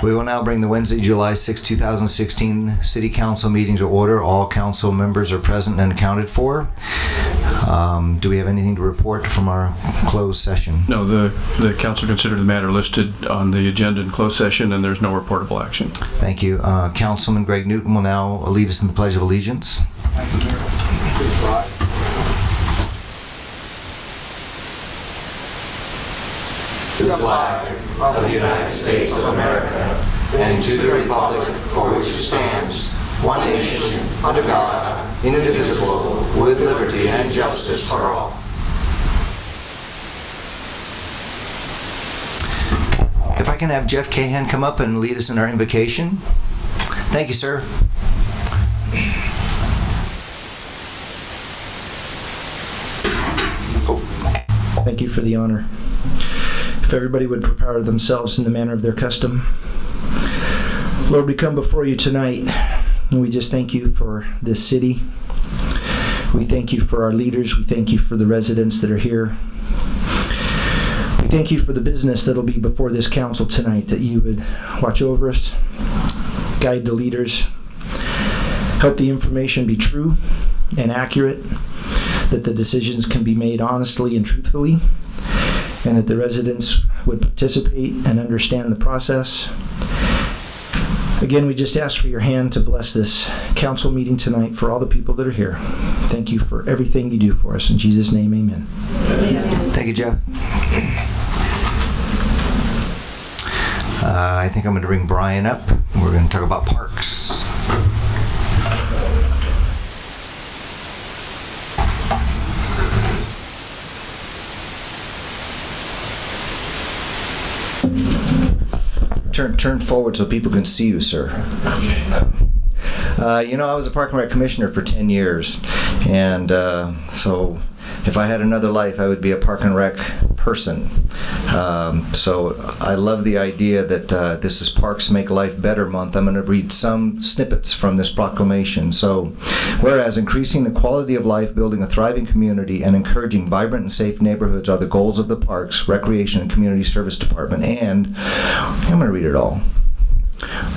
We will now bring the Wednesday, July 6, 2016 City Council meeting to order. All council members are present and accounted for. Do we have anything to report from our closed session? No, the council considered the matter listed on the agenda in closed session, and there's no reportable action. Thank you. Councilman Greg Newton will now lead us in the Pledge of Allegiance. To the flag of the United States of America, and to the republic for which it stands, one nation, under God, indivisible, with liberty and justice for all. If I can have Jeff Cahan come up and lead us in our invocation. Thank you, sir. Thank you for the honor. If everybody would prepare themselves in the manner of their custom. Lord, we come before you tonight, and we just thank you for this city. We thank you for our leaders. We thank you for the residents that are here. We thank you for the business that'll be before this council tonight, that you would watch over us, guide the leaders, help the information be true and accurate, that the decisions can be made honestly and truthfully, and that the residents would participate and understand the process. Again, we just ask for your hand to bless this council meeting tonight for all the people that are here. Thank you for everything you do for us. In Jesus' name, amen. Amen. Thank you, Jeff. I think I'm going to bring Brian up. We're going to talk about parks. Turn forward so people can see you, sir. I was a Park and Rec commissioner for 10 years, and so if I had another life, I would be a Park and Rec person. So I love the idea that this is Parks Make Life Better Month. I'm going to read some snippets from this proclamation. So, whereas increasing the quality of life, building a thriving community, and encouraging vibrant and safe neighborhoods are the goals of the Parks, Recreation, and Community Service Department, and I'm going to read it all.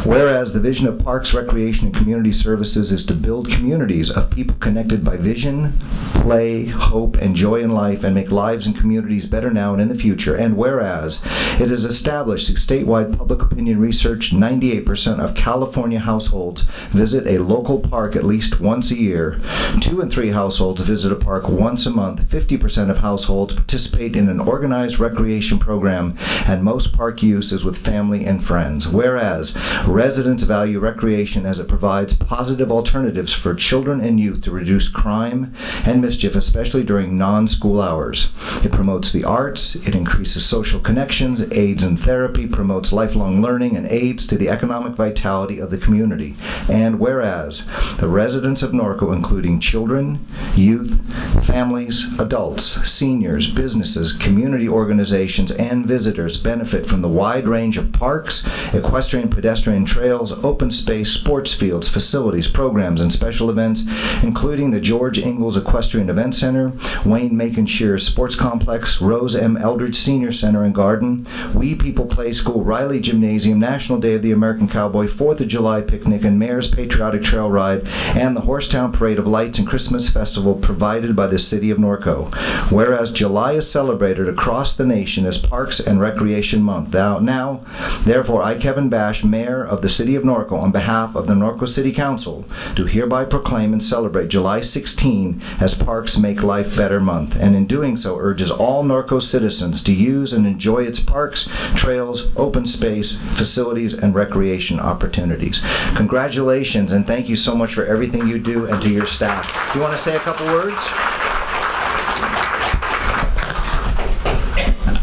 Whereas the vision of Parks, Recreation, and Community Services is to build communities of people connected by vision, play, hope, and joy in life, and make lives and communities better now and in the future. And whereas it is established through statewide public opinion research, 98% of California households visit a local park at least once a year. 2 in 3 households visit a park once a month. 50% of households participate in an organized recreation program, and most park use is with family and friends. Whereas residents value recreation as it provides positive alternatives for children and youth to reduce crime and mischief, especially during non-school hours. It promotes the arts, it increases social connections, aids in therapy, promotes lifelong learning, and aids to the economic vitality of the community. And whereas the residents of Norco, including children, youth, families, adults, seniors, businesses, community organizations, and visitors benefit from the wide range of parks, equestrian, pedestrian trails, open space, sports fields, facilities, programs, and special events, including the George Ingalls Equestrian Event Center, Wayne Macon Shears Sports Complex, Rose M. Eldridge Senior Center and Garden, We People Play School, Riley Gymnasium, National Day of the American Cowboy, 4th of July Picnic, and Mayor's Patriotic Trail Ride, and the Horsetown Parade of Lights and Christmas Festival provided by the City of Norco. Whereas July is celebrated across the nation as Parks and Recreation Month. Now, therefore, I, Kevin Bash, Mayor of the City of Norco, on behalf of the Norco City Council, do hereby proclaim and celebrate July 16 as Parks Make Life Better Month, and in doing so urges all Norco citizens to use and enjoy its parks, trails, open space, facilities, and recreation opportunities. Congratulations, and thank you so much for everything you do, and to your staff. You want to say a couple words?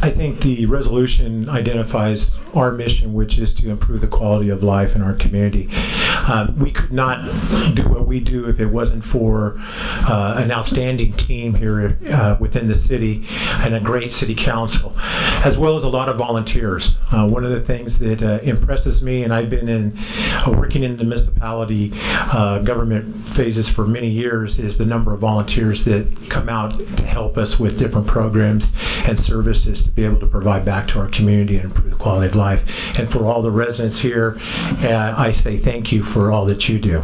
I think the resolution identifies our mission, which is to improve the quality of life in our community. We could not do what we do if it wasn't for an outstanding team here within the city and a great city council, as well as a lot of volunteers. One of the things that impresses me, and I've been working in the municipality government phases for many years, is the number of volunteers that come out to help us with different programs and services to be able to provide back to our community and improve the quality of life. And for all the residents here, I say thank you for all that you do.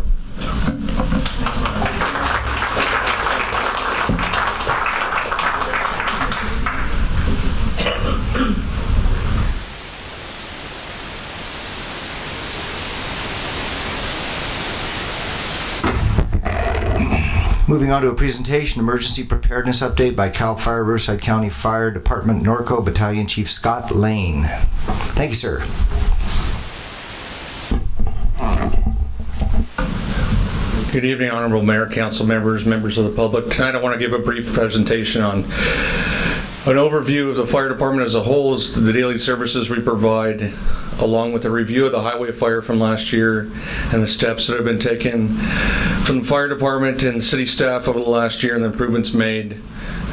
Moving on to a presentation, emergency preparedness update by CAL FIRE, Riverside County Fire Department, Norco, Battalion Chief Scott Lane. Thank you, sir. Good evening, Honorable Mayor, Council members, members of the public. Tonight I want to give a brief presentation on an overview of the fire department as a whole, as the daily services we provide, along with a review of the highway fire from last year and the steps that have been taken from the fire department and the city staff over the last year and the improvements made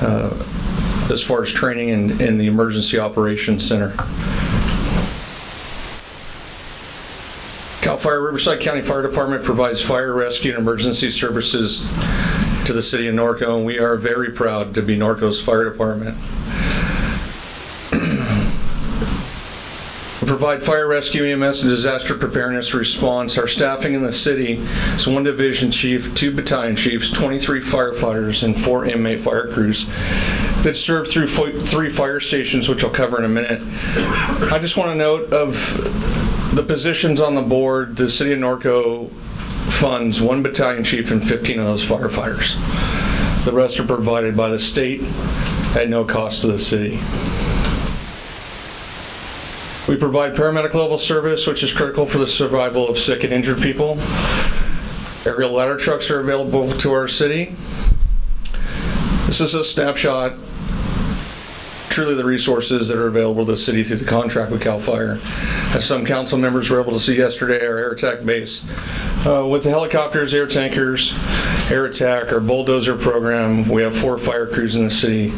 as far as training in the Emergency Operations Center. CAL FIRE Riverside County Fire Department provides fire, rescue, and emergency services to the city of Norco, and we are very proud to be Norco's fire department. We provide fire, rescue, EMS, and disaster preparedness response. Our staffing in the city is 1 division chief, 2 battalion chiefs, 23 firefighters, and 4 inmate fire crews that serve through 3 fire stations, which I'll cover in a minute. I just want to note of the positions on the board, the city of Norco funds 1 battalion chief and 15 of those firefighters. The rest are provided by the state at no cost to the city. We provide paramedic level service, which is critical for the survival of sick and injured people. Aerial ladder trucks are available to our city. This is a snapshot, truly the resources that are available to the city through the contract with CAL FIRE. As some council members were able to see yesterday, our air attack base, with the helicopters, air tankers, air attack, our bulldozer program, we have 4 fire crews in the city.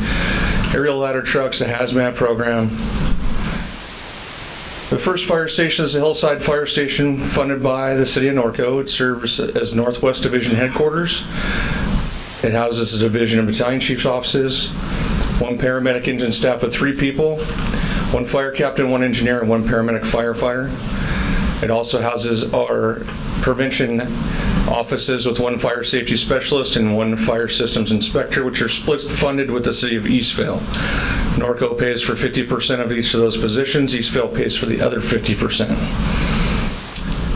Aerial ladder trucks, a hazmat program. The first fire station is the Hillside Fire Station, funded by the city of Norco. It serves as Northwest Division headquarters. It houses a division and battalion chief's offices, 1 paramedic engine staff with 3 people, 1 fire captain, 1 engineer, and 1 paramedic firefighter. It also houses our prevention offices with 1 fire safety specialist and 1 fire systems inspector, which are split funded with the city of Eastvale. Norco pays for 50% of each of those positions. Eastvale pays for the other 50%.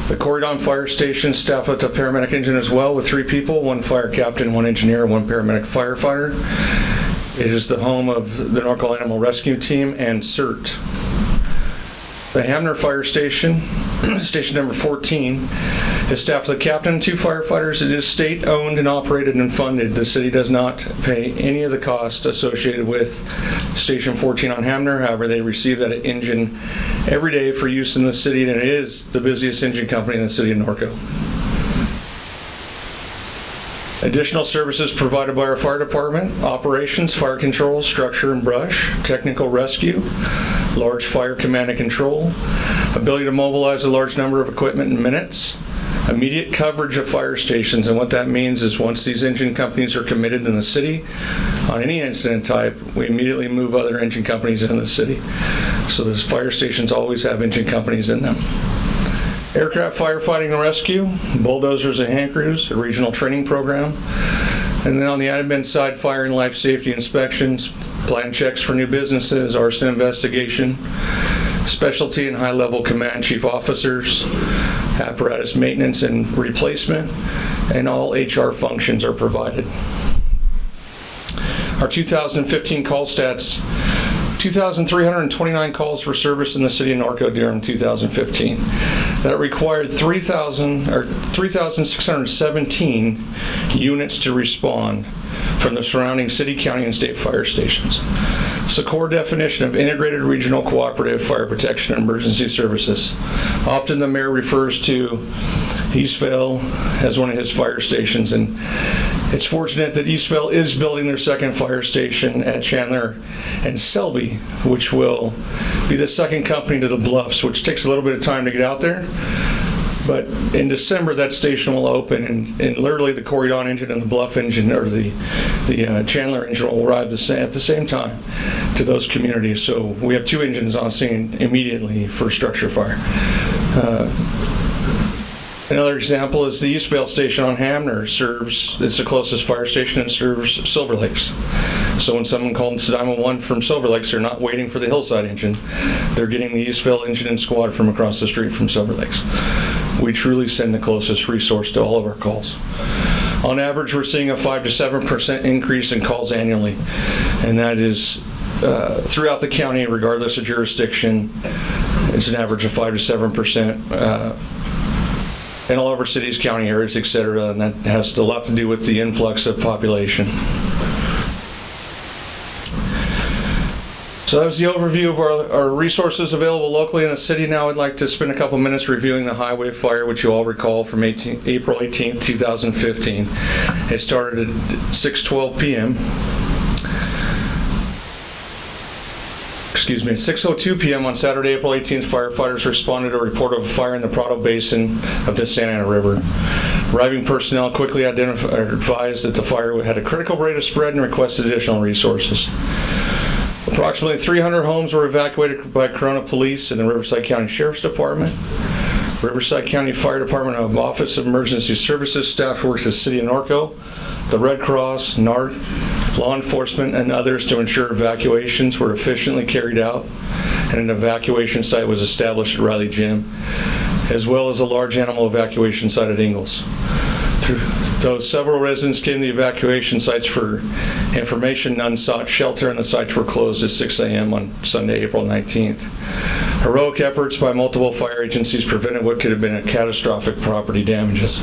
The Corridon Fire Station staffed with a paramedic engine as well, with 3 people, 1 fire captain, 1 engineer, 1 paramedic firefighter. It is the home of the Norco Animal Rescue Team and CERT. The Hamner Fire Station, station number 14, is staffed with a captain and 2 firefighters. It is state-owned and operated and funded. The city does not pay any of the cost associated with Station 14 on Hamner. However, they receive that engine every day for use in the city, and it is the busiest engine company in the city of Norco. Additional services provided by our fire department: operations, fire control, structure and brush, technical rescue, large fire command and control, ability to mobilize a large number of equipment in minutes, immediate coverage of fire stations. And what that means is once these engine companies are committed in the city on any incident type, we immediately move other engine companies in the city. So those fire stations always have engine companies in them. Aircraft firefighting and rescue, bulldozers and hand crews, a regional training program. And then on the admin side, fire and life safety inspections, plan checks for new businesses, arson investigation, specialty and high-level command chief officers, apparatus maintenance and replacement, and all HR functions are provided. Our 2015 call stats: 2,329 calls for service in the city of Norco during 2015. That required 3,617 units to respond from the surrounding city, county, and state fire stations. It's a core definition of integrated regional cooperative fire protection and emergency services. Often the mayor refers to Eastvale as one of his fire stations, and it's fortunate that Eastvale is building their second fire station at Chandler and Selby, which will be the second company to the Bluffs, which takes a little bit of time to get out there. But in December, that station will open, and literally the Corydon engine and the Bluff engine, or the Chandler engine, will arrive at the same time to those communities. So we have two engines on scene immediately for structure fire. Another example is the Eastvale station on Hamner it's the closest fire station and serves Silver Lakes. So when someone calls 911 from Silver Lakes, they're not waiting for the Hillside engine. They're getting the Eastvale engine and squad from across the street from Silver Lakes. We truly send the closest resource to all of our calls. On average, we're seeing a 5 to 7% increase in calls annually, and that is throughout the county, regardless of jurisdiction. It's an average of 5 to 7%. In all of our cities, county areas, et cetera, and that has a lot to do with the influx of population. So that was the overview of our resources available locally in the city. Now I'd like to spend a couple minutes reviewing the highway fire, which you all recall from April 18th, 2015. It started at 6:12 p.m. Excuse me, at 6:02 p.m. on Saturday, April 18th, firefighters responded to a report of a fire in the Prado Basin of the Santa Ana River. Arriving personnel quickly advised that the fire had a critical rate of spread and requested additional resources. Approximately 300 homes were evacuated by Corona Police and the Riverside County Sheriff's Department. Riverside County Fire Department Office of Emergency Services staff works at the City of Norco, the Red Cross, NART, law enforcement, and others to ensure evacuations were efficiently carried out, and an evacuation site was established at Riley Gym, as well as a large animal evacuation site at Ingalls. Though several residents came to the evacuation sites for information, none sought shelter, and the sites were closed at 6 a.m. on Sunday, April 19th. Heroic efforts by multiple fire agencies prevented what could have been a catastrophic property damages.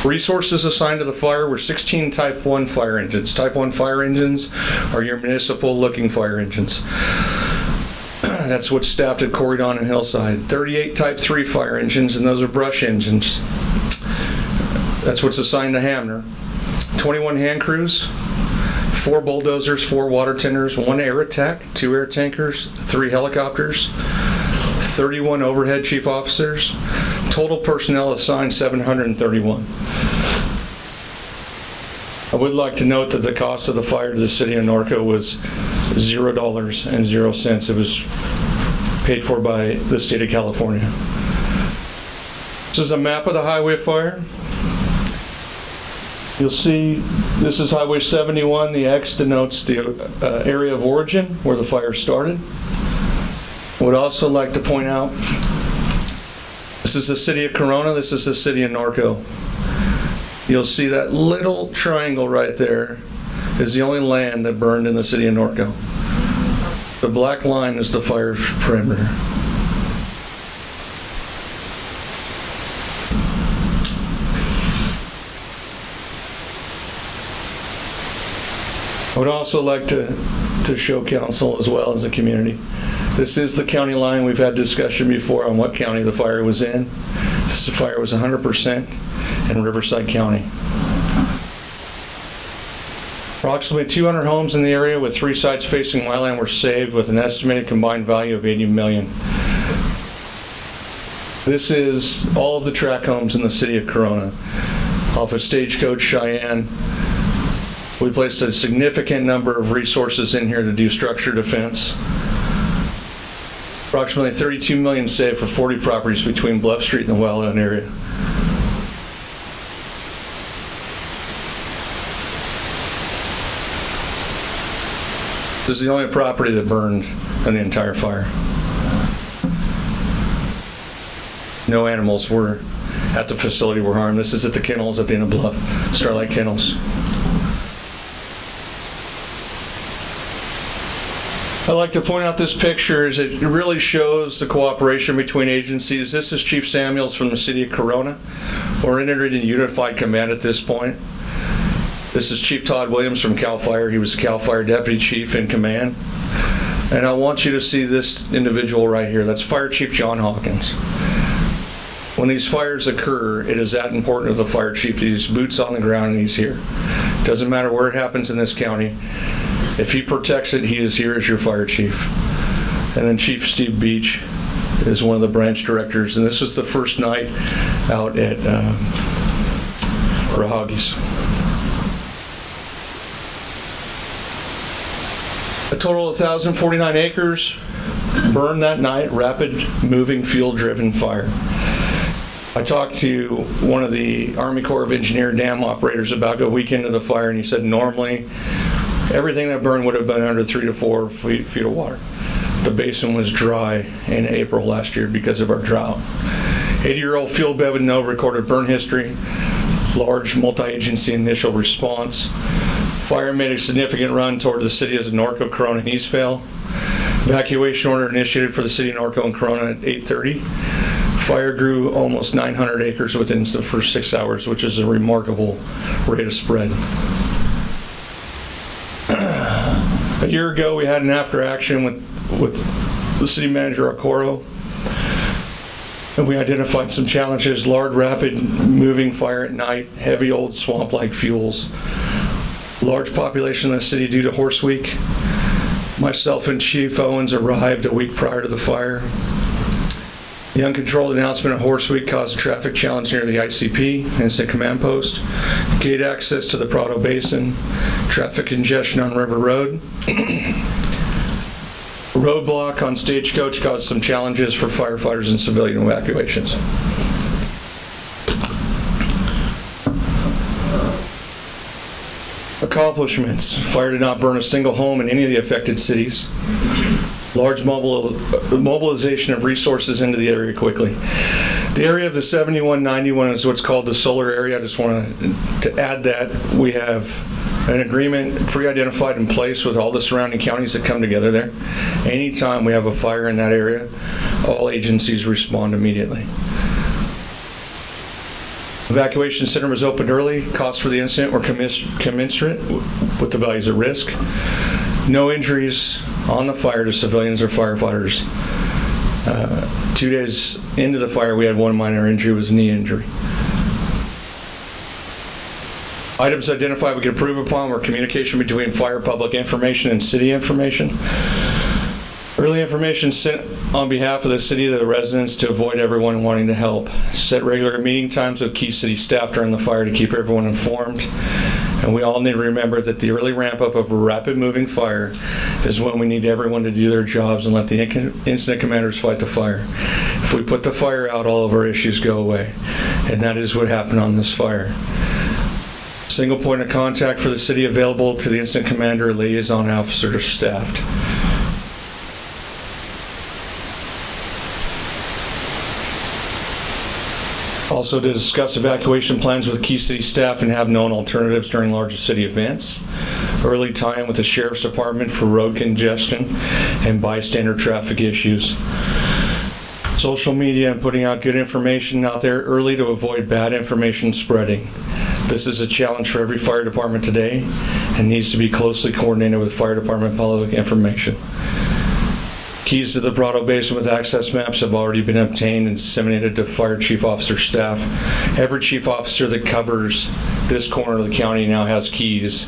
Resources assigned to the fire were 16 Type 1 fire engines. Type 1 fire engines are your municipal-looking fire engines. That's what's staffed at Corydon and Hillside. 38 Type 3 fire engines, and those are brush engines. That's what's assigned to Hamner. 21 hand crews, 4 bulldozers, 4 water tenders, 1 air attack, 2 air tankers, 3 helicopters, 31 overhead chief officers. Total personnel assigned 731. I would like to note that the cost of the fire to the city of Norco was $0.00. It was paid for by the state of California. This is a map of the highway fire. You'll see this is Highway 71. The X denotes the area of origin where the fire started. I would also like to point out this is the city of Corona. This is the city of Norco. You'll see that little triangle right there is the only land that burned in the city of Norco. The black line is the fire perimeter. I would also like to show council as well as the community. This is the county line. We've had discussion before on what county the fire was in. This fire was 100% in Riverside County. Approximately 200 homes in the area with 3 sites facing wildland were saved with an estimated combined value of $80 million. This is all of the tract homes in the city of Corona. Off of Stagecoach, Cheyenne. We placed a significant number of resources in here to do structure defense. Approximately $32 million saved for 40 properties between Bluff Street and the wildland area. This is the only property that burned in the entire fire. No animals were at the facility were harmed. This is at the kennels at the end of Bluff, Starlight Kennels. I'd like to point out this picture as it really shows the cooperation between agencies. This is Chief Samuels from the city of Corona. We're entered in unified command at this point. This is Chief Todd Williams from CAL FIRE. He was the CAL FIRE Deputy Chief in command. And I want you to see this individual right here. That's Fire Chief John Hawkins. When these fires occur, it is that important to the fire chief. He's boots on the ground and he's here. Doesn't matter where it happens in this county. If he protects it, he is here as your fire chief. And then Chief Steve Beach is one of the branch directors. And this was the first night out at Rahagis. A total of 1,049 acres burned that night, rapid moving fuel driven fire. I talked to one of the Army Corps of Engineer dam operators about a week into the fire, and he said normally everything that burned would have been under 3 to 4 feet of water. The basin was dry in April last year because of our drought. 80-year-old field bed with no recorded burn history, large multi-agency initial response. Fire made a significant run toward the cities of Norco, Corona, and Eastvale. Evacuation order initiated for the city of Norco and Corona at 8:30. Fire grew almost 900 acres within the first 6 hours, which is a remarkable rate of spread. A year ago, we had an after action with the city manager, Arcoro, and we identified some challenges: large, rapid moving fire at night, heavy old swamp-like fuels, large population in the city due to Horse Week. Myself and Chief Owens arrived a week prior to the fire. The uncontrolled announcement of Horse Week caused a traffic challenge near the ICP, Incident Command Post, gate access to the Prado Basin, traffic congestion on River Road. Roadblock on Stagecoach caused some challenges for firefighters and civilian evacuations. Accomplishments. Fire did not burn a single home in any of the affected cities. Large mobilization of resources into the area quickly. The area of the 7191 is what's called the solar area. I just want to add that we have an agreement pre-identified in place with all the surrounding counties that come together there. Anytime we have a fire in that area, all agencies respond immediately. Evacuation center was opened early. Costs for the incident were commensurate with the values at risk. No injuries on the fire to civilians or firefighters. 2 days into the fire, we had one minor injury. It was a knee injury. Items identified we could improve upon were communication between fire, public information, and city information. Early information sent on behalf of the city to the residents to avoid everyone wanting to help. Set regular meeting times with key city staff during the fire to keep everyone informed. And we all need to remember that the early ramp up of a rapid moving fire is when we need everyone to do their jobs and let the incident commanders fight the fire. If we put the fire out, all of our issues go away. And that is what happened on this fire. Single point of contact for the city available to the incident commander, liaison officer staffed. Also to discuss evacuation plans with key city staff and have known alternatives during larger city events. Early tie-in with the sheriff's department for road congestion and bystander traffic issues. Social media and putting out good information out there early to avoid bad information spreading. This is a challenge for every fire department today and needs to be closely coordinated with fire department public information. Keys to the Prado Basin with access maps have already been obtained and disseminated to fire chief officer staff. Every chief officer that covers this corner of the county now has keys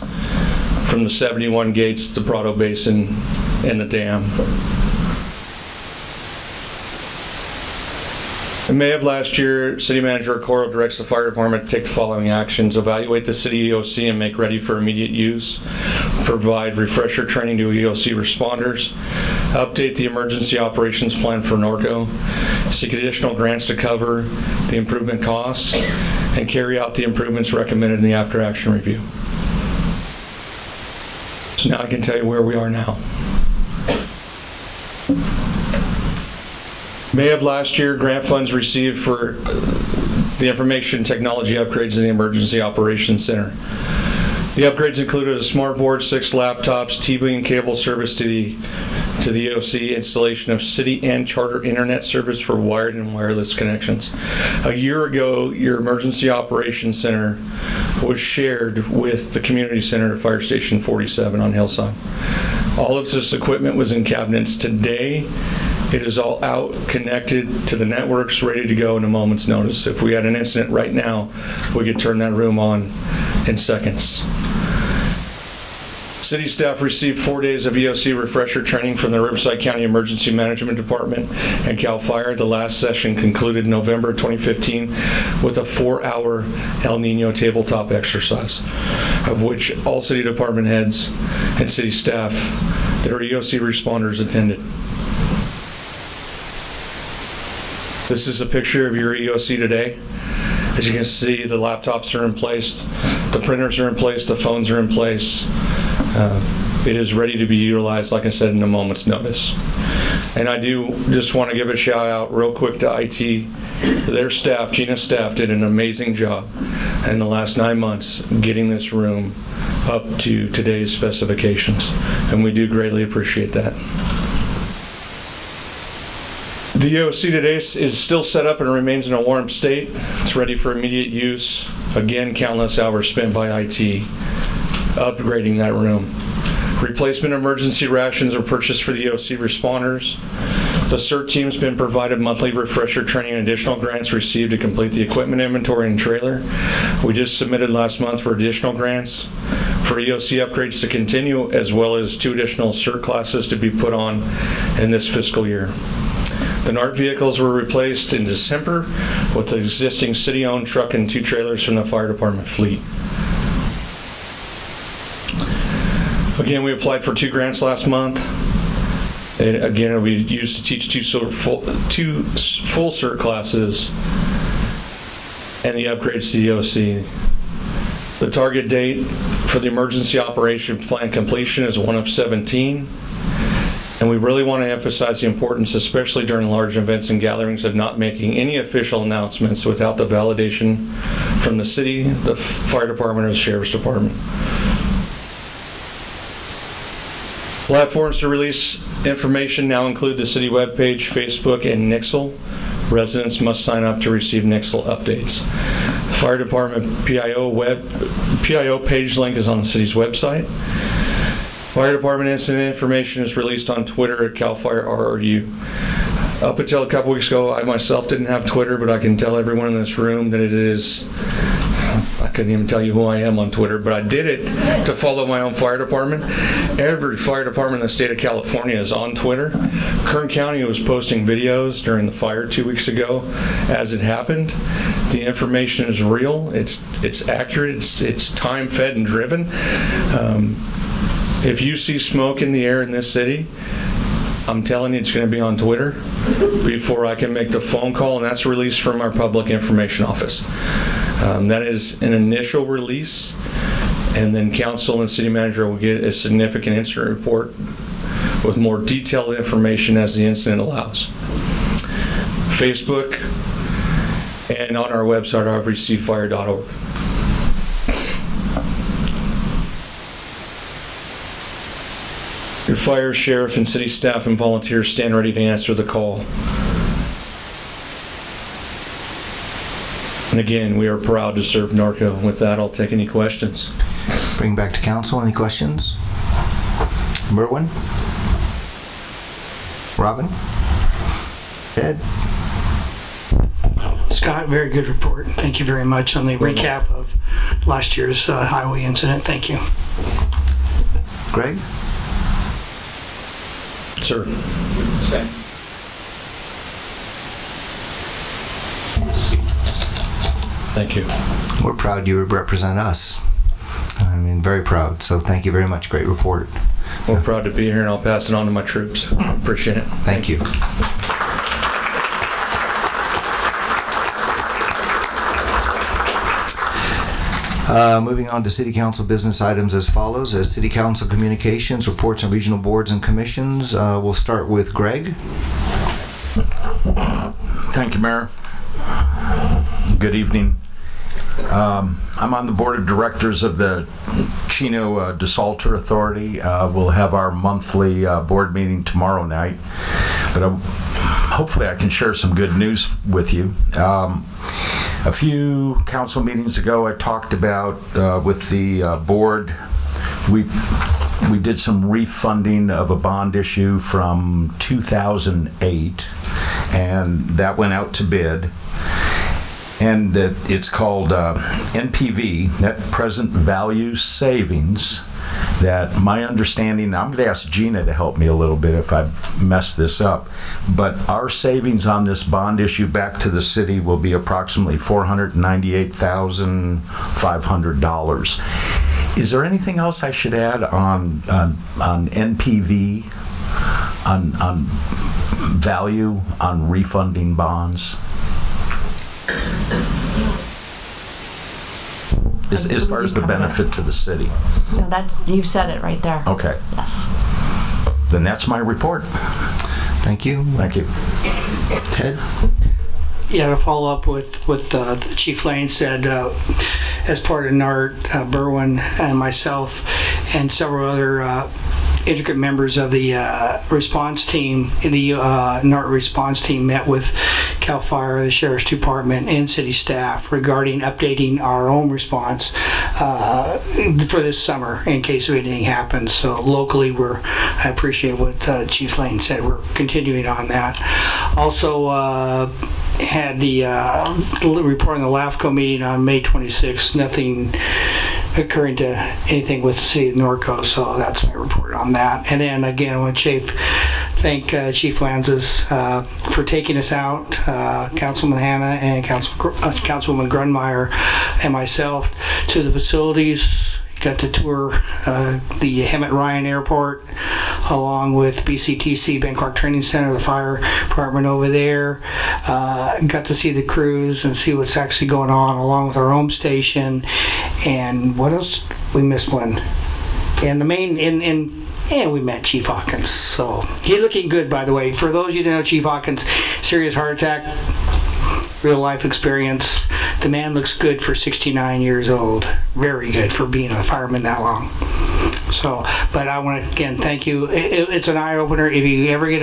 from the 71 gates, the Prado Basin, and the dam. In May of last year, City Manager Arcoro directs the fire department to take the following actions: evaluate the city EOC and make ready for immediate use, provide refresher training to EOC responders, update the emergency operations plan for Norco, seek additional grants to cover the improvement costs, and carry out the improvements recommended in the after action review. So now I can tell you where we are now. May of last year, grant funds received for the information technology upgrades in the Emergency Operations Center. The upgrades included a smart board, 6 laptops, TV and cable service to the to the EOC installation of city and charter internet service for wired and wireless connections. A year ago, your emergency operations center was shared with the community center at Fire Station 47 on Hillside. All of this equipment was in cabinets. Today, it is all out, connected to the networks, ready to go in a moment's notice. If we had an incident right now, we could turn that room on in seconds. City staff received 4 days of EOC refresher training from the Riverside County Emergency Management Department and CAL FIRE. The last session concluded in November 2015 with a 4-hour El Nino tabletop exercise, of which all city department heads and city staff that are EOC responders attended. This is a picture of your EOC today. As you can see, the laptops are in place, the printers are in place, the phones are in place. It is ready to be utilized, like I said, in a moment's notice. And I do just want to give a shout out real quick to IT. Their staff, Gina's staff, did an amazing job in the last 9 months getting this room up to today's specifications. And we do greatly appreciate that. The EOC today is still set up and remains in a warm state. It's ready for immediate use. Again, countless hours spent by IT upgrading that room. Replacement emergency rations are purchased for the EOC responders. The CERT team's been provided monthly refresher training and additional grants received to complete the equipment inventory and trailer. We just submitted last month for additional grants for EOC upgrades to continue, as well as 2 additional CERT classes to be put on in this fiscal year. The NART vehicles were replaced in December with the existing city-owned truck and 2 trailers from the fire department fleet. Again, we applied for 2 grants last month. And again, it'll be used to teach 2 full CERT classes and the upgrades to the EOC. The target date for the emergency operation plan completion is 1 of 17. And we really want to emphasize the importance, especially during large events and gatherings, of not making any official announcements without the validation from the city, the fire department, or the sheriff's department. Platforms to release information now include the city webpage, Facebook, and Nixle. Residents must sign up to receive Nixle updates. Fire department PIO page link is on the city's website. Fire department incident information is released on Twitter at CAL FIRE RRU. Up until a couple weeks ago, I myself didn't have Twitter, but I can tell everyone in this room that it is, I couldn't even tell you who I am on Twitter, but I did it to follow my own fire department. Every fire department in the state of California is on Twitter. Kern County was posting videos during the fire 2 weeks ago as it happened. The information is real, it's accurate, it's time-fed and driven. If you see smoke in the air in this city, I'm telling you, it's going to be on Twitter before I can make the phone call, and that's released from our public information office. That is an initial release, and then council and city manager will get a significant incident report with more detailed information as the incident allows. Facebook and on our website, rvcfire.org. Your fire, sheriff, and city staff and volunteers stand ready to answer the call. And again, we are proud to serve Norco. With that, I'll take any questions. Bring back to council. Any questions? Merwin? Robin? Ed? Scott, very good report. Thank you very much on the recap of last year's highway incident. Thank you. Greg? Sir. Thank you. We're proud you represent us. I mean, very proud. So thank you very much. Great report. We're proud to be here, and I'll pass it on to my troops. Appreciate it. Thank you. Moving on to City Council business items as follows. As City Council communications, reports on regional boards and commissions. We'll start with Greg. Thank you, Mayor. Good evening. I'm on the board of directors of the Chino DeSalter Authority. We'll have our monthly board meeting tomorrow night, but hopefully I can share some good news with you. A few council meetings ago, I talked about with the board, we did some refunding of a bond issue from 2008, and that went out to bid. And it's called NPV, Net Present Value Savings. That my understanding, I'm going to ask Gina to help me a little bit if I mess this up, but our savings on this bond issue back to the city will be approximately $498,500. Is there anything else I should add on NPV, on value on refunding bonds? As far as the benefit to the city. No, you said it right there. Okay. Yes. Then that's my report. Thank you. Thank you. Ted? Yeah, to follow up with Chief Lane said, as part of NART, Berwin and myself and several other intricate members of the response team, the NART response team met with CAL FIRE, the Sheriff's Department, and city staff regarding updating our own response for this summer in case anything happens. So locally, I appreciate what Chief Lane said. We're continuing on that. Also, had the report on the LAFCO meeting on May 26th. Nothing occurring to anything with the city of Norco, so that's my report on that. And then again, I want to thank Chief Lanzas for taking us out, Councilman Hanna and Councilwoman Grunmeyer and myself to the facilities. Got to tour the Hemet Ryan Airport along with BCTC, Ben Clark Training Center, the fire department over there. Got to see the crews and see what's actually going on along with our home station. And what else? We missed one. And the main, and we met Chief Hawkins. So he's looking good, by the way. For those of you who don't know Chief Hawkins, serious heart attack, real life experience. The man looks good for 69 years old. Very good for being a fireman that long. So, but I want to again thank you. It's an eye opener. If you never get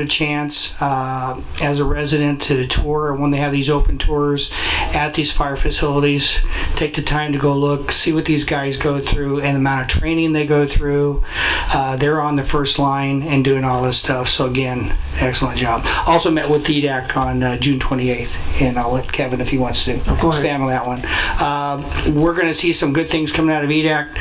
a chance as a resident to tour, when they have these open tours at these fire facilities, take the time to go look, see what these guys go through and the amount of training they go through. They're on the first line and doing all this stuff. So again, excellent job. Also met with EDAC on June 28th, and I'll let Kevin, if he wants to expand on that one. We're going to see some good things coming out of EDAC.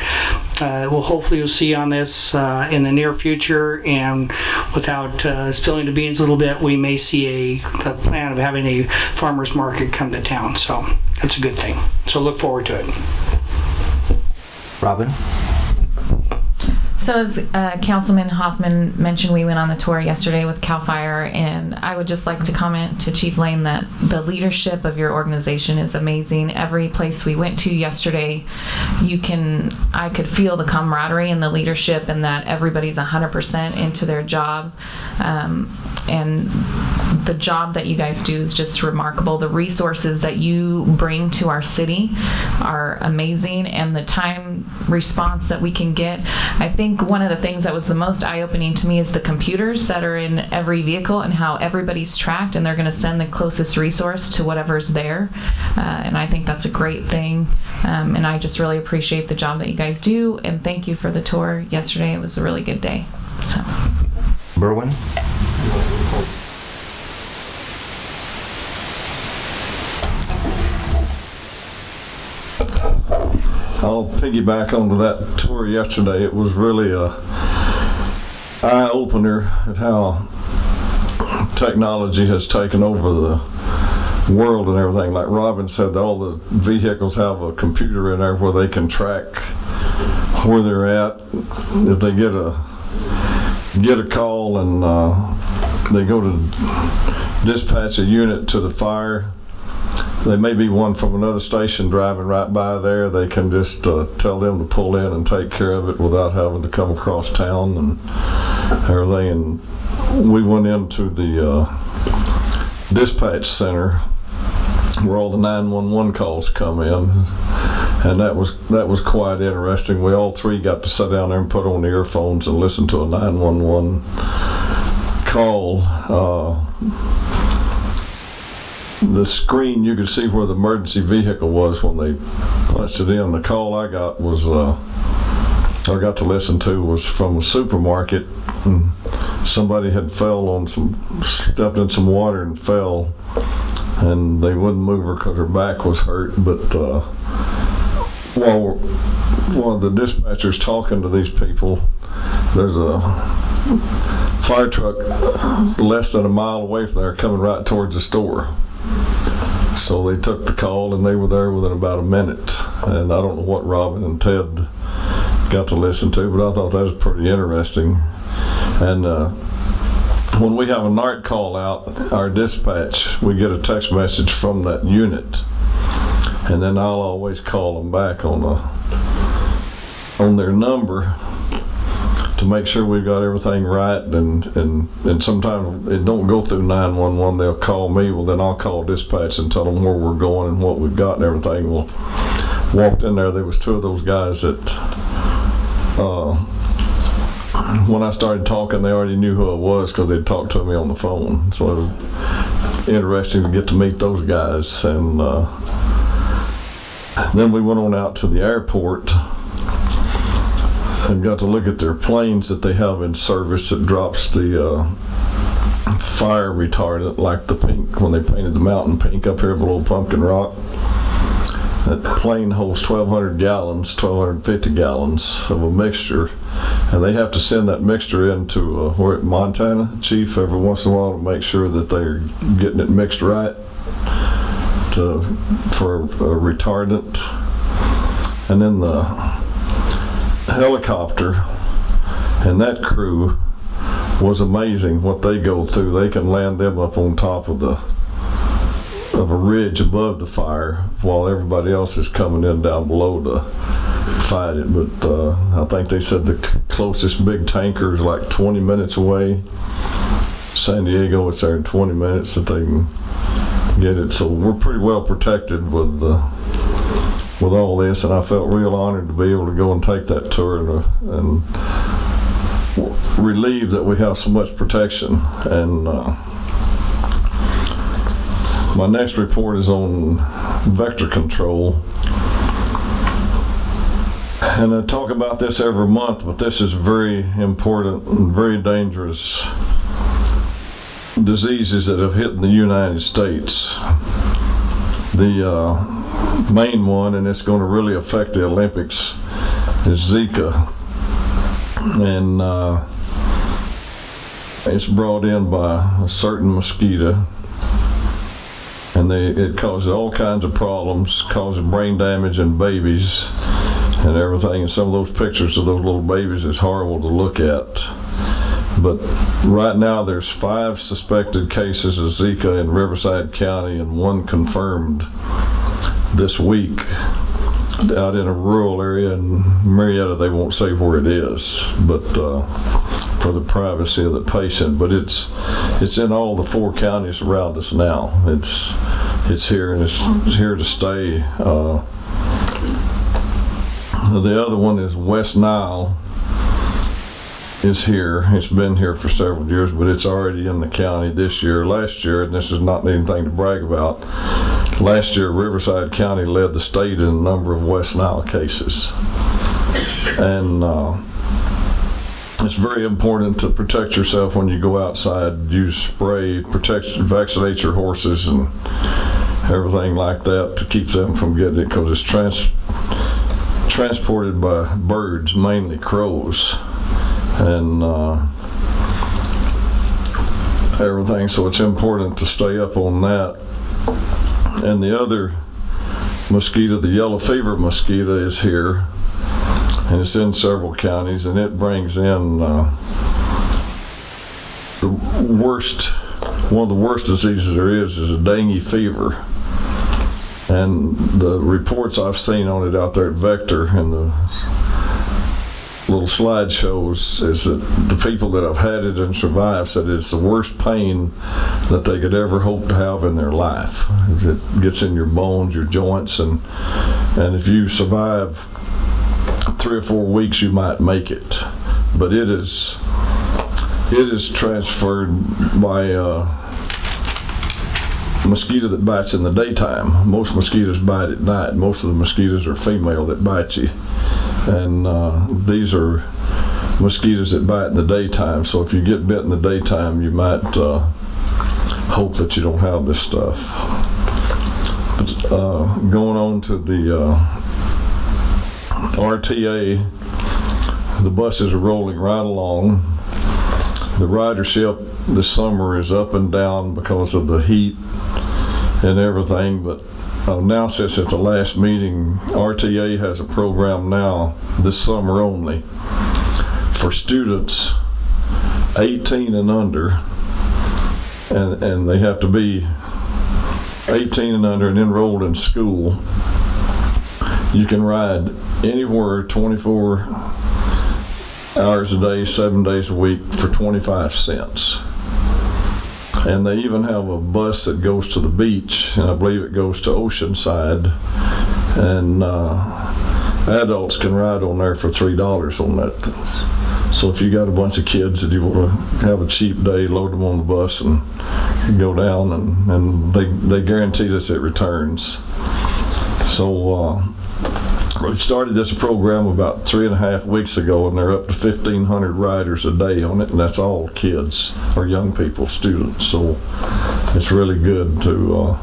Hopefully you'll see on this in the near future, and without spilling the beans a little bit, we may see a plan of having a farmer's market come to town. So that's a good thing. So look forward to it. Robin? So as Councilman Hoffman mentioned, we went on the tour yesterday with CAL FIRE, and I would just like to comment to Chief Lane that the leadership of your organization is amazing. Every place we went to yesterday, I could feel the camaraderie and the leadership, and that everybody's 100% into their job. And the job that you guys do is just remarkable. The resources that you bring to our city are amazing, and the time response that we can get. I think one of the things that was the most eye-opening to me is the computers that are in every vehicle and how everybody's tracked, and they're going to send the closest resource to whatever's there. And I think that's a great thing. And I just really appreciate the job that you guys do, and thank you for the tour yesterday. It was a really good day. So. Berwin? I'll piggyback onto that tour yesterday. It was really a eye-opener at how technology has taken over the world and everything. Like Robin said, all the vehicles have a computer in there where they can track where they're at. If they get a call and they go to dispatch a unit to the fire, they may be one from another station driving right by there. They can just tell them to pull in and take care of it without having to come across town and everything. And we went into the dispatch center, where all the 911 calls come in, and that was quite interesting. We all three got to sit down there and put on the earphones and listen to a 911 call. The screen, you could see where the emergency vehicle was when they punched it in. The call I got was, I got to listen to, was from a supermarket. And somebody had stepped in some water and fell, and they wouldn't move her because her back was hurt. But while the dispatcher's talking to these people, there's a fire truck less than a mile away from there coming right towards the store. So they took the call, and they were there within about a minute. And I don't know what Robin and Ted got to listen to, but I thought that was pretty interesting. And when we have a NART call out, our dispatch, we get a text message from that unit, and then I'll always call them back on their number to make sure we've got everything right. And sometimes it don't go through 911. They'll call me. Well, then I'll call dispatch and tell them where we're going and what we've got and everything. Well, walked in there was two of those guys that when I started talking, they already knew who I was because they'd talked to me on the phone. So it was interesting to get to meet those guys. And then we went on out to the airport and got to look at their planes that they have in service that drops the fire retardant, like the pink, when they painted the mountain pink up here below Pumpkin Rock. That plane holds 1,250 gallons of a mixture, and they have to send that mixture into we're at Montana, Chief, every once in a while to make sure that they're getting it mixed right for a retardant. And then the helicopter and that crew was amazing what they go through. They can land them up on top of a ridge above the fire while everybody else is coming in down below to fight it. But I think they said the closest big tanker is like 20 minutes away. San Diego, it's there in 20 minutes that they can get it. So we're pretty well protected with all this, and I felt real honored to be able to go and take that tour and relieved that we have so much protection. And my next report is on vector control. And I talk about this every month, but this is very important and very dangerous diseases that have hit in the United States. The main one, and it's going to really affect the Olympics, is Zika. And it's brought in by a certain mosquito. And it causes all kinds of problems, causes brain damage in babies and everything. And some of those pictures of those little babies is horrible to look at. But right now there's 5 suspected cases of Zika in Riverside County and 1 confirmed this week out in a rural area in Marietta. They won't say where it is, but for the privacy of the patient. But it's in all the 4 counties around us now. It's here, and it's here to stay. The other one is West Nile is here. It's been here for several years, but it's already in the county this year. Last year, and this is not anything to brag about, last year Riverside County led the state in a number of West Nile cases. And it's very important to protect yourself when you go outside. Use spray, vaccinate your horses and everything like that to keep them from getting it, because it's transported by birds, mainly crows, and everything. So it's important to stay up on that. And the other mosquito, the yellow fever mosquito, is here, and it's in several counties, and it brings in one of the worst diseases there is a dengue fever. And the reports I've seen on it out there at Vector and the little slideshows is that the people that have had it and survived said it's the worst pain that they could ever hope to have in their life. It gets in your bones, your joints, and if you survive 3 or 4 weeks, you might make it. But it is transferred by a mosquito that bites in the daytime. Most mosquitoes bite at night. Most of the mosquitoes are female that bite you. And these are mosquitoes that bite in the daytime. So if you get bit in the daytime, you might hope that you don't have this stuff. But, going on to the RTA, the buses are rolling right along. The ridership this summer is up and down because of the heat and everything, but I'll announce this at the last meeting. RTA has a program now this summer only for students 18 and under, and they have to be 18 and under and enrolled in school. You can ride anywhere 24 hours a day, 7 days a week for 25 cents. And they even have a bus that goes to the beach, and I believe it goes to Oceanside, and adults can ride on there for $3 on that. So if you got a bunch of kids that you want to have a cheap day, load them on the bus and go down, and they guarantee us it returns. So we started this program about 3.5 weeks ago, and they're up to 1,500 riders a day on it, and that's all kids or young people, students. So it's really good to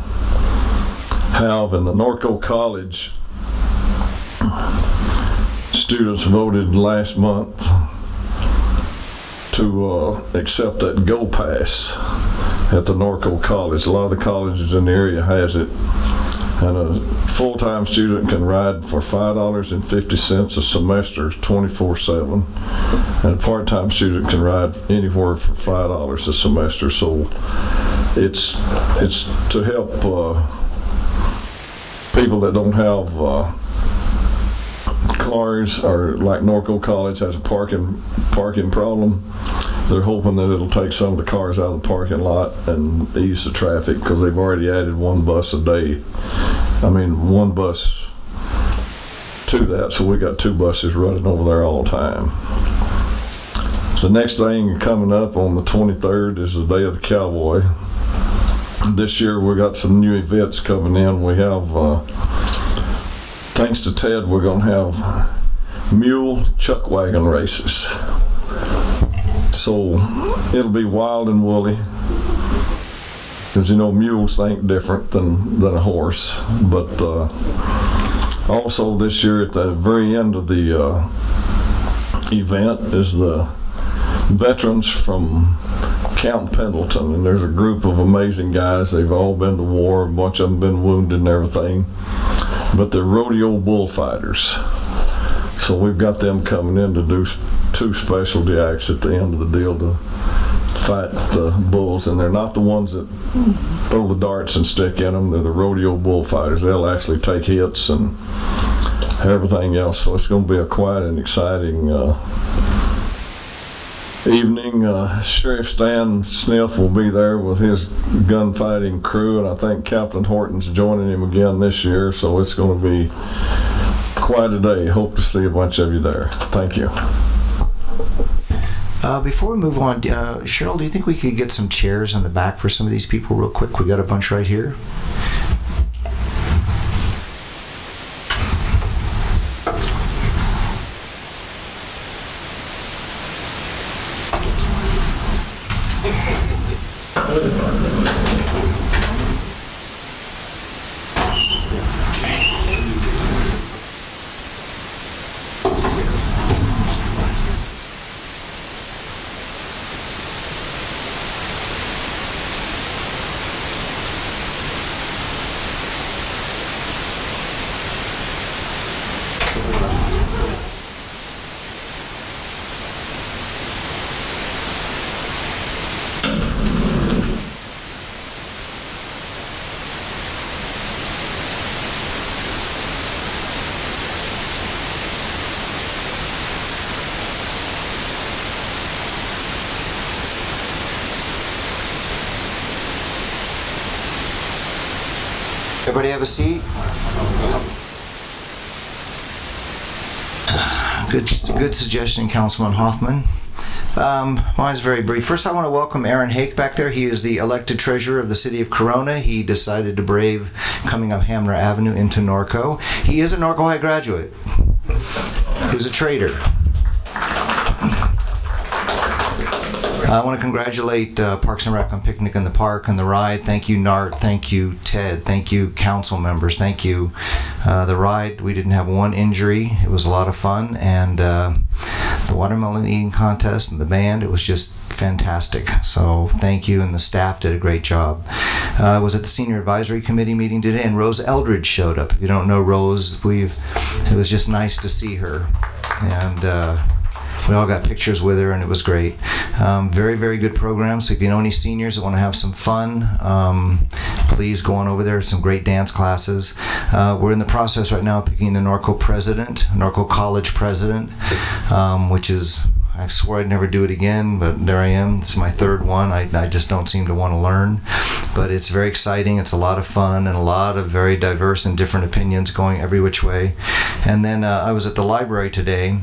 have. And the Norco College students voted last month to accept that Go Pass at the Norco College. A lot of the colleges in the area has it. And a full-time student can ride for $5.50 a semester, 24/7. And a part-time student can ride anywhere for $5 a semester. So it's to help people that don't have cars, or like Norco College has a parking problem. They're hoping that it'll take some of the cars out of the parking lot and ease the traffic, because they've already added one bus a day. One bus to that, so we got 2 buses running over there all the time. The next thing coming up on the 23rd is the Day of the Cowboy. This year we got some new events coming in. We have, thanks to Ted, we're going to have mule chuck wagon races. So it'll be wild and woolly, because mules think different than a horse. But also this year at the very end of the event is the veterans from Camp Pendleton, and there's a group of amazing guys. They've all been to war, a bunch of them been wounded and everything, but they're rodeo bullfighters. So we've got them coming in to do 2 specialty acts at the end of the deal to fight the bulls, and they're not the ones that throw the darts and stick in them. They're the rodeo bullfighters. They'll actually take hits and everything else. So it's going to be a quiet and exciting evening. Sheriff Stan Sniff will be there with his gunfighting crew, and I think Captain Horton's joining him again this year. So it's going to be quite a day. Hope to see a bunch of you there. Thank you. Before we move on, Cheryl, do you think we could get some chairs in the back for some of these people real quick? We got a bunch right here. Everybody have a seat? Good suggestion, Councilman Hoffman. Mine's very brief. First, I want to welcome Aaron Hake back there. He is the elected treasurer of the city of Corona. He decided to brave coming up Hamner Avenue into Norco. He is a Norco High graduate. He's a trader. I want to congratulate Parks and Rec on Picnic in the Park and the ride. Thank you, Nart. Thank you, Ted. Thank you, council members. Thank you. The ride, we didn't have one injury. It was a lot of fun. And the watermelon eating contest and the band, it was just fantastic. So thank you, and the staff did a great job. I was at the Senior Advisory Committee meeting today, and Rose Eldridge showed up. If you don't know Rose, it was just nice to see her. And we all got pictures with her, and it was great. Very, very good program. So if you know any seniors that want to have some fun, please go on over there. Some great dance classes. We're in the process right now of picking the Norco president, Norco College president, which is, I swore I'd never do it again, but there I am. It's my third one. I just don't seem to want to learn. But it's very exciting. It's a lot of fun and a lot of very diverse and different opinions going every which way. And then I was at the library today.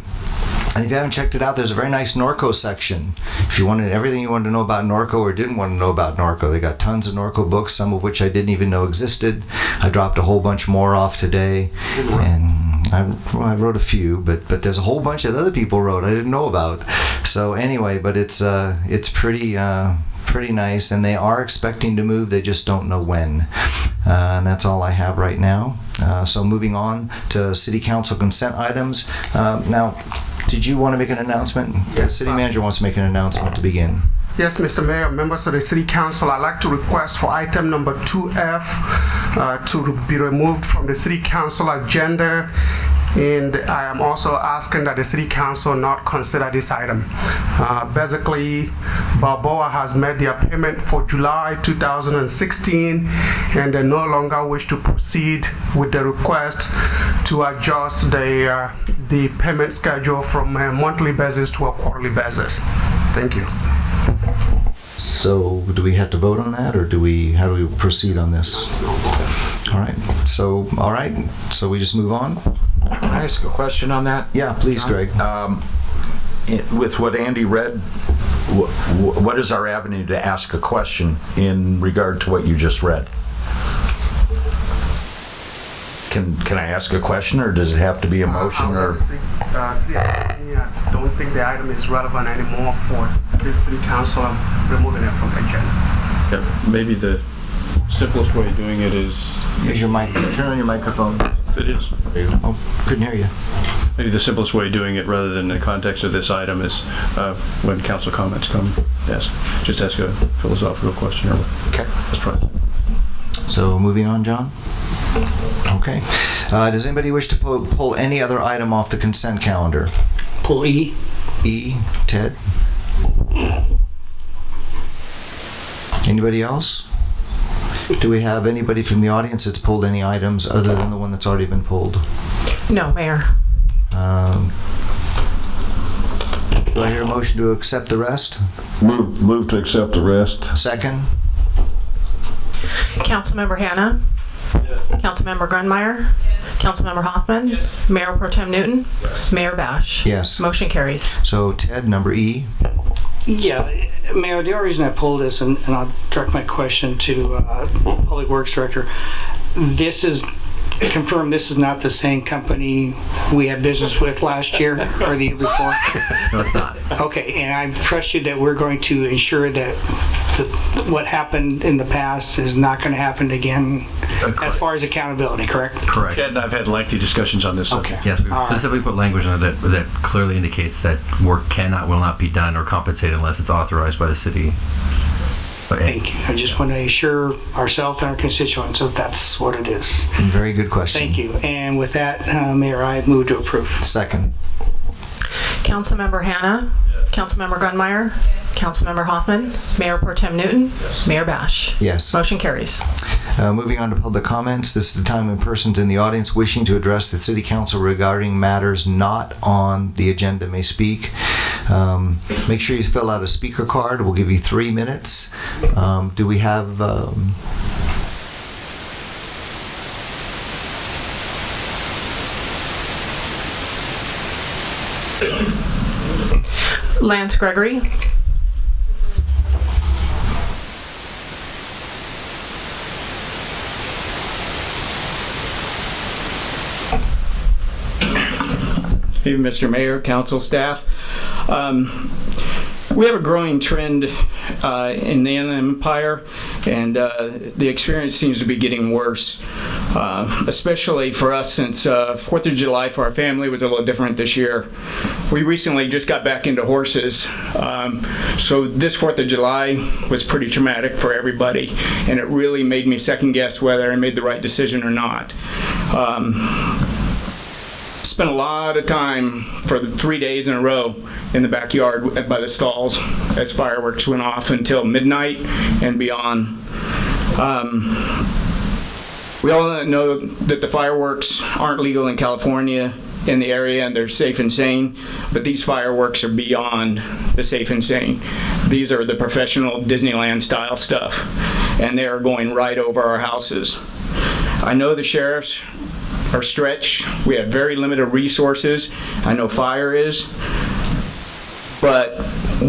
And if you haven't checked it out, there's a very nice Norco section. If you wanted everything you wanted to know about Norco or didn't want to know about Norco, they got tons of Norco books, some of which I didn't even know existed. I dropped a whole bunch more off today, and I wrote a few, but there's a whole bunch that other people wrote I didn't know about. So anyway, but it's pretty nice, and they are expecting to move. They just don't know when. And that's all I have right now. So moving on to City Council consent items. Now, did you want to make an announcement? The City Manager wants to make an announcement to begin. Yes, Mr. Mayor, members of the City Council, I'd like to request for item number 2F to be removed from the City Council agenda. And I am also asking that the City Council not consider this item. Basically, Balboa has made their payment for July 2016, and they no longer wish to proceed with the request to adjust the payment schedule from a monthly basis to a quarterly basis. Thank you. So do we have to vote on that, or how do we proceed on this? All right, so we just move on? Can I ask a question on that? Yeah, please, Greg. With what Andy read, what is our avenue to ask a question in regard to what you just read? Can I ask a question, or does it have to be a motion? I don't think the item is relevant anymore for this City Council. I'm removing it from the agenda. Yeah, maybe the simplest way of doing it is... Use your mic. Turn on your microphone. It is. Oh, couldn't hear you. Maybe the simplest way of doing it, rather than in the context of this item, is when council comments come, just ask a philosophical question. Okay. That's right. So moving on, John? Okay. Does anybody wish to pull any other item off the consent calendar? Pull E. E. Ted? Anybody else? Do we have anybody from the audience that's pulled any items other than the one that's already been pulled? No, Mayor. Do I hear a motion to accept the rest? Move to accept the rest. Second? Councilmember Hanna? Yes. Councilmember Grunmeyer? Yes. Councilmember Hoffman? Yes. Mayor Pro Tem Newton? Yes. Mayor Bash? Yes. Motion carries. So Ted, number E. Yeah, Mayor, the only reason I pulled this, and I'll direct my question to Public Works Director, this is not the same company we had business with last year or the year before? No, it's not. Okay, and I trust you that we're going to ensure that what happened in the past is not going to happen again as far as accountability, correct? Correct. Ed and I've had lengthy discussions on this subject. Okay. Yes, we specifically put language on it that clearly indicates that work will not be done or compensated unless it's authorized by the city. Thank you. I just want to assure ourselves and our constituents that that's what it is. Very good question. Thank you. And with that, Mayor, I move to approve. Second. Councilmember Hanna? Yes. Councilmember Grunmeyer? Yes. Councilmember Hoffman? Mayor Pro Tem Newton? Yes. Mayor Bash? Yes. Motion carries. Moving on to public comments. This is the time when persons in the audience wishing to address the City Council regarding matters not on the agenda may speak. Make sure you fill out a speaker card. We'll give you 3 minutes. Do we have... Lance Gregory. Hey, Mr. Mayor, council staff. We have a growing trend in the Inland Empire, and the experience seems to be getting worse, especially for us since 4th of July for our family was a little different this year. We recently just got back into horses, so this 4th of July was pretty traumatic for everybody, and it really made me second guess whether I made the right decision or not. Spent a lot of time for the 3 days in a row in the backyard by the stalls as fireworks went off until midnight and beyond. We all know that the fireworks aren't legal in California in the area and they're safe and sane, but these fireworks are beyond the safe and sane. These are the professional Disneyland style stuff, and they are going right over our houses. I know the sheriffs are stretched. We have very limited resources. I know fire is. But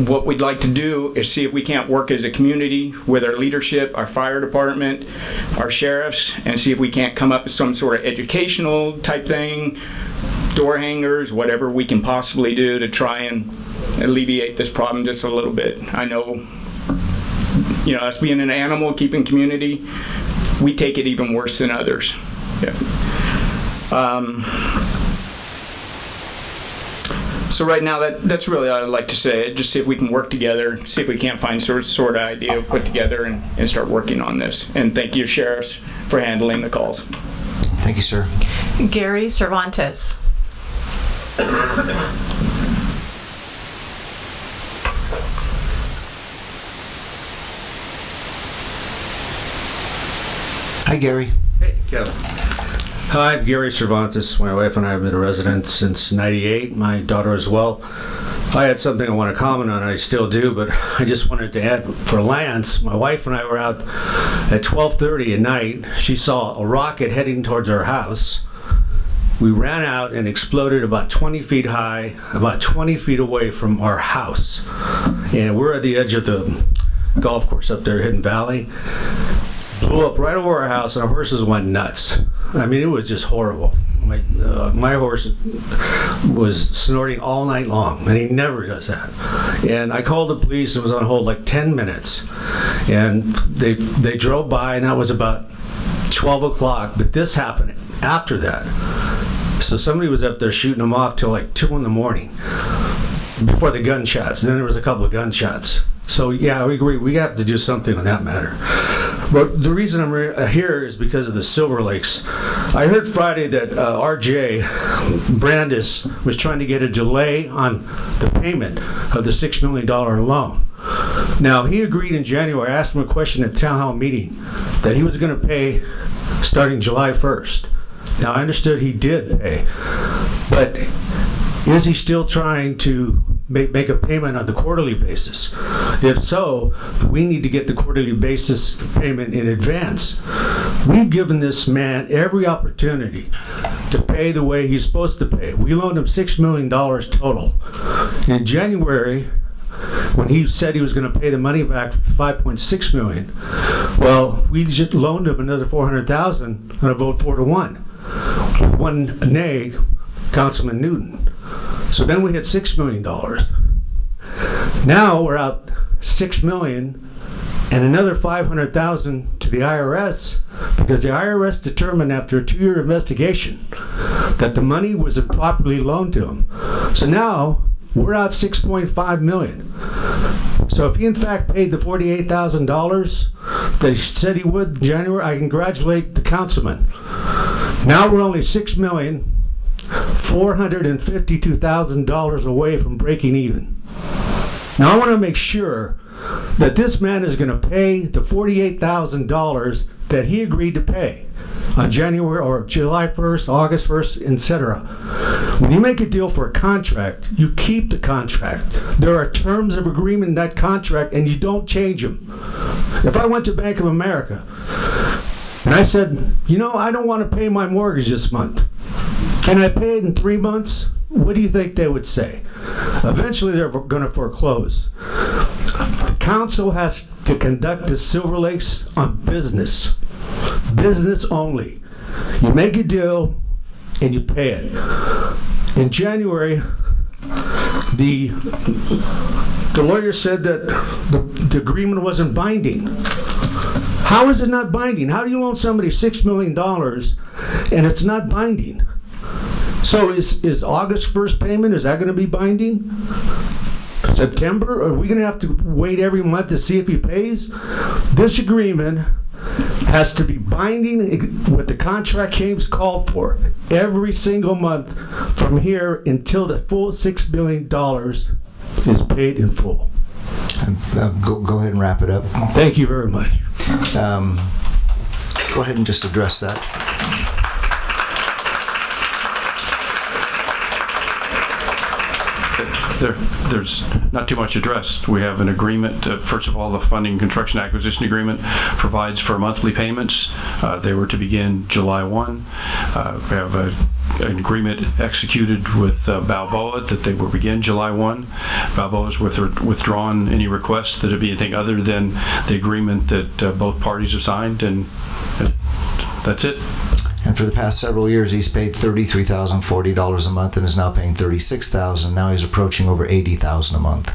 what we'd like to do is see if we can't work as a community with our leadership, our fire department, our sheriffs, and see if we can't come up with some sort of educational type thing, door hangers, whatever we can possibly do to try and alleviate this problem just a little bit. I know, us being an animal keeping community, we take it even worse than others. Yeah. So right now, that's really all I'd like to say. Just see if we can work together, see if we can't find sort of idea put together and start working on this. And thank you, sheriffs, for handling the calls. Thank you, sir. Gary Cervantes. Hi, Gary. Hey, Kevin. Hi, I'm Gary Cervantes. My wife and I have been a resident since '98. My daughter as well. I had something I want to comment on, and I still do, but I just wanted to add for Lance. My wife and I were out at 12:30 at night. She saw a rocket heading towards our house. We ran out and exploded about 20 feet high, about 20 feet away from our house. And we're at the edge of the golf course up there, Hidden Valley. Blew up right over our house, and our horses went nuts. I mean, it was just horrible. My horse was snorting all night long, and he never does that. And I called the police and was on hold like 10 minutes. And they drove by, and that was about 12 o'clock. But this happened after that. So somebody was up there shooting them off till like 2 in the morning before the gunshots. And then there was a couple of gunshots. So yeah, we agree. We have to do something on that matter. But the reason I'm here is because of the Silver Lakes. I heard Friday that RJ Brandis was trying to get a delay on the payment of the $6 million loan. Now, he agreed in January. I asked him a question at town hall meeting that he was going to pay starting July 1st. Now, I understood he did pay, but is he still trying to make a payment on the quarterly basis? If so, we need to get the quarterly basis payment in advance. We've given this man every opportunity to pay the way he's supposed to pay. We loaned him $6 million total. In January, when he said he was going to pay the money back for $5.6 million, well, we just loaned him another $400,000 on a vote 4-1 with one nay, Councilman Newton. So then we had $6 million. Now we're out $6 million and another $500,000 to the IRS because the IRS determined after a 2-year investigation that the money was improperly loaned to him. So now we're out $6.5 million. So if he in fact paid the $48,000 that he said he would in January, I congratulate the councilman. Now we're only $6,452,000 away from breaking even. Now I want to make sure that this man is going to pay the $48,000 that he agreed to pay on January or July 1st, August 1st, etc. When you make a deal for a contract, you keep the contract. There are terms of agreement in that contract, and you don't change them. If I went to Bank of America and I said, I don't want to pay my mortgage this month. Can I pay it in 3 months? what do you think they would say? Eventually they're going to foreclose. The council has to conduct the Silver Lakes on business. Business only. You make a deal and you pay it. In January, the lawyer said that the agreement wasn't binding. How is it not binding? How do you loan somebody $6 million and it's not binding? So is August 1st payment, is that going to be binding? September? Are we going to have to wait every month to see if he pays? This agreement has to be binding, what the contract claims call for, every single month from here until the full $6 million is paid in full. Go ahead and wrap it up. Thank you very much. Go ahead and just address that. There's not too much addressed. We have an agreement. First of all, the funding construction acquisition agreement provides for monthly payments. They were to begin July 1. We have an agreement executed with Balboa that they will begin July 1. Balboa's withdrawn any requests that it be anything other than the agreement that both parties have signed, and that's it. And for the past several years, he's paid $33,040 a month and is now paying $36,000. Now he's approaching over $80,000 a month.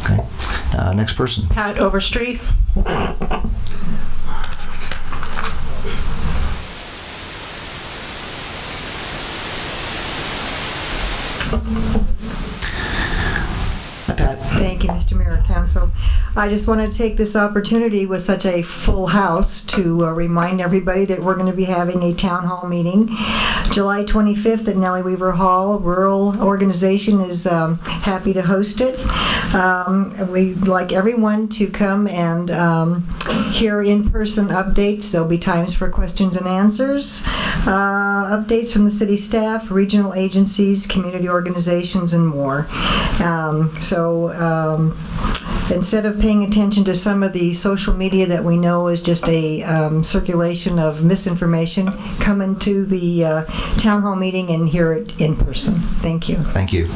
Okay. Next person. Pat Overstreet. Pat. Thank you, Mr. Mayor, Council. I just want to take this opportunity with such a full house to remind everybody that we're going to be having a town hall meeting July 25th at Nellie Weaver Hall. Rural Organization is happy to host it. We'd like everyone to come and hear in-person updates. There'll be times for questions and answers, updates from the city staff, regional agencies, community organizations, and more. Instead of paying attention to some of the social media that we know is just a circulation of misinformation, come into the town hall meeting and hear it in person. Thank you. Thank you.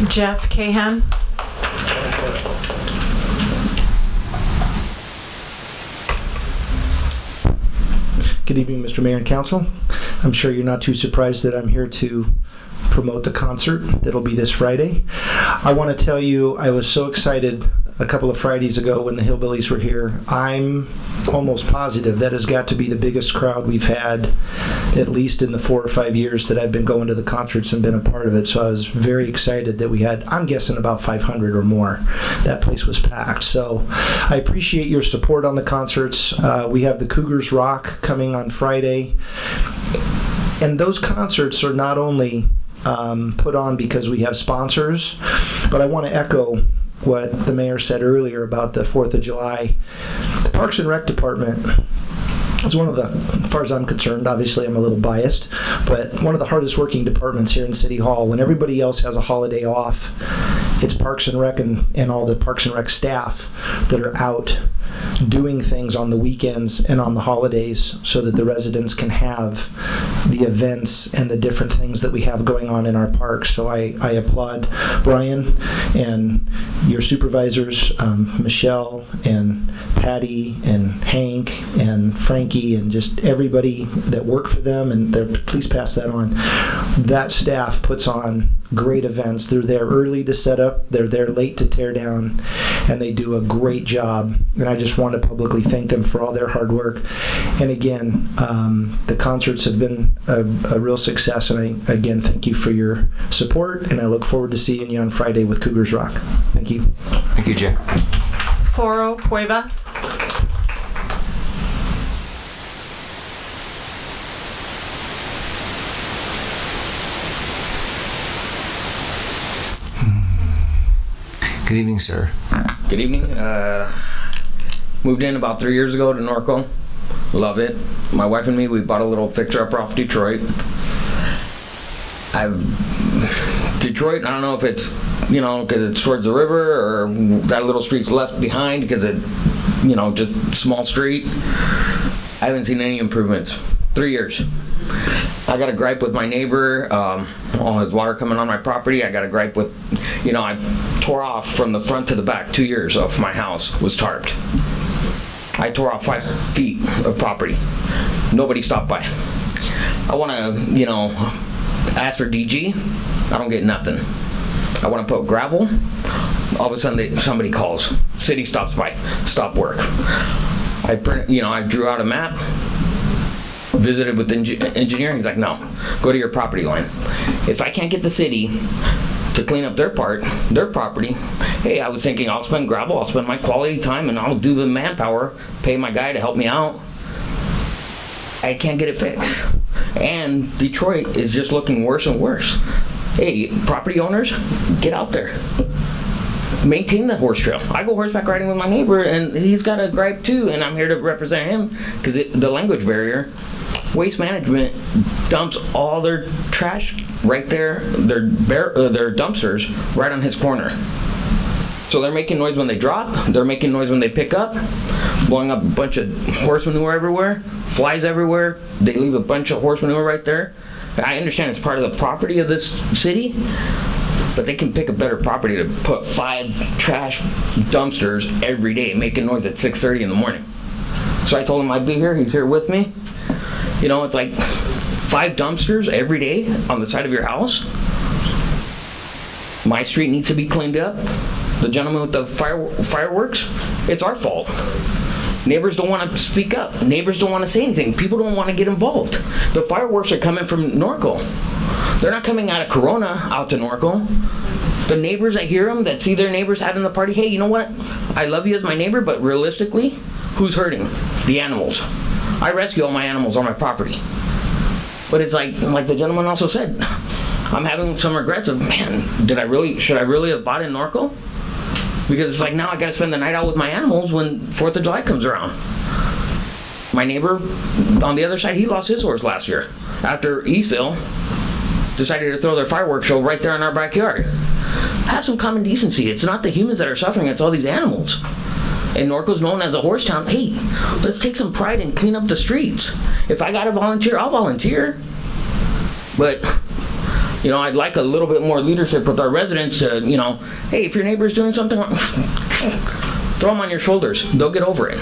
Jeff Cahan. Good evening, Mr. Mayor and Council. I'm sure you're not too surprised that I'm here to promote the concert that'll be this Friday. I want to tell you, I was so excited a couple of Fridays ago when the Hillbillies were here. I'm almost positive that has got to be the biggest crowd we've had, at least in the 4 or 5 years that I've been going to the concerts and been a part of it. So I was very excited that we had, I'm guessing, about 500 or more. That place was packed. So I appreciate your support on the concerts. We have the Cougars Rock coming on Friday. And those concerts are not only put on because we have sponsors, but I want to echo what the mayor said earlier about the 4th of July. The Parks and Rec Department is one of the, as far as I'm concerned, obviously I'm a little biased, but one of the hardest working departments here in City Hall. When everybody else has a holiday off, it's Parks and Rec and all the Parks and Rec staff that are out doing things on the weekends and on the holidays so that the residents can have the events and the different things that we have going on in our parks. So I applaud Brian and your supervisors, Michelle and Patty and Hank and Frankie and just everybody that work for them, and please pass that on. That staff puts on great events. They're there early to set up, they're there late to tear down, and they do a great job. And I just want to publicly thank them for all their hard work. And again, the concerts have been a real success, and I again thank you for your support, and I look forward to seeing you on Friday with Cougars Rock. Thank you. Thank you, Jay. Foro Cueva. Good evening, sir. Good evening. Moved in about 3 years ago to Norco. Love it. My wife and me, we bought a little fixer-upper off Detroit. Detroit, I don't know if it's, because it's towards the river or that little street's left behind because it, just small street. I haven't seen any improvements. 3 years. I got a gripe with my neighbor on his water coming on my property. I got a gripe with, I tore off from the front to the back 2 years of my house was tarped. I tore off 5 feet of property. Nobody stopped by. I want to, ask for DG. I don't get nothing. I want to put gravel. All of a sudden, somebody calls. City stops by. Stop work. I drew out a map. Visited with engineering. He's like, no, go to your property line. If I can't get the city to clean up their property, hey, I was thinking I'll spend gravel, I'll spend my quality time, and I'll do the manpower, pay my guy to help me out. I can't get it fixed. And Detroit is just looking worse and worse. Hey, property owners, get out there. Maintain the horse trail. I go horseback riding with my neighbor, and he's got a gripe too, and I'm here to represent him because the language barrier. Waste Management dumps all their trash right there, their dumpsters right on his corner. So they're making noise when they drop, they're making noise when they pick up, blowing up a bunch of horse manure everywhere, flies everywhere. They leave a bunch of horse manure right there. I understand it's part of the property of this city, but they can pick a better property to put 5 trash dumpsters every day making noise at 6:30 in the morning. So I told him I'd be here. He's here with me. It's like 5 dumpsters every day on the side of your house. My street needs to be cleaned up. The gentleman with the fireworks, it's our fault. Neighbors don't want to speak up. Neighbors don't want to say anything. People don't want to get involved. The fireworks are coming from Norco. They're not coming out of Corona out to Norco. The neighbors that hear them, that see their neighbors having the party, hey, you know what? I love you as my neighbor, but realistically, who's hurting? The animals. I rescue all my animals on my property. But it's like the gentleman also said, I'm having some regrets of, man, should I really have bought in Norco? Because it's like now I got to spend the night out with my animals when 4th of July comes around. My neighbor on the other side, he lost his horse last year after Eastville decided to throw their fireworks show right there in our backyard. Have some common decency. It's not the humans that are suffering, it's all these animals. And Norco's known as a horse town. Hey, let's take some pride and clean up the streets. If I gotta volunteer, I'll volunteer. But, I'd like a little bit more leadership with our residents to, hey, if your neighbor's doing something, throw them on your shoulders. They'll get over it.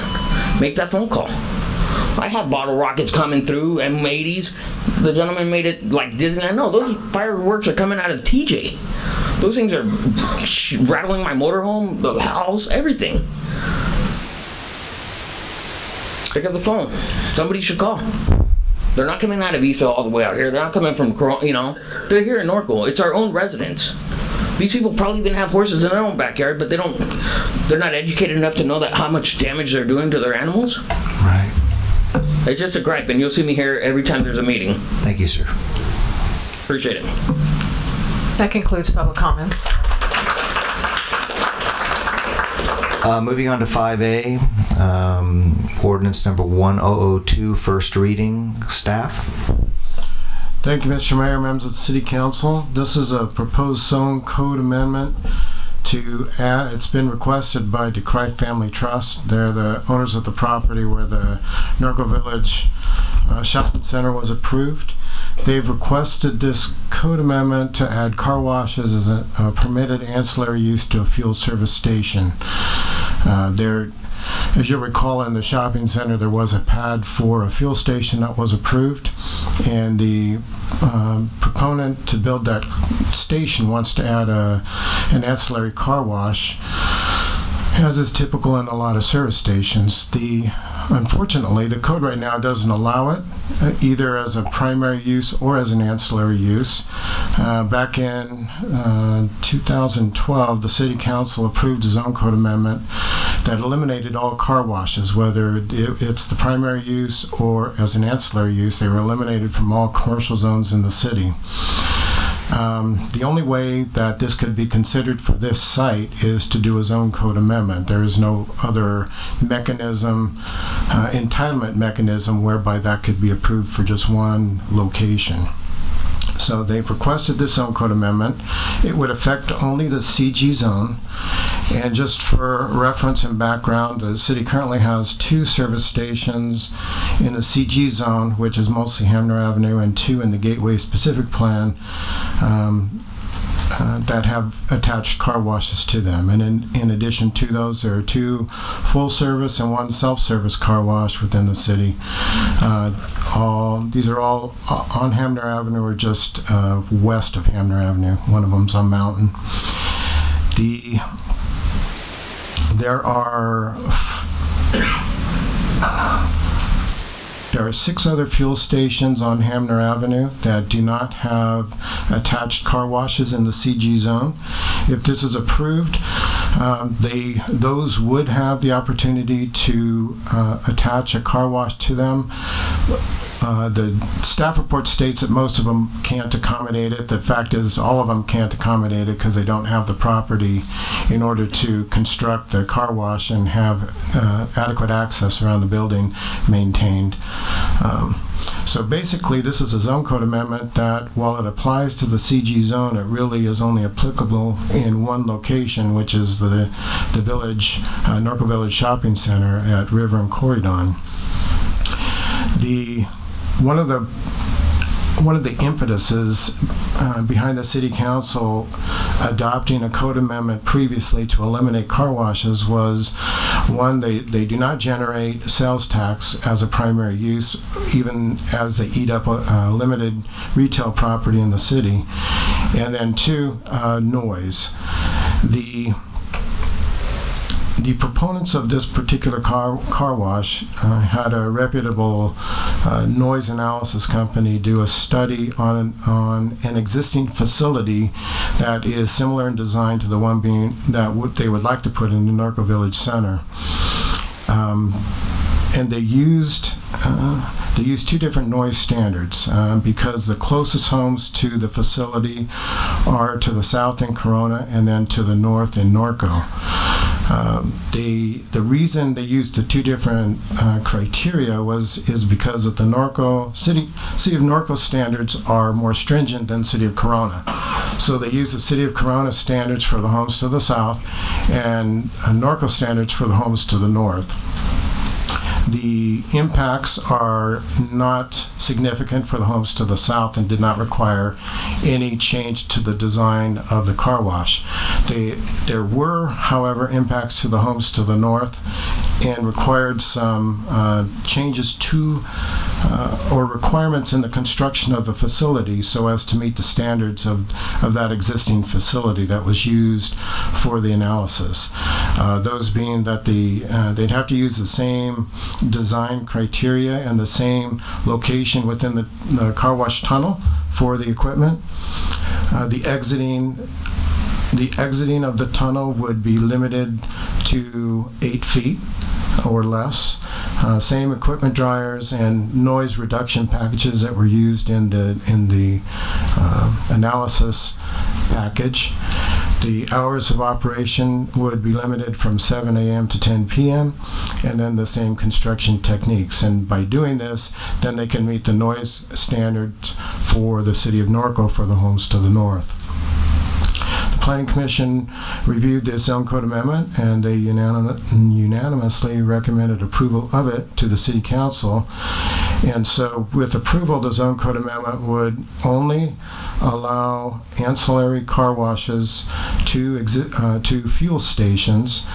Make that phone call. I have bottle rockets coming through, M80s. The gentleman made it like Disneyland. No, those fireworks are coming out of TJ. Those things are rattling my motorhome, the house, everything. Pick up the phone. Somebody should call. They're not coming out of Eastville all the way out here. They're not coming from, they're here in Norco. It's our own residents. These people probably even have horses in their own backyard, but they're not educated enough to know that how much damage they're doing to their animals. Right. It's just a gripe, and you'll see me here every time there's a meeting. Thank you, sir. Appreciate it. That concludes public comments. Moving on to 5A, ordinance number 1002, first reading. Staff? Thank you, Mr. Mayor, members of the City Council. This is a proposed zone code amendment to add, it's been requested by DeCry Family Trust. They're the owners of the property where the Norco Village shopping center was approved. They've requested this code amendment to add car washes as a permitted ancillary use to a fuel service station. As you'll recall, in the shopping center there was a pad for a fuel station that was approved, and the proponent to build that station wants to add an ancillary car wash, as is typical in a lot of service stations. Unfortunately, the code right now doesn't allow it, either as a primary use or as an ancillary use. Back in 2012, the City Council approved a zone code amendment that eliminated all car washes, whether it's the primary use or as an ancillary use. They were eliminated from all commercial zones in the city. The only way that this could be considered for this site is to do a zone code amendment. There is no other mechanism, entitlement mechanism, whereby that could be approved for just one location. So they've requested this zone code amendment. It would affect only the CG zone. And just for reference and background, the city currently has 2 service stations in the CG zone, which is mostly Hamner Avenue, and 2 in the Gateway Specific Plan that have attached car washes to them. And in addition to those, there are 2 full service and 1 self-service car wash within the city. These are all on Hamner Avenue or just west of Hamner Avenue. One of them's on Mountain. There are 6 other fuel stations on Hamner Avenue that do not have attached car washes in the CG zone. If this is approved, those would have the opportunity to attach a car wash to them. The staff report states that most of them can't accommodate it. The fact is all of them can't accommodate it because they don't have the property in order to construct the car wash and have adequate access around the building maintained. So basically, this is a zone code amendment that, while it applies to the CG zone, it really is only applicable in one location, which is the village, Norco Village Shopping Center at River and Corydon. One of the impetuses behind the City Council adopting a code amendment previously to eliminate car washes was, one, they do not generate sales tax as a primary use, even as they eat up limited retail property in the city. And then 2, noise. The proponents of this particular car wash had a reputable noise analysis company do a study on an existing facility that is similar in design to the one they would like to put in the Norco Village Center. And they used 2 different noise standards because the closest homes to the facility are to the south in Corona and then to the north in Norco. The reason they used the 2 different criteria is because of the City of Norco standards are more stringent than City of Corona. So they use the City of Corona standards for the homes to the south and Norco standards for the homes to the north. The impacts are not significant for the homes to the south and did not require any change to the design of the car wash. There were, however, impacts to the homes to the north and required some changes to or requirements in the construction of the facility so as to meet the standards of that existing facility that was used for the analysis. Those being that they'd have to use the same design criteria and the same location within the car wash tunnel for the equipment. The exiting of the tunnel would be limited to 8 feet or less. Same equipment dryers and noise reduction packages that were used in the analysis package. The hours of operation would be limited from 7 a.m. to 10 p.m. and then the same construction techniques. And by doing this, then they can meet the noise standards for the City of Norco for the homes to the north. The Planning Commission reviewed this zone code amendment and they unanimously recommended approval of it to the City Council. And so with approval, the zone code amendment would only allow ancillary car washes to fuel stations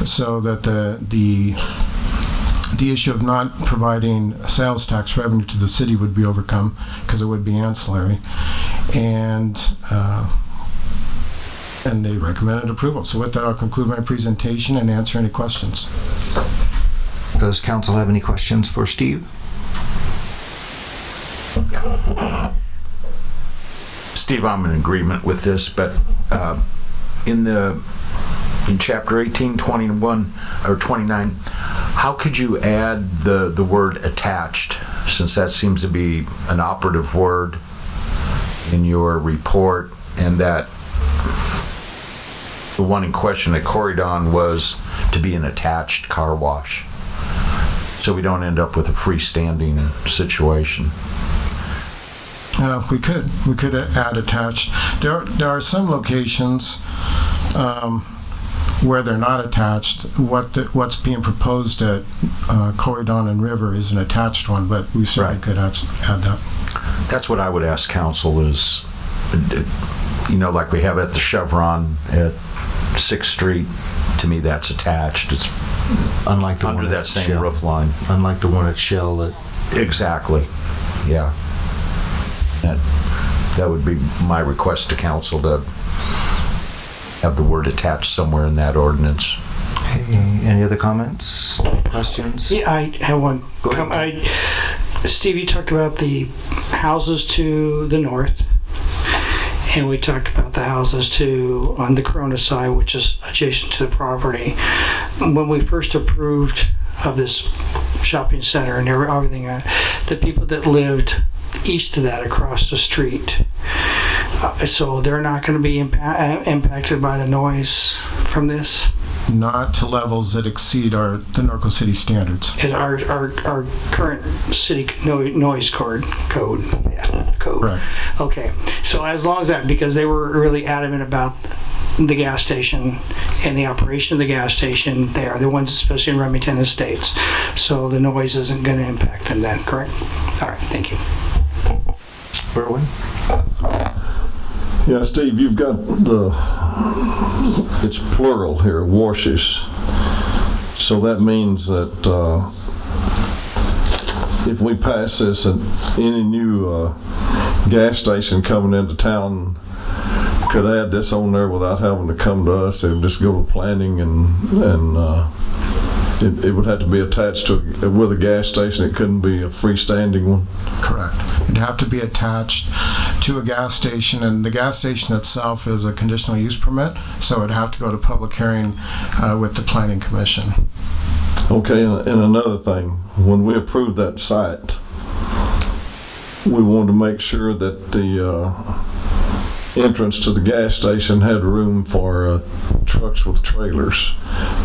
so that the issue of not providing sales tax revenue to the city would be overcome because it would be ancillary. And they recommended approval. So with that, I'll conclude my presentation and answer any questions. Does council have any questions for Steve? Steve, I'm in agreement with this, but in chapter 18, 21, or 29, how could you add the word attached, since that seems to be an operative word in your report, and that the one in question at Corydon was to be an attached car wash, so we don't end up with a freestanding situation? We could add attached. There are some locations where they're not attached. What's being proposed at Corridon and River is an attached one, but we certainly could add that. That's what I would ask council is, like we have at the Chevron at 6th Street, to me that's attached. It's unlike the under one that at same Shell. roof line. Unlike the one at Shell. Exactly. Yeah. That would be my request to council, to have the word attached somewhere in that ordinance. Okay. Any other comments, questions? Yeah, I have one. Go ahead. Steve, you talked about the houses to the north, and we talked about the houses on the Corona side, which is adjacent to the property. When we first approved of this shopping center and everything, the people that lived east of that across the street, so they're not going to be impacted by the noise from this? Not to levels that exceed the Norco City standards. Is our current city noise code. Yeah, code. Right. Okay. So as long as that, because they were really adamant about the gas station and the operation of the gas station, they are the ones, especially in Remington Estates. So the noise isn't going to impact them then, correct? All right. Thank you. Berwin? Yeah, Steve, you've got it's plural here, washes. So that means that if we pass this, and any new gas station coming into town could add this on there without having to come to us. It would just go to planning, and it would have to be attached with a gas station. It couldn't be a freestanding one. Correct. It'd have to be attached to a gas station, and the gas station itself is a conditional use permit, so it'd have to go to public hearing with the Planning Commission. Okay, and another thing, when we approved that site, we wanted to make sure that the entrance to the gas station had room for trucks with trailers.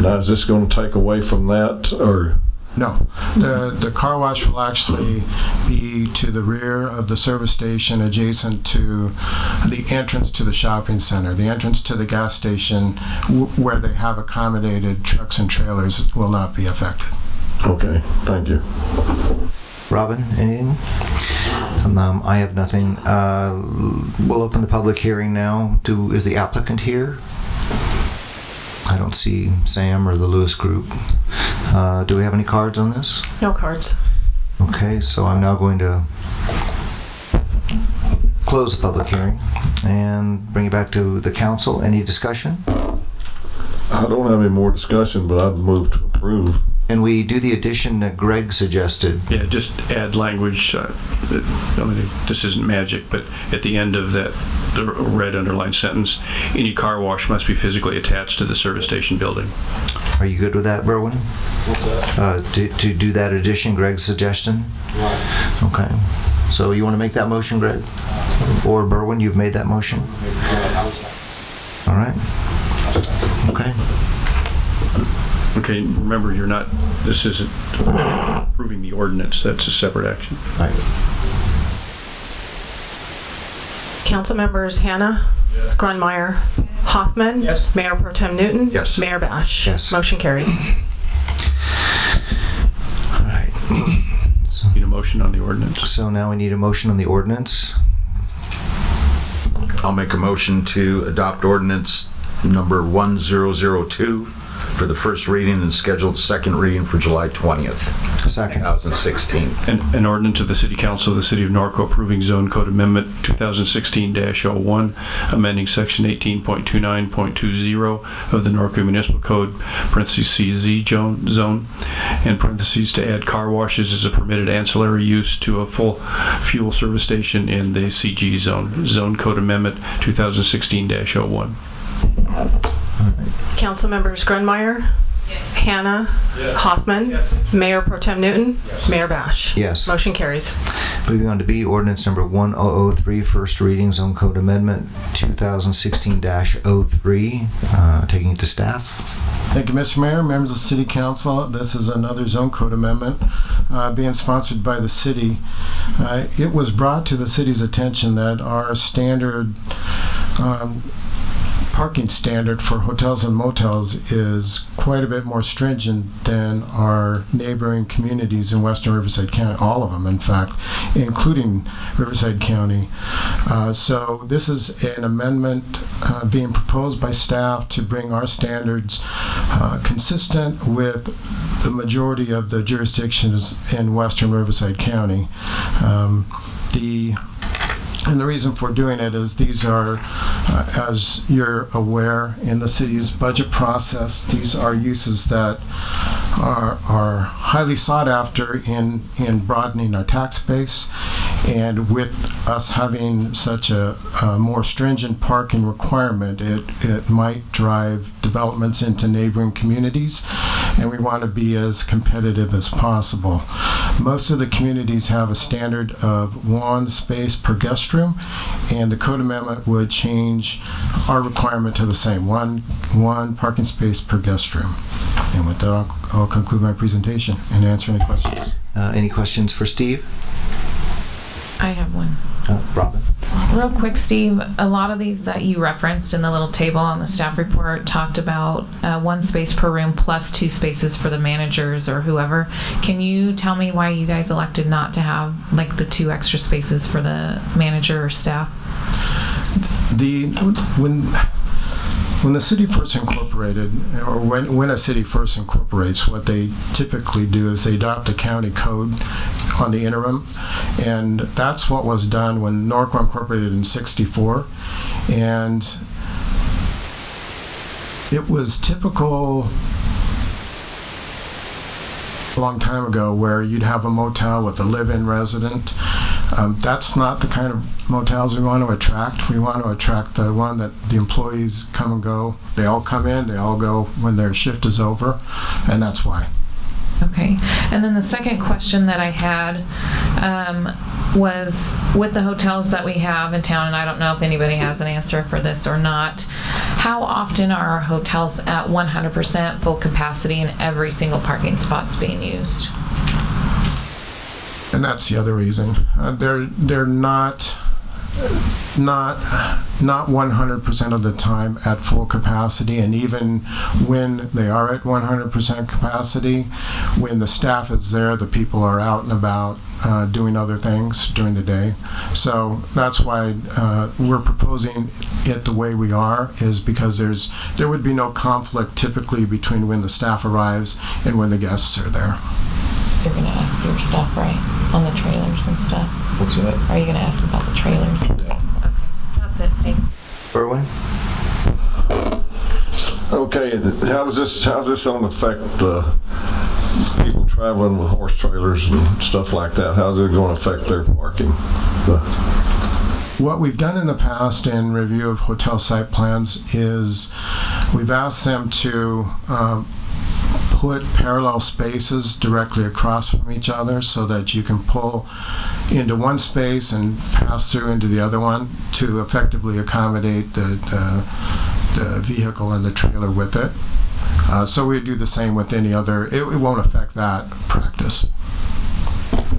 Now, is this going to take away from that, or? No, the car wash will actually be to the rear of the service station, adjacent to the entrance to the shopping center. The entrance to the gas station, where they have accommodated trucks and trailers, will not be affected. Okay, thank you. Robin, anything? I have nothing. We'll open the public hearing now. Is the applicant here? I don't see Sam or the Lewis Group. Do we have any cards on this? No cards. Okay, so I'm now going to close the public hearing and bring it back to the council. Any discussion? I don't have any more discussion, but I'd move to approve. And we do the addition that Greg suggested. Yeah, just add language. This isn't magic, but at the end of that, the red underlined sentence, any car wash must be physically attached to the service station building. Are you good with that, Berwin? What's that? To do that addition, Greg's suggestion? Right. Okay. So you want to make that motion, Greg? Or Berwin, you've made that motion? All right. Okay. Okay, remember, this isn't approving the ordinance. That's a separate action. Right. Council members Hannah, Grunmeyer, Hoffman, yes. Mayor Pro Tem Newton, yes. Mayor Bash. Yes. Motion carries. All right. So, need a motion on the ordinance. So now we need a motion on the ordinance. I'll make a motion to adopt ordinance number 1002 for the first reading and schedule the second reading for July 20th, Second. 2016. An ordinance of the City Council of the City of Norco approving Zone Code Amendment 2016-01, amending Section 18.29.20 of the Norco Municipal Code, parentheses CZ zone, and parentheses to add car washes as a permitted ancillary use to a full fuel service station in the CG zone. Zone Code Amendment 2016-01. Council members Grunmeyer, Hannah. Hoffman. Mayor Pro Tem Newton. Mayor Bash. Yes. Motion carries. Moving on to B, ordinance number 1003, first reading, zone code amendment 2016-03. Taking it to staff. Thank you, Mr. Mayor, members of the City Council. This is another zone code amendment being sponsored by the city. It was brought to the city's attention that our standard parking standard for hotels and motels is quite a bit more stringent than our neighboring communities in western Riverside County, all of them, in fact, including Riverside County. So this is an amendment being proposed by staff to bring our standards consistent with the majority of the jurisdictions in western Riverside County. And the reason for doing it is these are, as you're aware, in the city's budget process, these are uses that are highly sought after in broadening our tax base. And with us having such a more stringent parking requirement, it might drive developments into neighboring communities, and we want to be as competitive as possible. Most of the communities have a standard of 1 space per guest room, and the code amendment would change our requirement to the same, one parking space per guest room. And with that, I'll conclude my presentation and answer any questions. Any questions for Steve? I have one. Robin? Real quick, Steve, a lot of these that you referenced in the little table on the staff report talked about 1 space per room plus 2 spaces for the managers or whoever. Can you tell me why you guys elected not to have like the 2 extra spaces for the manager or staff? When the city first incorporated, or when a city first incorporates, what they typically do is they adopt a county code on the interim, and that's what was done when Norco incorporated in '64, and it was typical a long time ago where you'd have a motel with a live-in resident. That's not the kind of motels we want to attract. We want to attract the one that the employees come and go. They all come in, they all go when their shift is over, and that's why. Okay. And then the second question that I had was with the hotels that we have in town, and I don't know if anybody has an answer for this or not, how often are our hotels at 100% full capacity and every single parking spot's being used? And that's the other reason. They're not 100% of the time at full capacity, and even when they are at 100% capacity, when the staff is there, the people are out and about doing other things during the day. So that's why we're proposing it the way we are, is because there would be no conflict typically between when the staff arrives and when the guests are there. You're going to ask your staff, right, on the trailers and stuff? What's that? Are you going to ask about the trailers? Yeah. Okay, that's it, Steve. Berwin? Okay, how does this going to affect people traveling with horse trailers and stuff like that? How's it going to affect their parking? What we've done in the past in review of hotel site plans is we've asked them to put parallel spaces directly across from each other so that you can pull into one space and pass through into the other one to effectively accommodate the vehicle and the trailer with it. So we do the same with any other. It won't affect that practice.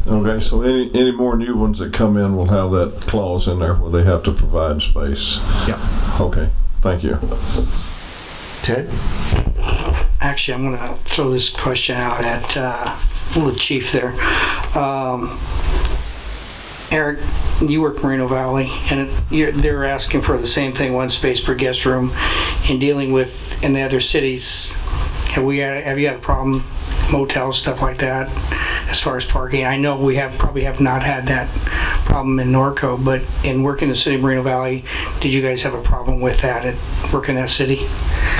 Okay, so any more new ones that come in will have that clause in there where they have to provide space? Yeah. Okay, thank you. Ted? Actually, I'm going to throw this question out at the chief there. Eric, you work Moreno Valley, and they're asking for the same thing, 1 space per guest room. In dealing with in the other cities, have you had a problem, motels, stuff like that, as far as parking? I know we probably have not had that problem in Norco, but in working in the city of Moreno Valley, did you guys have a problem with that at working in that city?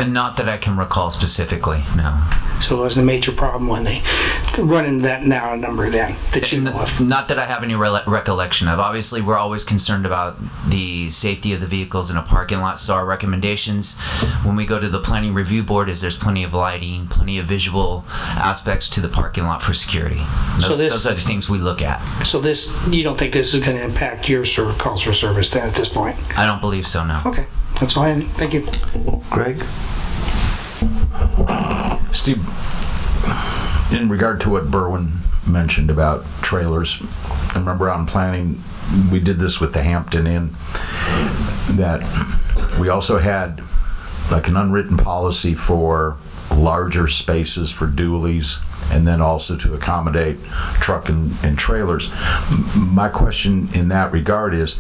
Not that I can recall specifically, no. So it wasn't a major problem when they run into that now number then that you know of? Not that I have any recollection of. Obviously, we're always concerned about the safety of the vehicles in a parking lot, so our recommendations when we go to the planning review board is there's plenty of lighting, plenty of visual aspects to the parking lot for security. Those are the things we look at. So this, you don't think this is going to impact your calls for service then at this point? I don't believe so, no. Okay, that's all I had. Thank you. Greg? Steve, in regard to what Berwin mentioned about trailers, I remember on planning, we did this with the Hampton Inn, that we also had like an unwritten policy for larger spaces for dualies, and then also to accommodate truck and trailers. My question in that regard is,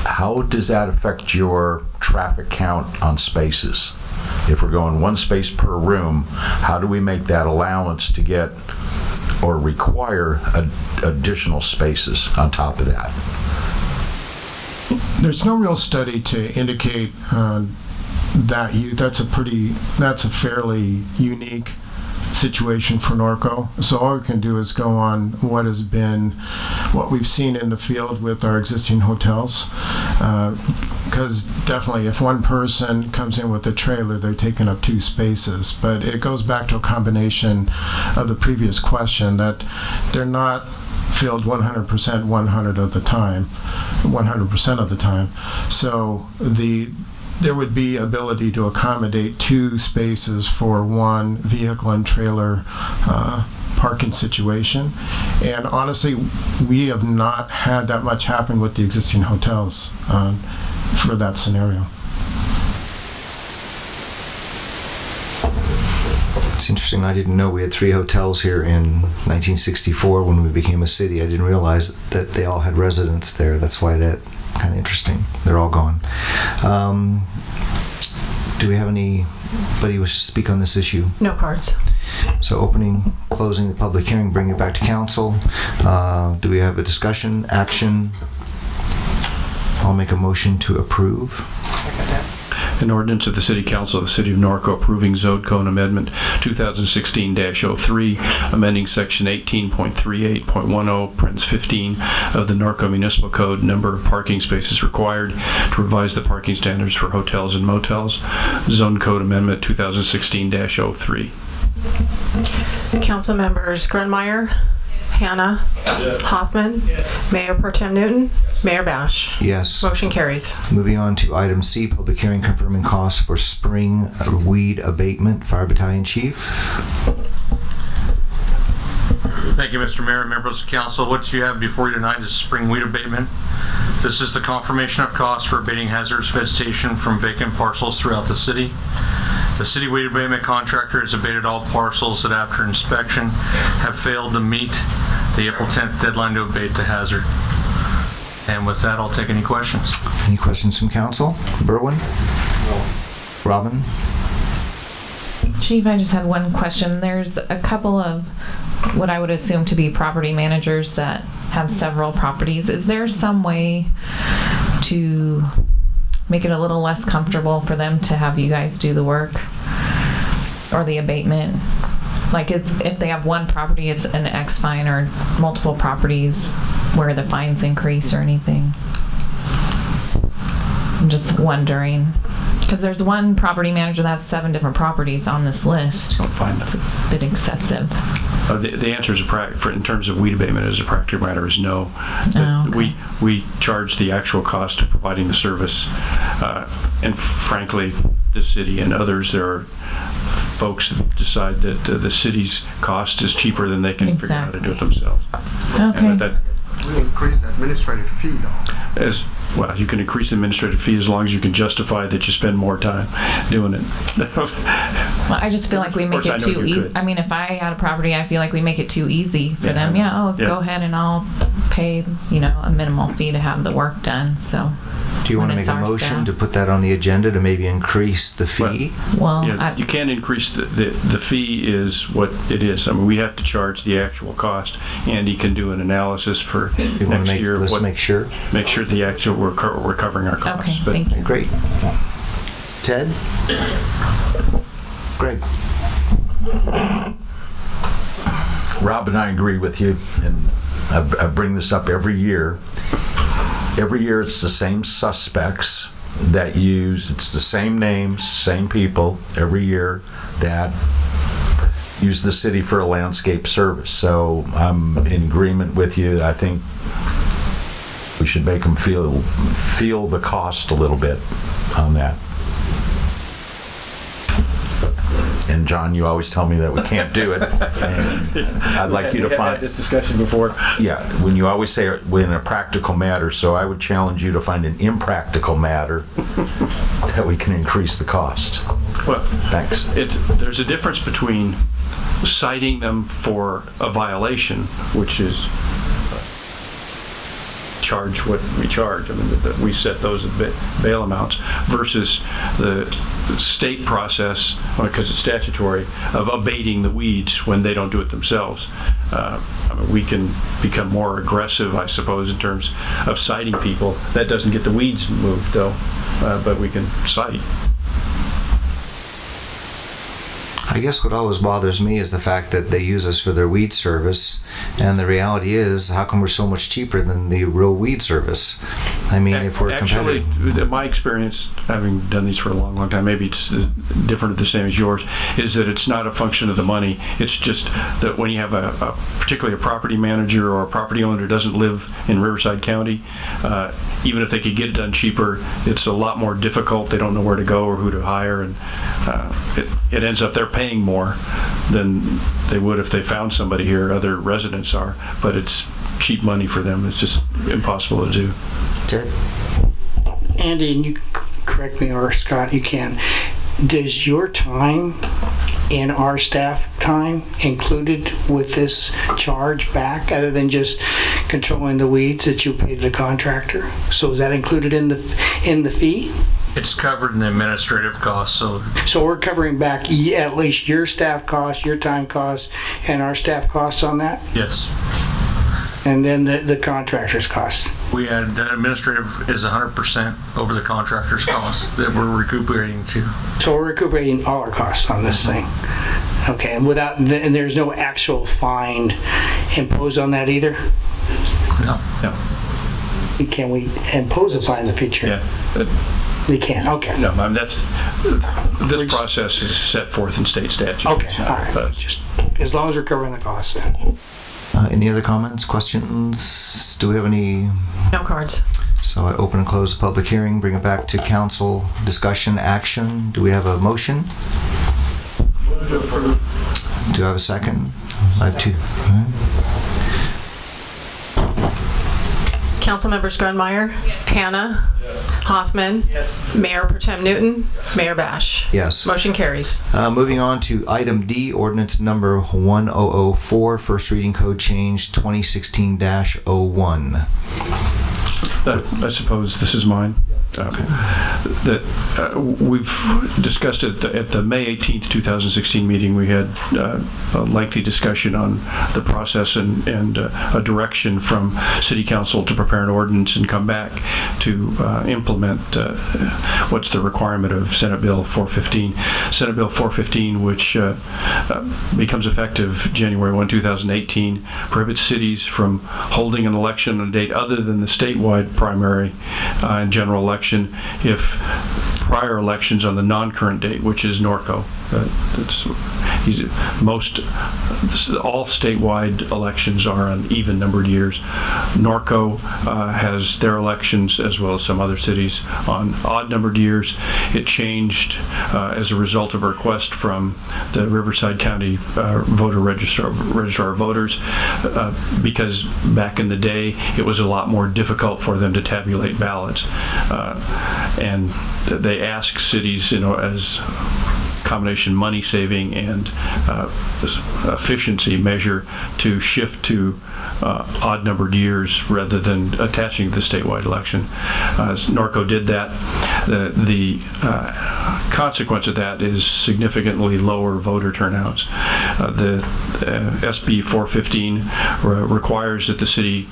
how does that affect your traffic count on spaces? If we're going one space per room, how do we make that allowance to get or require additional spaces on top of that? There's no real study to indicate that's a fairly unique situation for Norco. So all we can do is go on what we've seen in the field with our existing hotels. Because definitely if one person comes in with a trailer, they're taking up 2 spaces. But it goes back to a combination of the previous question that they're not filled 100% 100% of the time. So there would be ability to accommodate 2 spaces for one vehicle and trailer parking situation. And honestly, we have not had that much happen with the existing hotels for that scenario. It's interesting. I didn't know we had 3 hotels here in 1964 when we became a city. I didn't realize that they all had residents there. That's why that kind of interesting. They're all gone. Do we have anybody who wishes to speak on this issue? No cards. So opening, closing the public hearing, bring it back to council. Do we have a discussion, action? I'll make a motion to approve. An ordinance of the City Council of the City of Norco approving Zone Code Amendment 2016-03, amending Section 18.38.10, Parens 15 of the Norco Municipal Code, number of parking spaces required to revise the parking standards for hotels and motels. Zone Code Amendment 2016-03. Council members Grunmeyer, Hannah, Hoffman, Mayor Pro Tem Newton, Mayor Bash. Yes. Motion carries. Moving on to item C, public hearing confirming costs for spring weed abatement. Fire Battalion Chief. Thank you, Mr. Mayor, members of council. What you have before you tonight is spring weed abatement. This is the confirmation of costs for abating hazardous vegetation from vacant parcels throughout the city. The city weed abatement contractor has abated all parcels that after inspection have failed to meet the April 10th deadline to abate the hazard. And with that, I'll take any questions. Any questions from council? Berwin? Robin? Chief, I just had one question. There's a couple of what I would assume to be property managers that have several properties. Is there some way to make it a little less comfortable for them to have you guys do the work or the abatement? Like if they have one property, it's an X fine, or multiple properties where the fines increase or anything? I'm just wondering. Because there's one property manager that has 7 different properties on this list. Don't find it's a bit excessive. The answer is in terms of weed abatement as a practical matter is no. Okay. We charge the actual cost of providing the service, and frankly, the city and others, there are folks that decide that the city's cost is cheaper than they can figure out how to do it themselves. Okay. And that We increase the administrative fee though. Well, you can increase the administrative fee as long as you can justify that you spend more time doing it. Well, I just feel like we make it too easy. I mean, if I had a property, I feel like we make it too easy for them. Go ahead and I'll pay, a minimal fee to have the work done. So. Do you want to make a motion to put that on the agenda to maybe increase the fee? Well, you can't increase the fee is what it is. I mean, we have to charge the actual cost. Andy can do an analysis for next year. Let's make sure. Make sure the actual we're covering our costs. Okay, thank you. Great. Ted? Greg? Rob and I agree with you, and I bring this up every year. Every year it's the same suspects that it's the same names, same people every year that use the city for a landscape service. So I'm in agreement with you. I think we should make them feel the cost a little bit on that. And John, you always tell me that we can't do it. And I'd like you to find this discussion before. Yeah, when you always say in a practical matter, so I would challenge you to find an impractical matter that we can increase the cost. Well, thanks. There's a difference between citing them for a violation, which is charge what we charge. I mean, we set those bail amounts versus the state process, because it's statutory, of abating the weeds when they don't do it themselves. I mean, we can become more aggressive, I suppose, in terms of citing people. That doesn't get the weeds moved, though, but we can cite. I guess what always bothers me is the fact that they use us for their weed service, and the reality is, how come we're so much cheaper than the real weed service? I mean, if we're actually, competitive. my experience, having done these for a long, long time, maybe it's different or the same as yours, is that it's not a function of the money. It's just that when you have particularly a property manager or a property owner who doesn't live in Riverside County, even if they could get it done cheaper, it's a lot more difficult. They don't know where to go or who to hire, and it ends up they're paying more than they would if they found somebody here. Other residents are, but it's cheap money for them. It's just impossible to do. Ted? Andy, and you correct me, or Scott, you can. Does your time and our staff time included with this charge back, other than just controlling the weeds that you pay the contractor? So is that included in the fee? It's covered in the administrative costs, so we're covering back at least your staff costs, your time costs, and our staff costs on that? yes. And then the contractor's costs? We had, the administrative is 100% over the contractor's costs that we're recuperating to. So we're recuperating all our costs on this thing? Okay, and there's no actual fine imposed on that either? No. Can we impose a fine in the future? Yeah. We can, okay. No, I mean, this process is set forth in state statute. Okay, all right. Just as long as we're covering the costs then. Any other comments, questions? Do we have any? No cards. So I open and close the public hearing, bring it back to council discussion, action. Do we have a motion? Do I have a second? I have two. Council members Grunmeyer, Hannah, Hoffman, Mayor Pro Tem Newton, Mayor Bash. Yes. Motion carries. Moving on to item D, ordinance number 1004, first reading code change 2016-01. I suppose this is mine. Okay. That we've discussed it at the May 18th, 2016 meeting. We had a lengthy discussion on the process and a direction from City Council to prepare an ordinance and come back to implement what's the requirement of Senate Bill 415. Senate Bill 415, which becomes effective January 1, 2018, prohibits cities from holding an election on a date other than the statewide primary and general election if prior elections on the non-current date, which is Norco. All statewide elections are on even numbered years. Norco has their elections, as well as some other cities, on odd numbered years. It changed as a result of a request from the Riverside County voter registrar of voters, because back in the day it was a lot more difficult for them to tabulate ballots, and they ask cities, as combination money saving and efficiency measure, to shift to odd numbered years rather than attaching to the statewide election. Norco did that. The consequence of that is significantly lower voter turnouts. The SB 415 requires that the city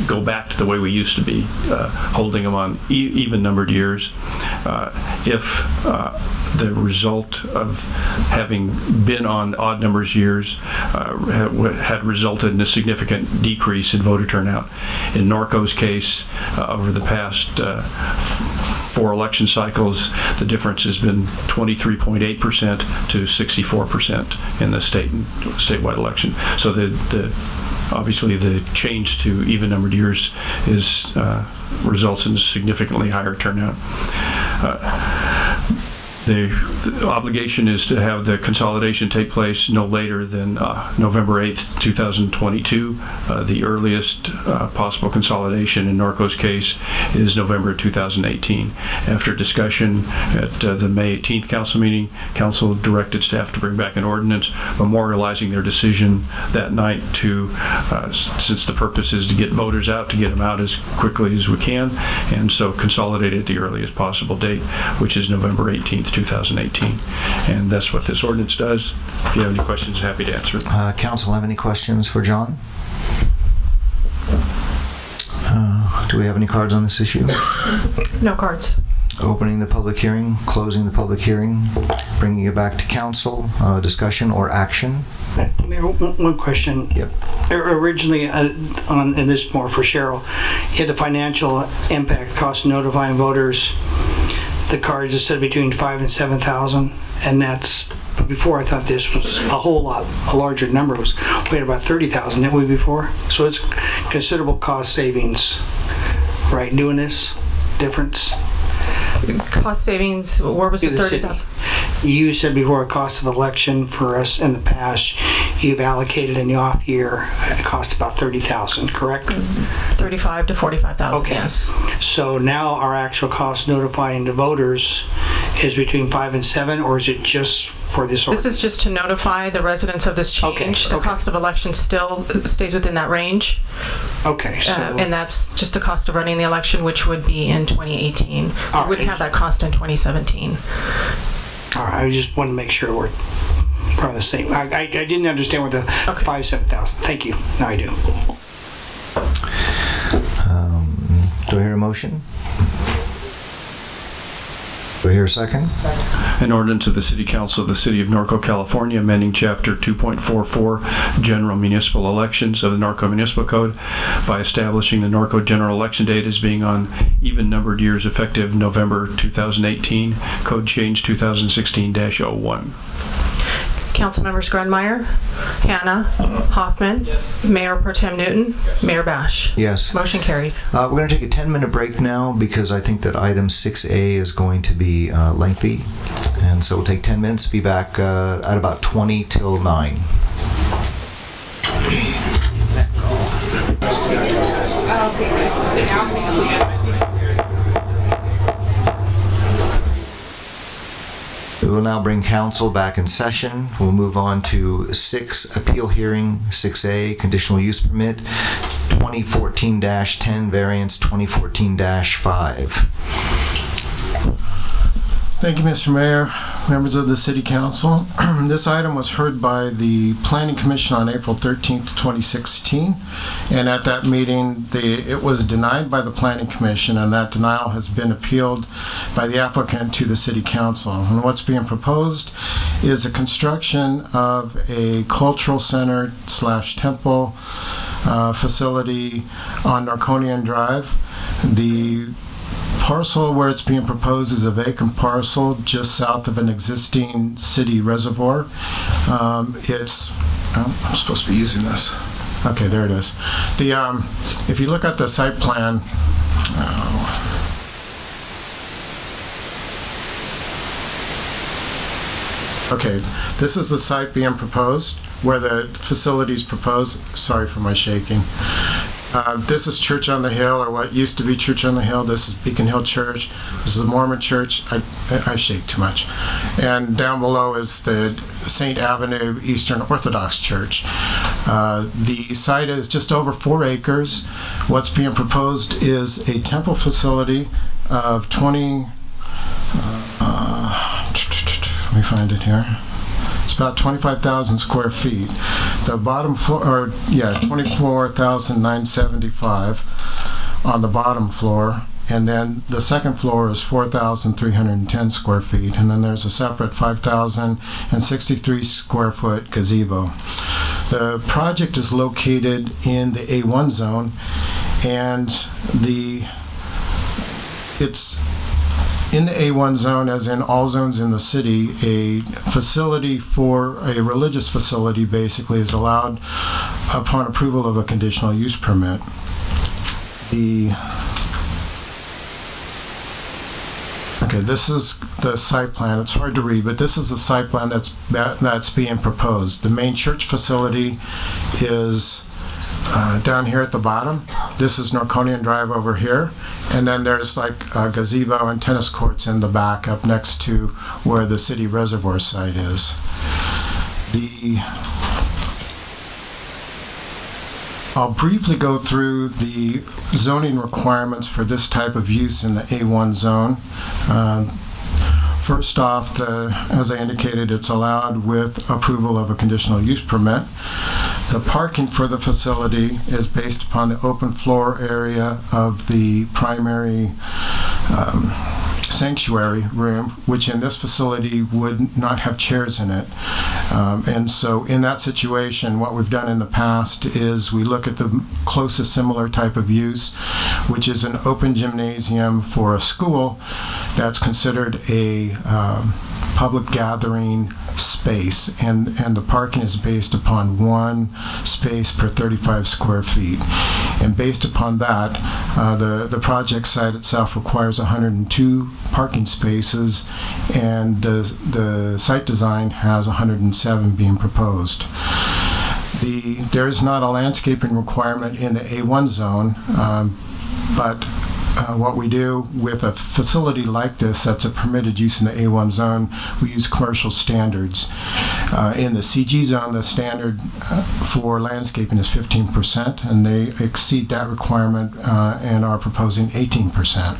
go back to the way we used to be, holding them on even numbered years. If the result of having been on odd numbers years had resulted in a significant decrease in voter turnout. In Norco's case, over the past 4 election cycles, the difference has been 23.8% to 64% in the statewide election. So obviously the change to even numbered years results in a significantly higher turnout. The obligation is to have the consolidation take place no later than November 8th, 2022. The earliest possible consolidation in Norco's case is November 2018. After discussion at the May 18th council meeting, council directed staff to bring back an ordinance memorializing their decision that night to, since the purpose is to get voters out, to get them out as quickly as we can, and so consolidate at the earliest possible date, which is November 18th, 2018. And that's what this ordinance does. If you have any questions, happy to answer them. Council have any questions for John? Do we have any cards on this issue? No cards. Opening the public hearing, closing the public hearing, bringing it back to council, discussion or action. Mayor, one question. Yep. Originally, and this is more for Cheryl, you had the financial impact cost notifying voters. The cards are said between 5,000 and 7,000, and that's, before I thought this was a whole lot, a larger number. We had about 30,000, didn't we, before? So it's considerable cost savings, right, doing this difference? Cost savings, where was the 30,000? You said before a cost of election for us in the past, you've allocated in the off year, it costs about 30,000, correct? 35 to 45,000, okay. Yes. So now our actual cost notifying the voters is between 5 and 7, or is it just for this ordinance? This is just to notify the residents of this change. The cost of election still stays within that range. Okay. So and that's just the cost of running the election, which would be in 2018. We wouldn't have that cost in 2017. All right, I just wanted to make sure we're on the same. I didn't understand where the 5,000-7,000. Thank you. Now I do. Do I hear a motion? Do I hear a second? An ordinance of the City Council of the City of Norco, California, amending Chapter 2.44 General Municipal Elections of the Norco Municipal Code by establishing the Norco general election date as being on even numbered years effective November 2018, Code Change 2016-01. Council members Grunmeyer, Hannah, Hoffman, Mayor Pro Tem Newton, Mayor Bash. Yes. Motion carries. We're going to take a 10-minute break now because I think that item 6A is going to be lengthy. And so we'll take 10 minutes, be back at about 20 till 9. We will now bring council back in session. We'll move on to 6, appeal hearing, 6A, conditional use permit, 2014-10, variance 2014-5. Thank you, Mr. Mayor, members of the City Council. This item was heard by the Planning Commission on April 13th, 2016, and at that meeting, it was denied by the Planning Commission, and that denial has been appealed by the applicant to the City Council. And what's being proposed is the construction of a cultural center / temple facility on Norconian Drive. The parcel where it's being proposed is a vacant parcel just south of an existing city reservoir. I'm supposed to be using this. Okay, there it is. If you look at the site plan, okay, this is the site being proposed where the facility's proposed. Sorry for my shaking. This is Church on the Hill, or what used to be Church on the Hill. This is Beacon Hill Church. This is the Mormon Church. I shake too much. And down below is the St. Avenue Eastern Orthodox Church. The site is just over 4 acres. What's being proposed is a temple facility of 20, let me find it here. It's about 25,000 square feet. The bottom floor, 24,975 on the bottom floor. And then the second floor is 4,310 square feet. And then there's a separate 5,063 square foot gazebo. The project is located in the A1 zone, and it's in the A1 zone, as in all zones in the city. A facility for a religious facility basically is allowed upon approval of a conditional use permit. This is the site plan. It's hard to read, but this is the site plan that's being proposed. The main church facility is down here at the bottom. This is Norconian Drive over here, and then there's like a gazebo and tennis courts in the back up next to where the city reservoir site is. I'll briefly go through the zoning requirements for this type of use in the A1 zone. First off, as I indicated, it's allowed with approval of a conditional use permit. The parking for the facility is based upon the open floor area of the primary sanctuary room, which in this facility would not have chairs in it. And so in that situation, what we've done in the past is we look at the closest similar type of use, which is an open gymnasium for a school that's considered a public gathering space, and the parking is based upon one space per 35 square feet. And based upon that, the project site itself requires 102 parking spaces, and the site design has 107 being proposed. There is not a landscaping requirement in the A1 zone, but what we do with a facility like this that's a permitted use in the A1 zone, we use commercial standards. In the CG zone, the standard for landscaping is 15%, and they exceed that requirement and are proposing 18%.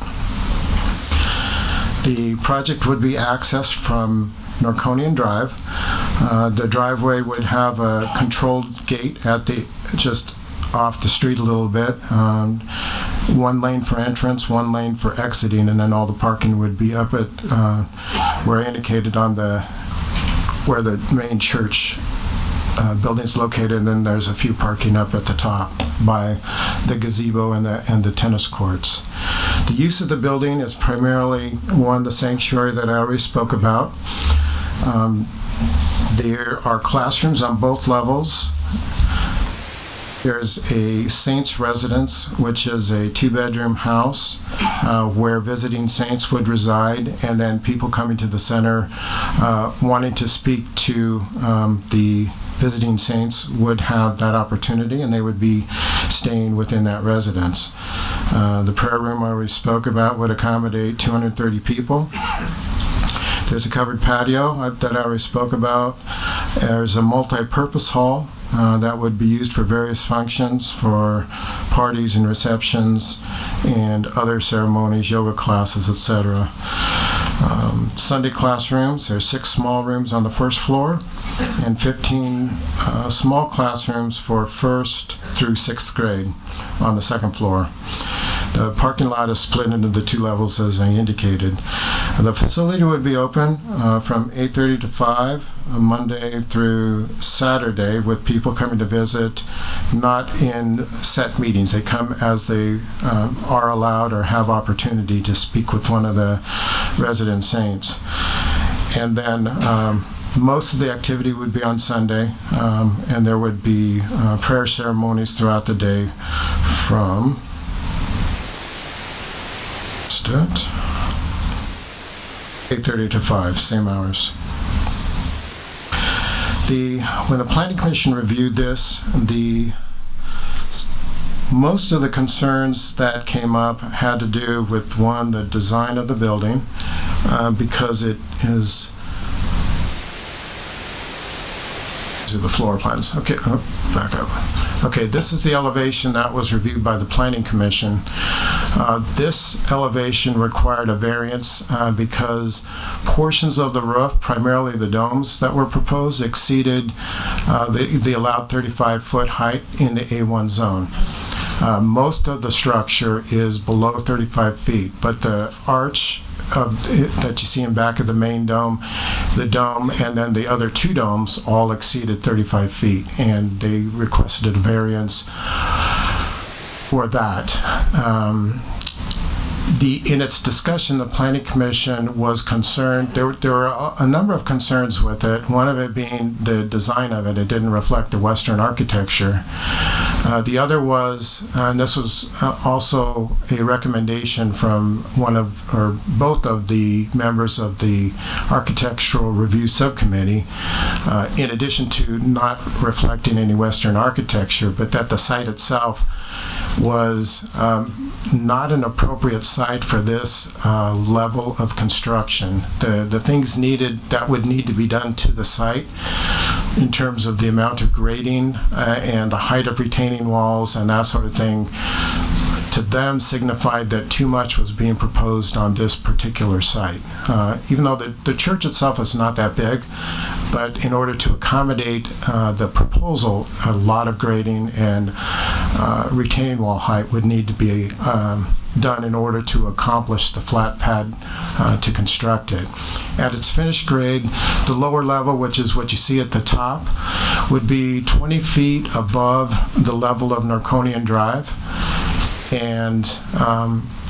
The project would be accessed from Norconian Drive. The driveway would have a controlled gate at just off the street a little bit. One lane for entrance, one lane for exiting, and then all the parking would be up at where I indicated on where the main church building's located, and then there's a few parking up at the top by the gazebo and the tennis courts. The use of the building is primarily the sanctuary that I already spoke about. There are classrooms on both levels. There's a saints residence, which is a 2-bedroom house where visiting saints would reside, and then people coming to the center wanting to speak to the visiting saints would have that opportunity, and they would be staying within that residence. The prayer room I already spoke about would accommodate 230 people. There's a covered patio that I already spoke about. There's a multi-purpose hall that would be used for various functions, for parties and receptions and other ceremonies, yoga classes, etc. Sunday classrooms, there's 6 small rooms on the first floor and 15 small classrooms for 1st through 6th grade on the second floor. The parking lot is split into the 2 levels, as I indicated. The facility would be open from 8:30 to 5, Monday through Saturday, with people coming to visit, not in set meetings. They come as they are allowed or have opportunity to speak with one of the resident saints. And then most of the activity would be on Sunday, and there would be prayer ceremonies throughout the day from 8:30 to 5, same hours. When the Planning Commission reviewed this, most of the concerns that came up had to do with, one, the design of the building, because it is these are the floor plans. Okay, back up. Okay, this is the elevation that was reviewed by the Planning Commission. This elevation required a variance because portions of the roof, primarily the domes that were proposed, exceeded the allowed 35-foot height in the A1 zone. Most of the structure is below 35 feet, but the arch that you see in back of the main dome, the dome, and then the other two domes all exceeded 35 feet, and they requested a variance for that. In its discussion, the Planning Commission was concerned. There were a number of concerns with it. One of it being the design of it. It didn't reflect the Western architecture. The other was, and this was also a recommendation from one of or both of the members of the Architectural Review Subcommittee, in addition to not reflecting any Western architecture, but that the site itself was not an appropriate site for this level of construction. The things needed that would need to be done to the site in terms of the amount of grading and the height of retaining walls and that sort of thing, to them signified that too much was being proposed on this particular site. Even though the church itself is not that big, but in order to accommodate the proposal, a lot of grading and retaining wall height would need to be done in order to accomplish the flat pad to construct it. At its finished grade, the lower level, which is what you see at the top, would be 20 feet above the level of Norconian Drive. And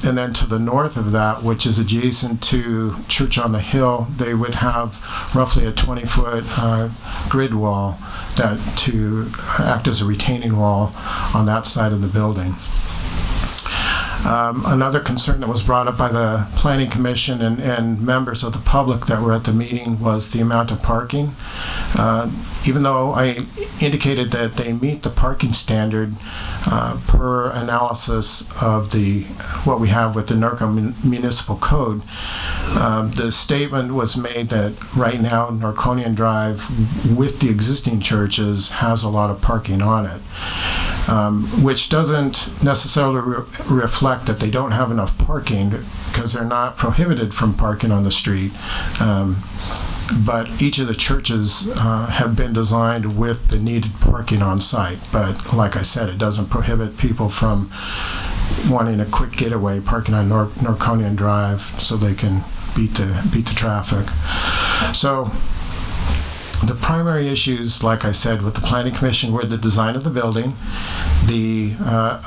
then to the north of that, which is adjacent to Church on the Hill, they would have roughly a 20-foot grid wall that to act as a retaining wall on that side of the building. Another concern that was brought up by the Planning Commission and members of the public that were at the meeting was the amount of parking. Even though I indicated that they meet the parking standard per analysis of what we have with the Norco Municipal Code, the statement was made that right now Norconian Drive, with the existing churches, has a lot of parking on it. Which doesn't necessarily reflect that they don't have enough parking, because they're not prohibited from parking on the street. But each of the churches have been designed with the needed parking on site. But like I said, it doesn't prohibit people from wanting a quick getaway, parking on Norconian Drive so they can beat the traffic. So the primary issues, like I said, with the Planning Commission were the design of the building, the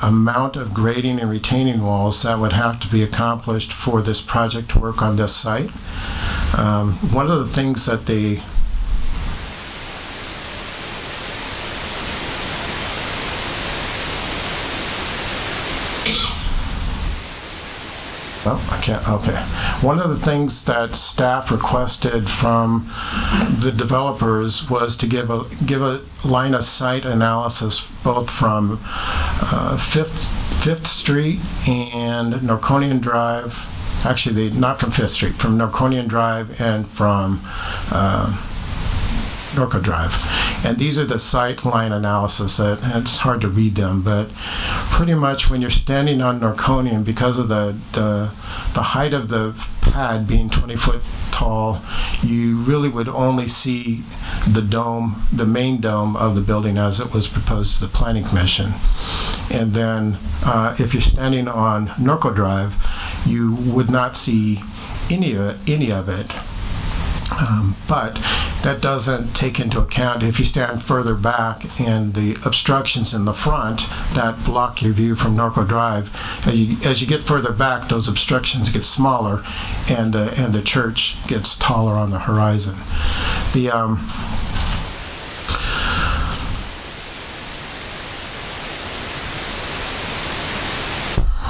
amount of grading and retaining walls that would have to be accomplished for this project to work on this site. One of the things that they One of the things that staff requested from the developers was to give a line of sight analysis both from 5th Street and Norconian Drive. Actually, not from 5th Street, from Norconian Drive and from Norco Drive. And these are the sight line analysis. It's hard to read them, but pretty much when you're standing on Norconian, because of the height of the pad being 20 foot tall, you really would only see the dome, the main dome of the building as it was proposed to the Planning Commission. And then if you're standing on Norco Drive, you would not see any of it. But that doesn't take into account if you stand further back and the obstructions in the front that block your view from Norco Drive. As you get further back, those obstructions get smaller, and the church gets taller on the horizon.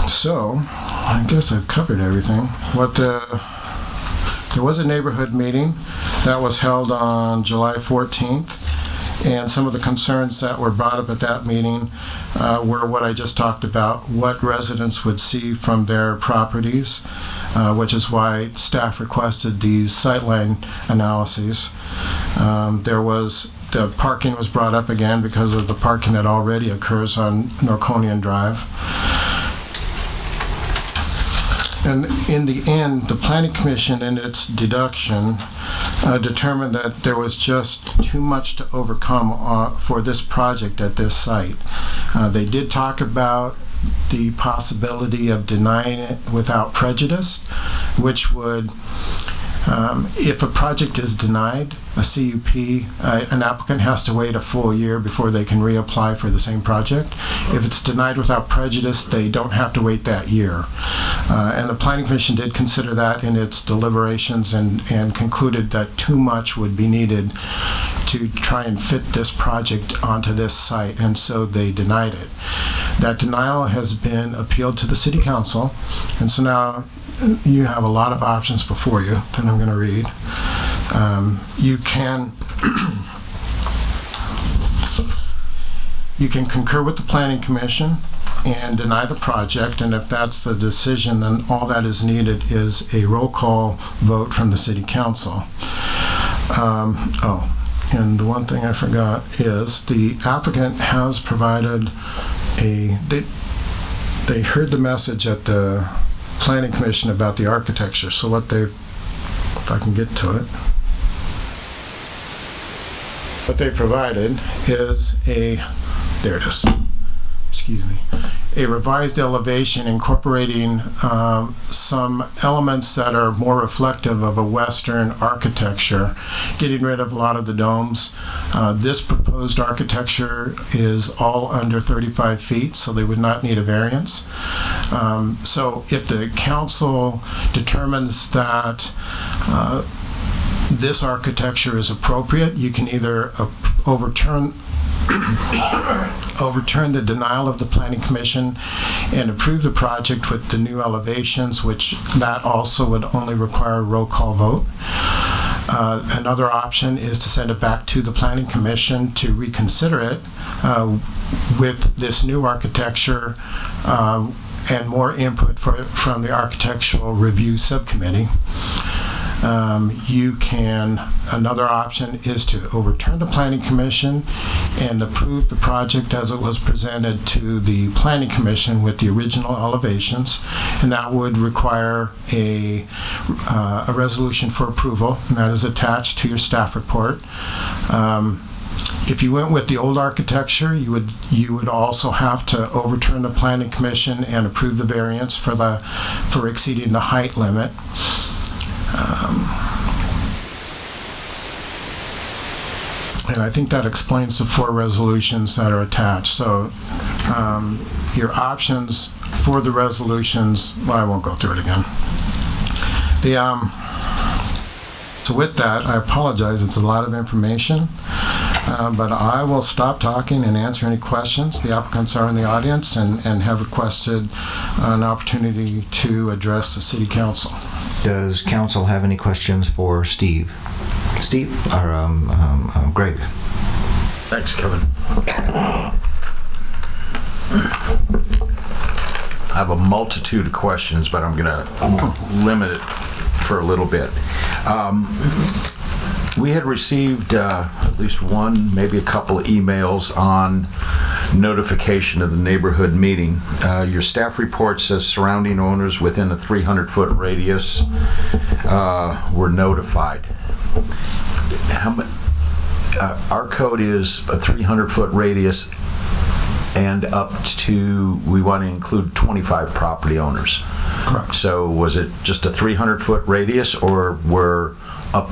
So I guess I've covered everything. There was a neighborhood meeting that was held on July 14th, and some of the concerns that were brought up at that meeting were what I just talked about, what residents would see from their properties, which is why staff requested these sightline analyses. There was the parking was brought up again because of the parking that already occurs on Norconian Drive. And in the end, the Planning Commission in its deduction determined that there was just too much to overcome for this project at this site. They did talk about the possibility of denying it without prejudice, which would, if a project is denied, a CUP, an applicant has to wait a full year before they can reapply for the same project. If it's denied without prejudice, they don't have to wait that year. And the Planning Commission did consider that in its deliberations and concluded that too much would be needed to try and fit this project onto this site, and so they denied it. That denial has been appealed to the City Council, and so now you have a lot of options before you that I'm going to read. You can concur with the Planning Commission and deny the project, and if that's the decision, then all that is needed is a roll call vote from the City Council. And the one thing I forgot is the applicant has provided they heard the message at the Planning Commission about the architecture. So what if I can get to it, what they provided is there it is, excuse me, a revised elevation incorporating some elements that are more reflective of a Western architecture, getting rid of a lot of the domes. This proposed architecture is all under 35 feet, so they would not need a variance. So if the council determines that this architecture is appropriate, you can either overturn the denial of the Planning Commission and approve the project with the new elevations, which that also would only require a roll call vote. Another option is to send it back to the Planning Commission to reconsider it with this new architecture and more input from the Architectural Review Subcommittee. Another option is to overturn the Planning Commission and approve the project as it was presented to the Planning Commission with the original elevations, and that would require a resolution for approval, and that is attached to your staff report. If you went with the old architecture, you would also have to overturn the Planning Commission and approve the variance for exceeding the height limit. And I think that explains the 4 resolutions that are attached. So your options for the resolutions, well, I won't go through it again. So with that, I apologize. It's a lot of information, but I will stop talking and answer any questions. The applicants are in the audience and have requested an opportunity to address the City Council. Does council have any questions for Steve? Steve? Or Greg? Thanks, Kevin. I have a multitude of questions, but I'm going to limit it for a little bit. We had received at least one, maybe a couple of emails on notification of the neighborhood meeting. Your staff report says surrounding owners within a 300-foot radius were notified. Our code is a 300-foot radius and up to, we want to include 25 property owners. Correct. So was it just a 300-foot radius, or were up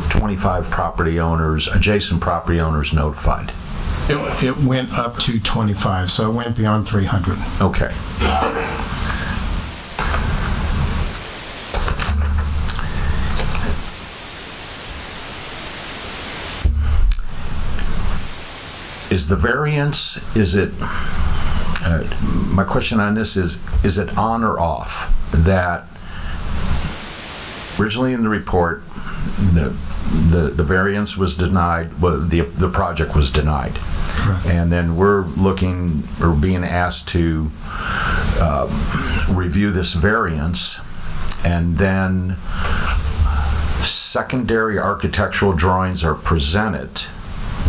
25 property owners, adjacent property owners notified? It went up to 25, so it went beyond 300. Okay. Is the variance, my question on this is it on or off? That originally in the report, the variance was denied, well, the project was denied. Correct. And then we're looking, or being asked to review this variance, and then secondary architectural drawings are presented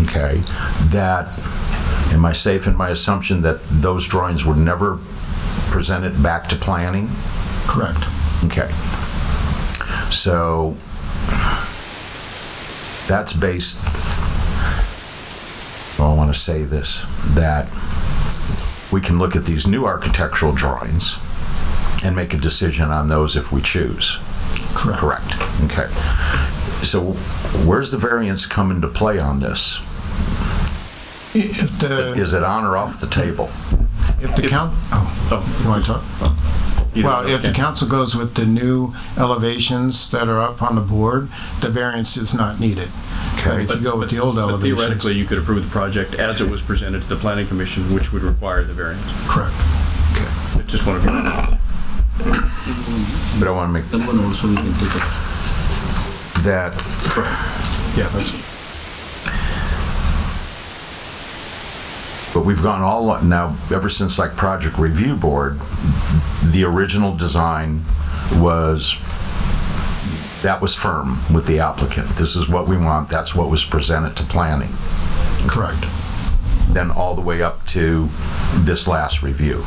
okay, that, am I safe in my assumption that those drawings were never presented back to planning? Correct. Okay. So that's based, well, I want to say this, that we can look at these new architectural drawings and make a decision on those if we choose. Correct. Correct. Okay. So where's the variance come into play on this? Is it on or off the table? If the count, you want to talk? Well, if the council goes with the new elevations that are up on the board, the variance is not needed. Okay. If you go with the old elevations. Theoretically, you could approve the project as it was presented to the Planning Commission, which would require the variance. Correct. Okay. I just want to. But I want to make that. Yeah, that's. But we've gone all now ever since like Project Review Board. The original design was firm with the applicant. This is what we want. That's what was presented to planning. Correct. Then all the way up to this last review.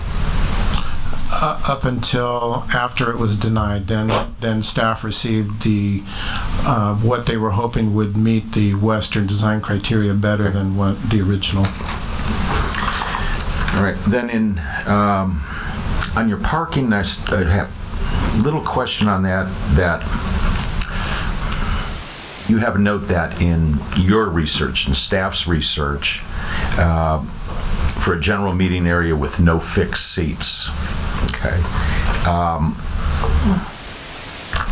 Up until after it was denied, then staff received the what they were hoping would meet the Western design criteria better than what the original. All right. Then on your parking, I have a little question on that. That you have a note that in your research and staff's research for a general meeting area with no fixed seats. Okay.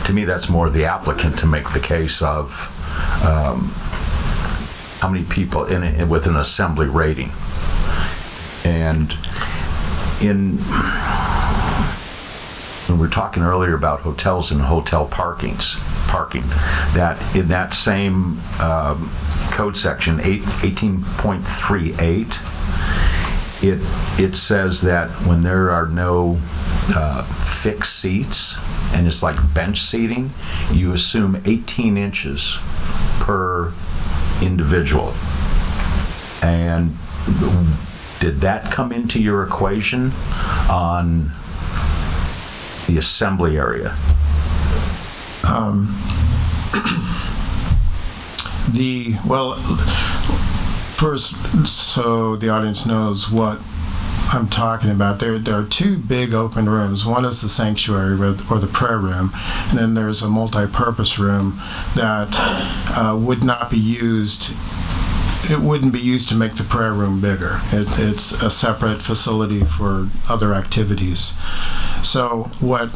To me, that's more the applicant to make the case of how many people with an assembly rating. And when we were talking earlier about hotels and hotel parking, that in that same code section 18.38, it says that when there are no fixed seats and it's like bench seating, you assume 18 inches per individual. And did that come into your equation on the assembly area? First, so the audience knows what I'm talking about, there are two big open rooms. One is the sanctuary or the prayer room, and then there's a multi-purpose room that would not be used. It wouldn't be used to make the prayer room bigger. It's a separate facility for other activities. So what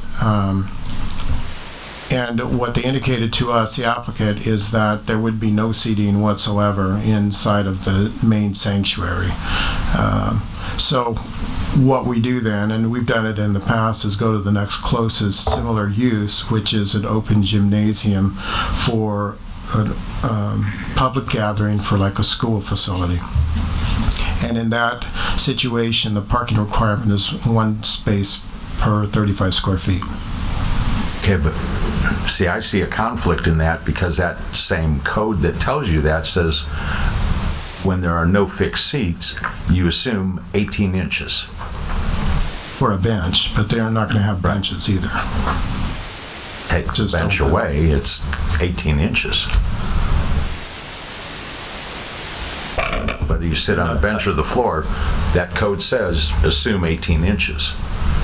they indicated to us, the applicant, is that there would be no seating whatsoever inside of the main sanctuary. So what we do then, and we've done it in the past, is go to the next closest similar use, which is an open gymnasium for a public gathering for like a school facility. And in that situation, the parking requirement is one space per 35 square feet. Okay, but see, I see a conflict in that because that same code that tells you that says when there are no fixed seats, you assume 18 inches. For a bench, but they're not going to have benches either. Take the bench away, it's 18 inches. Whether you sit on a bench or the floor, that code says assume 18 inches.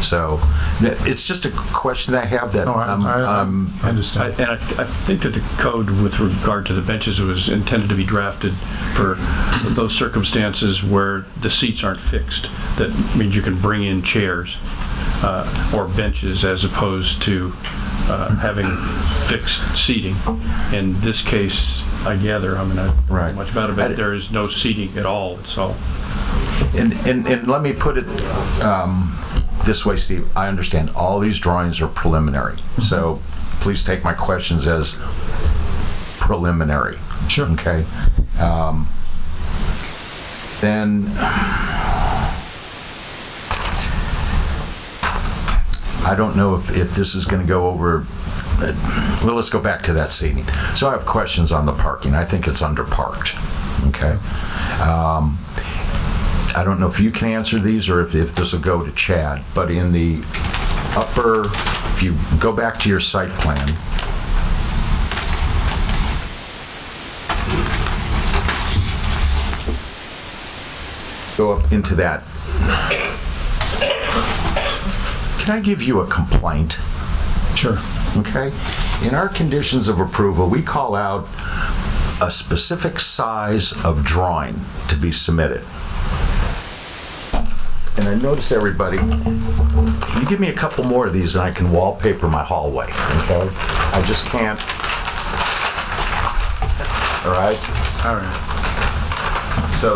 So it's just a question I have that I understand. And I think that the code with regard to the benches was intended to be drafted for those circumstances where the seats aren't fixed. That means you can bring in chairs or benches as opposed to having fixed seating. In this case, I gather, I mean, I don't know much about it, but there is no seating at all. So, and let me put it this way, Steve. I understand all these drawings are preliminary, so please take my questions as preliminary. Sure. Okay. Then I don't know if this is going to go over. Well, let's go back to that seating. So I have questions on the parking. I think it's underparked. Okay. I don't know if you can answer these or if this will go to Chad, but in the upper, if you go back to your site plan, go up into that. Can I give you a complaint? Sure. Okay. In our conditions of approval, we call out a specific size of drawing to be submitted. And I notice everybody, you give me a couple more of these and I can wallpaper my hallway, okay? I just can't. All right? All right. So,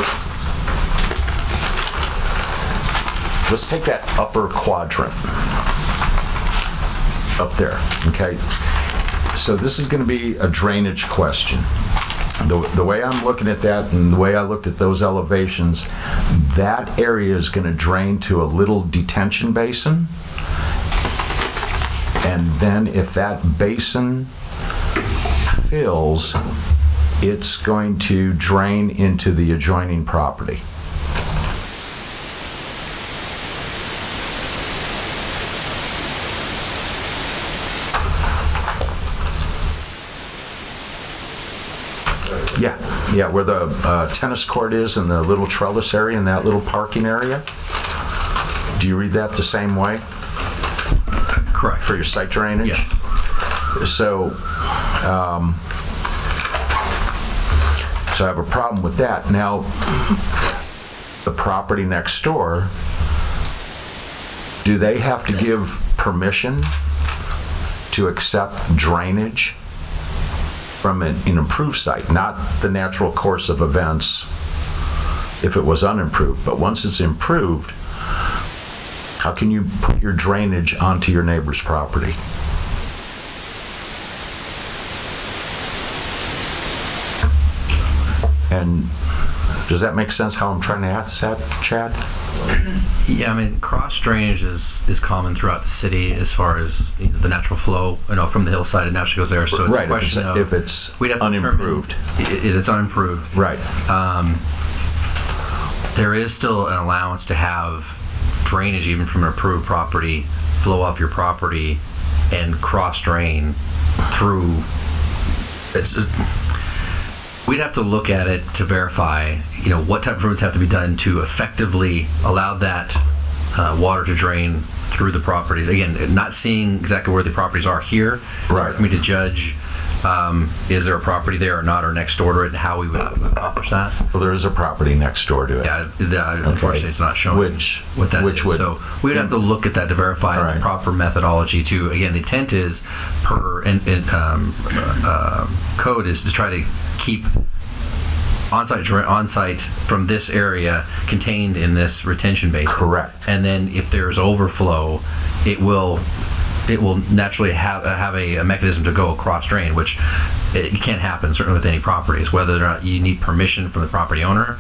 let's take that upper quadrant up there, okay? So this is going to be a drainage question. The way I'm looking at that and the way I looked at those elevations, that area is going to drain to a little detention basin. And then if that basin fills, it's going to drain into the adjoining property. Yeah, where the tennis court is and the little trellis area and that little parking area. Do you read that the same way? Correct. For your site drainage? Yes. So I have a problem with that. Now, the property next door, do they have to give permission to accept drainage from an improved site, not the natural course of events if it was unimproved, but once it's improved, how can you put your drainage onto your neighbor's property? And does that make sense how I'm trying to ask that, Chad? Yeah, I mean, cross drainage is common throughout the city as far as the natural flow, from the hillside, it naturally goes there. So it's right, a question if it's unimproved. It's unimproved. Right. There is still an allowance to have drainage even from an approved property flow off your property and cross drain through. We'd have to look at it to verify, what type of improvements have to be done to effectively allow that water to drain through the properties. Again, not seeing exactly where the properties are here. It's hard for me to judge, is there a property there or not, or next door to it, and how we would accomplish that. Well, there is a property next door to it. Yeah, unfortunately it's not showing what that is. So we would have to look at that to verify the proper methodology to, again, the intent is per code is to try to keep on-site from this area contained in this retention basin. Correct. And then if there's overflow, it will naturally have a mechanism to go across drain, which it can't happen certainly with any properties. Whether or not you need permission from the property owner,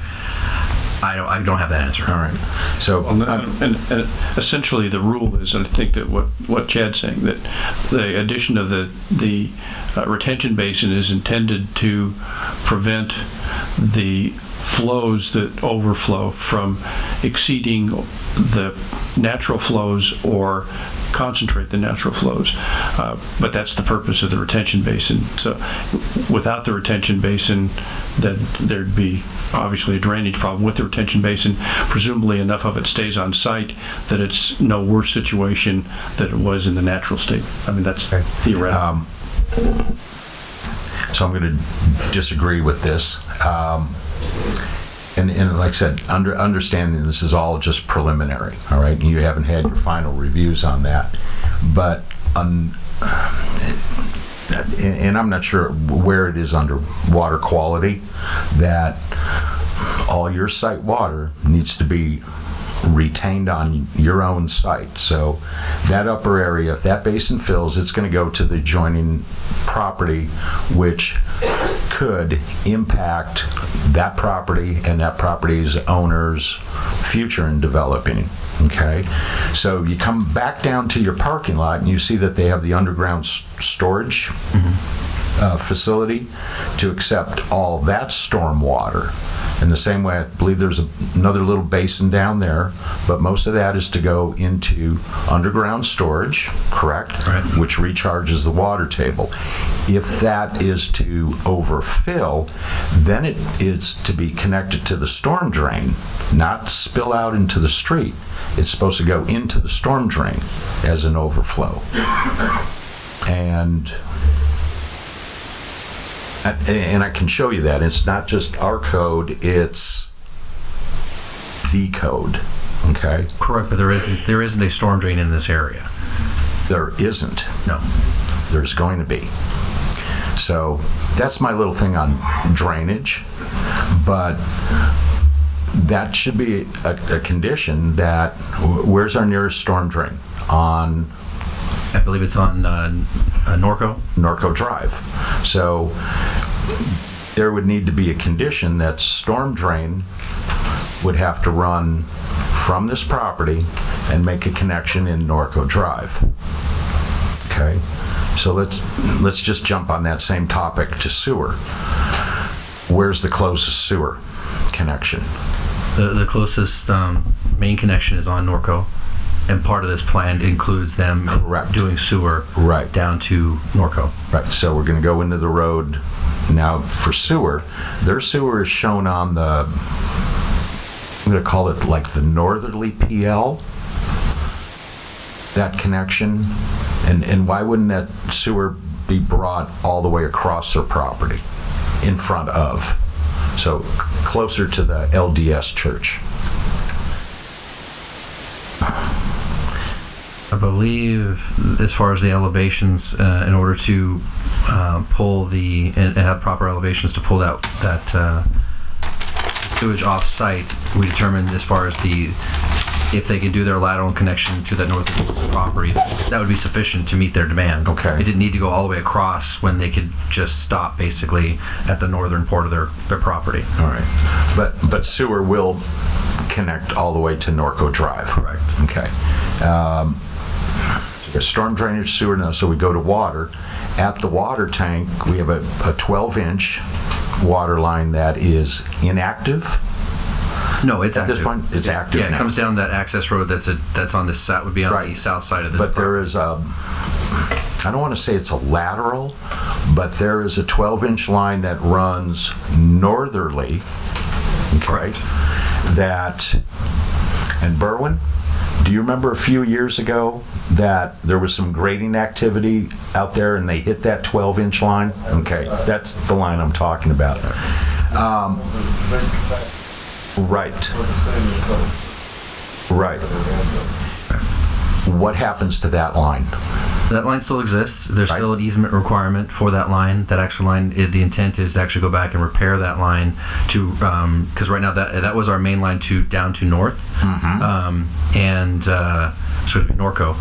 I don't have that answer. All right. So and essentially the rule is, and I think that what Chad's saying, that the addition of the retention basin is intended to prevent the flows that overflow from exceeding the natural flows or concentrate the natural flows. But that's the purpose of the retention basin. So without the retention basin, then there'd be obviously a drainage problem. With the retention basin, presumably enough of it stays on site that it's no worse situation than it was in the natural state. I mean, that's theoretical. So I'm going to disagree with this. And like I said, understanding this is all just preliminary, all right? And you haven't had your final reviews on that. But, and I'm not sure where it is under water quality, that all your site water needs to be retained on your own site. So that upper area, if that basin fills, it's going to go to the adjoining property, which could impact that property and that property's owner's future in developing. Okay, so you come back down to your parking lot and you see that they have the underground storage. facility to accept all that storm water. In the same way, I believe there's another little basin down there, but most of that is to go into underground storage, correct? Right. Which recharges the water table. If that is to overfill, then it is to be connected to the storm drain, not spill out into the street. It's supposed to go into the storm drain as an overflow. And I can show you that. It's not just our code, it's the code, okay? Correct, but there isn't a storm drain in this area. There isn't. No. There's going to be. So that's my little thing on drainage, but that should be a condition that, where's our nearest storm drain? On, I believe it's on Norco. Norco Drive. So there would need to be a condition that storm drain would have to run from this property and make a connection in Norco Drive. Okay, so let's just jump on that same topic to sewer. Where's the closest sewer connection? The closest main connection is on Norco, and part of this plan includes them doing sewer down to Norco. Right, so we're going to go into the road now for sewer. Their sewer is shown on the, I'm going to call it like the northerly PL, that connection. And why wouldn't that sewer be brought all the way across their property in front of? So closer to the LDS church. I believe, as far as the elevations, in order to pull and have proper elevations to pull that sewage off-site, we determined as far as if they can do their lateral connection to that north property, that would be sufficient to meet their demand. Okay. It didn't need to go all the way across when they could just stop basically at the northern part of their property. All right. But sewer will connect all the way to Norco Drive. Correct. Okay. Storm drainage sewer now, so we go to water. At the water tank, we have a 12-inch water line that is inactive. No, it's at active. this point. It's active. Yeah, it now. comes down that access road that's on the south, would be on the south side of this. But there is I don't want to say it's a lateral, but there is a 12-inch line that runs northerly. Okay. And Berwin, do you remember a few years ago that there was some grading activity out there and they hit that 12-inch line? Okay, that's the line I'm talking about. Right. What happens to that line? That line still exists. There's still an easement requirement for that line. That actual line, the intent is to actually go back and repair that line to, because right now that was our main line down to north, and sort of Norco.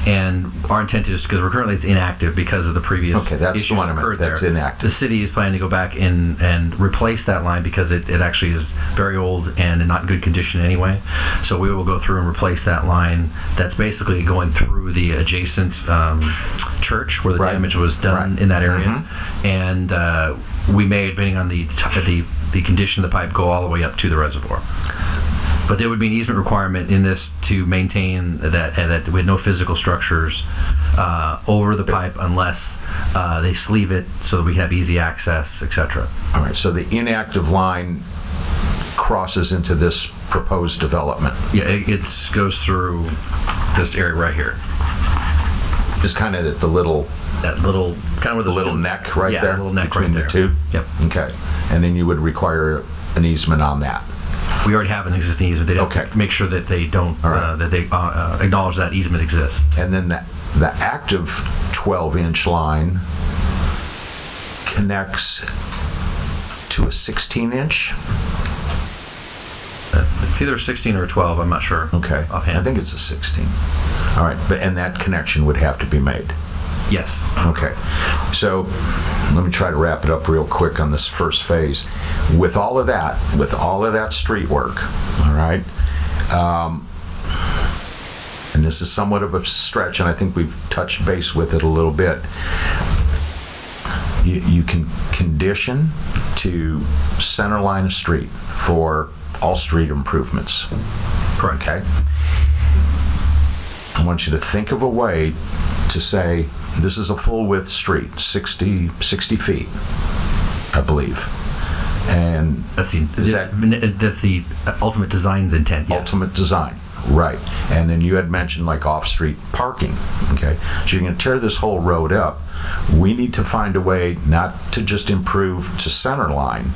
And our intent is, because it's inactive because of the previous that's the one I meant. That's inactive. The city is planning to go back and replace that line because it actually is very old and in not good condition anyway. So we will go through and replace that line. That's basically going through the adjacent church where the damage was done in that area. And we may, depending on the condition of the pipe, go all the way up to the reservoir. But there would be an easement requirement in this to maintain that with no physical structures over the pipe unless they sleeve it so that we have easy access, etc. All right, so the inactive line crosses into this proposed development. Yeah, it goes through this area right here. Just kind of at the little... That little, kind of where the little neck right there? Yeah, little neck between right the two? Yep. Okay, and then you would require an easement on that? We already have an existing easement. They'd have to make sure that they don't, that they acknowledge that easement exists. And then the active 12-inch line connects to a 16-inch? It's either a 16 or a 12, I'm not sure. Okay, offhand. I think it's a 16. All right, and that connection would have to be made? Yes. Okay, so let me try to wrap it up real quick on this first phase. With all of that street work, all right, and this is somewhat of a stretch, and I think we've touched base with it a little bit. you can condition to center line a street for all street improvements. Correct. Okay? I want you to think of a way to say, this is a full width street, 60 feet, I believe. And that's the ultimate design's intent. Yes. Ultimate design, right. And then you had mentioned like off-street parking. Okay, so you're going to tear this whole road up. We need to find a way not to just improve to center line,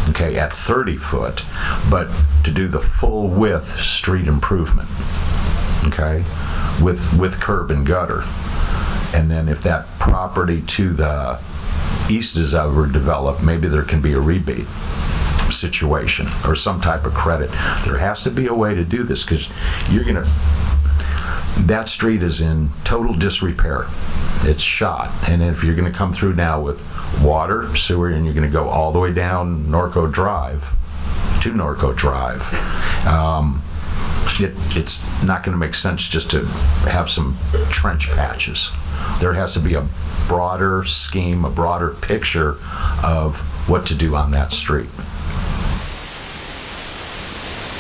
okay, at 30 foot, but to do the full width street improvement, okay, with curb and gutter. And then if that property to the east is ever developed, maybe there can be a rebate situation or some type of credit. There has to be a way to do this, because that street is in total disrepair. It's shot. And if you're going to come through now with water, sewer, and you're going to go all the way down Norco Drive to Norco Drive, it's not going to make sense just to have some trench patches. There has to be a broader scheme, a broader picture of what to do on that street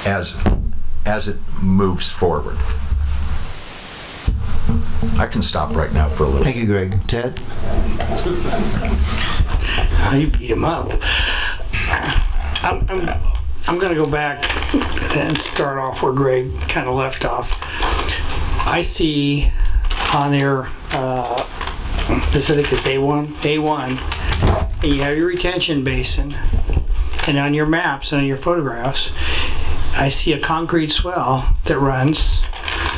as it moves forward. I can stop right now for a little. Thank you, Greg. Ted? You beat him up. I'm going to go back and start off where Greg kind of left off. I see on there, this I think is A1, and you have your retention basin, and on your maps and on your photographs, I see a concrete swell that runs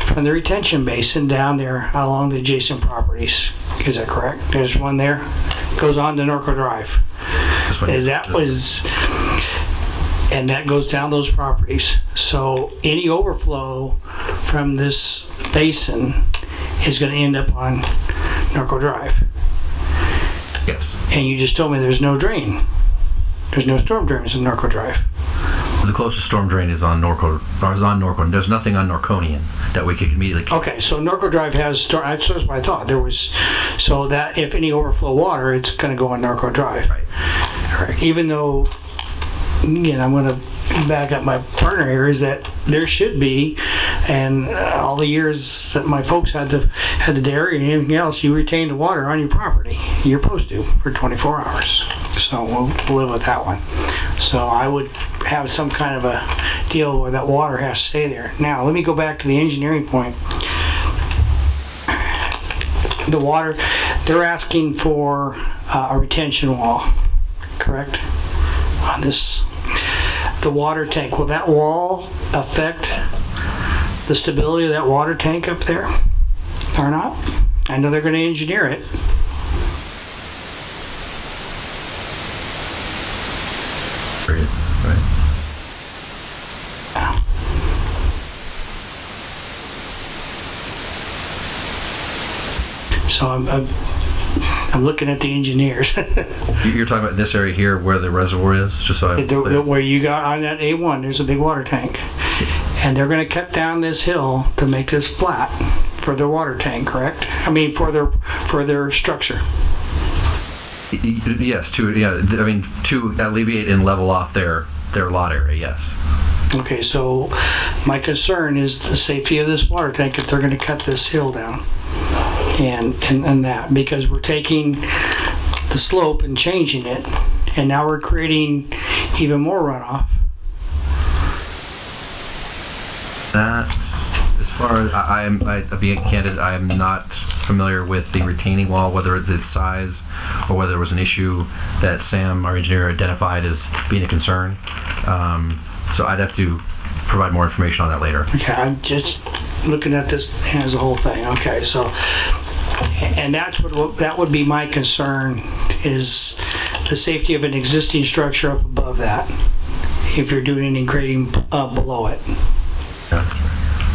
from the retention basin down there along the adjacent properties. Is that correct? There's one there, goes on to Norco Drive. And that goes down those properties. So any overflow from this basin is going to end up on Norco Drive. Yes. And you just told me there's no drain. There's no storm drains in Norco Drive. The closest storm drain is on Norco. There's nothing on Norconian that we could immediately. Okay, so Norco Drive has storm. That's what I thought there was. So that if any overflow water, it's going to go on Norco Drive. Right. All right. Even though, again, I'm going to back up my partner here, is that there should be, and all the years that my folks had the dairy and anything else, you retain the water on your property. You're supposed to for 24 hours. So we'll live with that one. So I would have some kind of a deal where that water has to stay there. Now let me go back to the engineering point. The water, they're asking for a retention wall, correct? On this, the water tank, will that wall affect the stability of that water tank up there or not? I know they're going to engineer it. Right. So I'm looking at the engineers. You're talking about this area here where the reservoir is, just so where you got on that A1, there's a big water tank, and they're going to cut down this hill to make this flat for their water tank, correct? I mean, for their structure. Yes, to alleviate and level off their lot area. Yes. Okay, so my concern is the safety of this water tank if they're going to cut this hill down, and that, because we're taking the slope and changing it, and now we're creating even more runoff. That, as far as I'm being candid, I am not familiar with the retaining wall, whether it's its size or whether it was an issue that Sam, our engineer, identified as being a concern. So I'd have to provide more information on that later. Okay, I'm just looking at this as a whole thing. Okay, so, and that would be my concern, is the safety of an existing structure up above that, if you're doing any grading below it.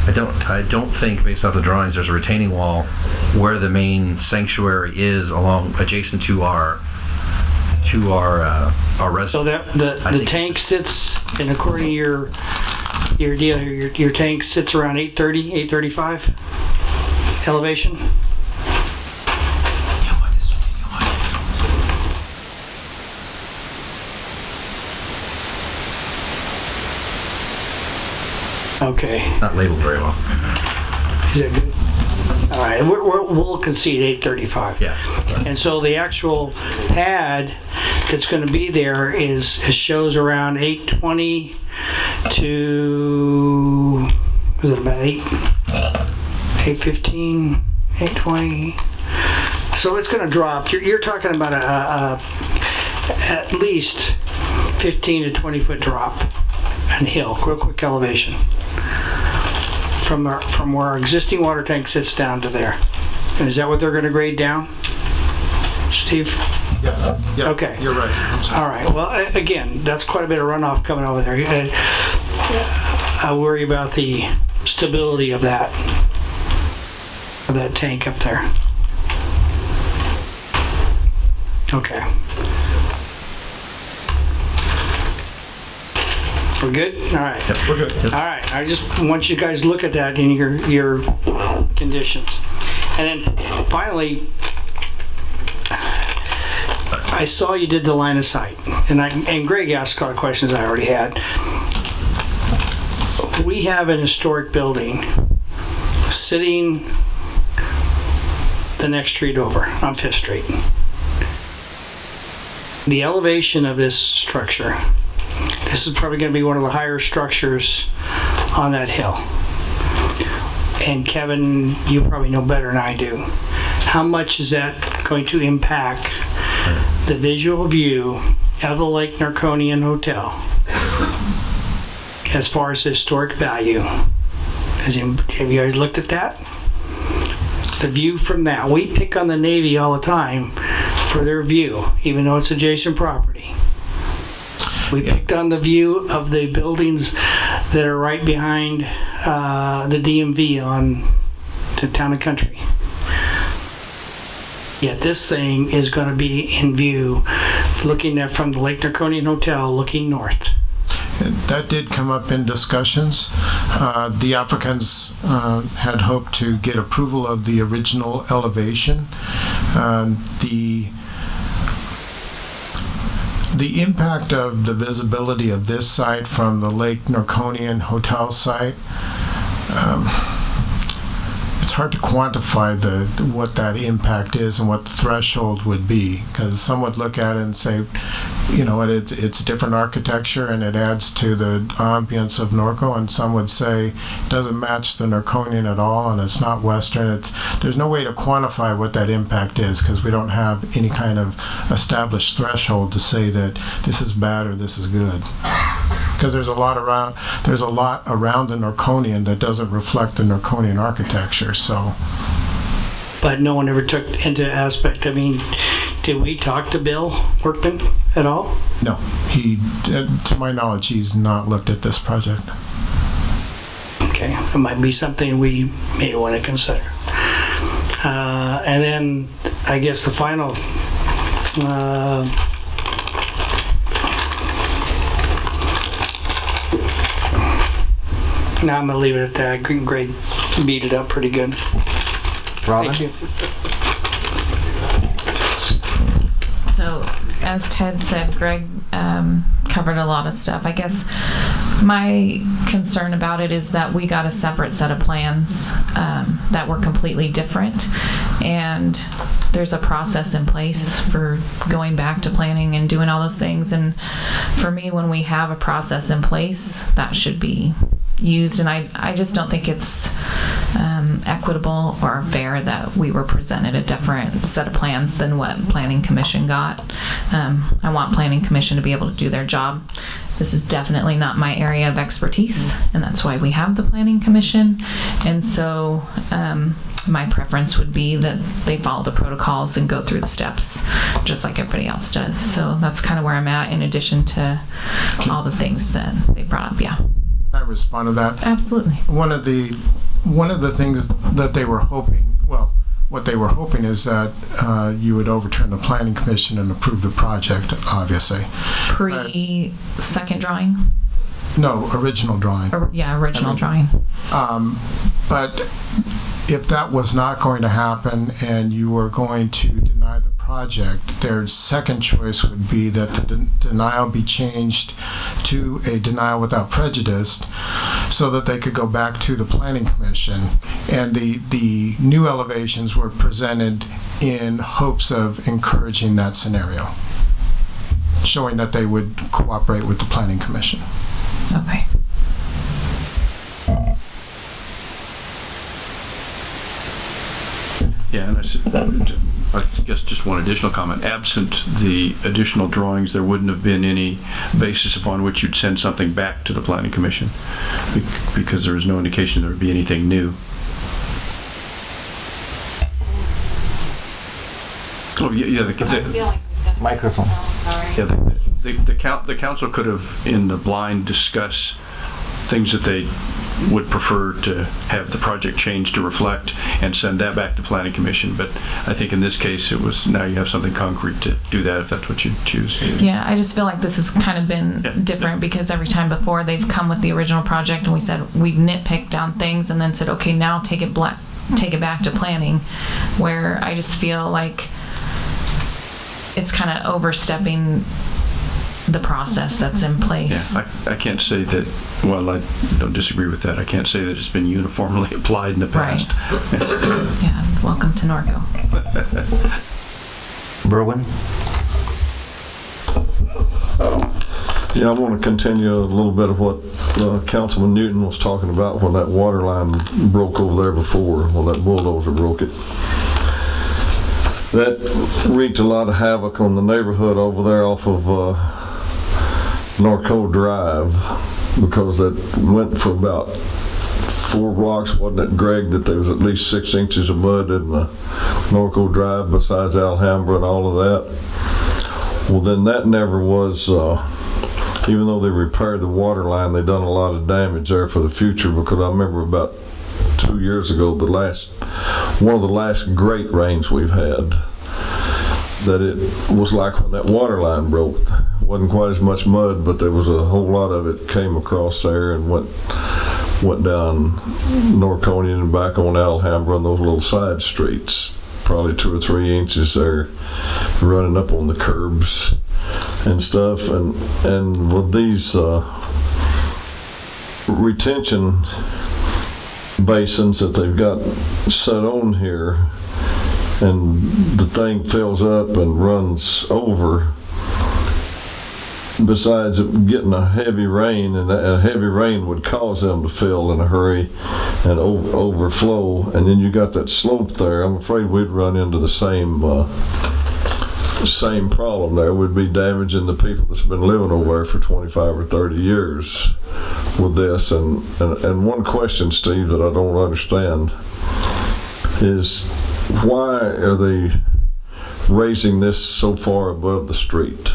I don't think, based off the drawings, there's a retaining wall where the main sanctuary is adjacent to our residence. So that the tank sits, and according to your deal here, your tank sits around 830, 835 elevation. Okay. Not labeled very well. Is that good? All right, we'll concede 835. Yes. And so the actual pad that's going to be there it shows around 820 to, was it about 815, 820? So it's going to drop. You're talking about at least 15 to 20 foot drop and hill, real quick elevation. From where our existing water tank sits down to there. And is that what they're going to grade down, Steve? Yeah. Okay. You're right. I'm sorry. All right. Well, again, that's quite a bit of runoff coming over there. I worry about the stability of that tank up there. Okay. We're good? All right. Yep, we're good. Yep. All right. I just want you guys to look at that in your conditions. And then finally, I saw you did the line of sight. And Greg asked a lot of questions I already had. We have an historic building sitting the next street over on 5th Street. The elevation of this structure, this is probably going to be one of the higher structures on that hill. And Kevin, you probably know better than I do. How much is that going to impact the visual view of the Lake Narconian Hotel as far as historic value? Have you guys looked at that? The view from that. We pick on the Navy all the time for their view, even though it's adjacent property. We picked on the view of the buildings that are right behind the DMV on the Town and Country. Yet this thing is going to be in view, looking at from the Lake Narconian Hotel, looking north. That did come up in discussions. The applicants had hoped to get approval of the original elevation. The impact of the visibility of this site from the Lake Narconian Hotel site, it's hard to quantify what that impact is and what the threshold would be, because some would look at it and say, you know, it's different architecture and it adds to the ambience of Norco, and some would say it doesn't match the Narconian at all and it's not Western. There's no way to quantify what that impact is, because we don't have any kind of established threshold to say that this is bad or this is good. Because there's a lot around the Narconian that doesn't reflect the Narconian architecture. So, but no one ever took into aspect. I mean, did we talk to Bill Workman at all? No, to my knowledge, he's not looked at this project. Okay, it might be something we may want to consider. And then I guess the final. Now I'm going to leave it at that. Greg beat it up pretty good. Robin? Thank you. So, as Ted said, Greg covered a lot of stuff. I guess my concern about it is that we got a separate set of plans that were completely different, and there's a process in place for going back to planning and doing all those things. And for me, when we have a process in place, that should be used, and I just don't think it's equitable or fair that we were presented a different set of plans than what Planning Commission got. I want Planning Commission to be able to do their job. This is definitely not my area of expertise, and that's why we have the Planning Commission. And so my preference would be that they follow the protocols and go through the steps just like everybody else does. So that's kind of where I'm at, in addition to all the things that they brought up. Yeah. Can I respond to that? Absolutely. One of the things that they were hoping, well, what they were hoping is that you would overturn the Planning Commission and approve the project, obviously. Pre-second drawing? No, original drawing. Original drawing. But if that was not going to happen and you were going to deny the project, their second choice would be that the denial be changed to a denial without prejudice so that they could go back to the Planning Commission. And the new elevations were presented in hopes of encouraging that scenario, showing that they would cooperate with the Planning Commission. Okay. Yeah, and I guess just one additional comment. Absent the additional drawings, there wouldn't have been any basis upon which you'd send something back to the Planning Commission, because there was no indication there would be anything new. Oh, yeah, microphone. Yeah, the council could have, in the blind, discuss things that they would prefer to have the project changed to reflect and send that back to Planning Commission. But I think in this case, it was, now you have something concrete to do that if that's what you choose. Yeah, I just feel like this has kind of been different because every time before they've come with the original project and we said we've nitpicked down things and then said, okay, now take it back to planning, where I just feel like it's kind of overstepping the process that's in place. Yeah, I can't say that, well, I don't disagree with that. I can't say that it's been uniformly applied in the past. Right. Yeah, welcome to Norco. Berwin? Yeah, I want to continue a little bit of what Councilman Newton was talking about when that water line broke over there before, when that bulldozer broke it. That wreaked a lot of havoc on the neighborhood over there off of Norco Drive, because it went for about 4 blocks, wasn't it, Greg, that there was at least 6 inches of mud in the Norco Drive besides Alhambra and all of that. Well, then that never was, even though they repaired the water line, they done a lot of damage there for the future, because I remember about 2 years ago, one of the last great rains we've had, that it was like when that water line broke. Wasn't quite as much mud, but there was a whole lot of it came across there and went down Norconian and back on Alhambra and those little side streets, probably 2 or 3 inches there, running up on the curbs and stuff. And with these retention basins that they've got set on here, and the thing fills up and runs over, besides getting a heavy rain, and a heavy rain would cause them to fill in a hurry and overflow, and then you got that slope there, I'm afraid we'd run into the same problem there. We'd be damaging the people that's been living over there for 25 or 30 years with this. And one question, Steve, that I don't understand is, why are they raising this so far above the street?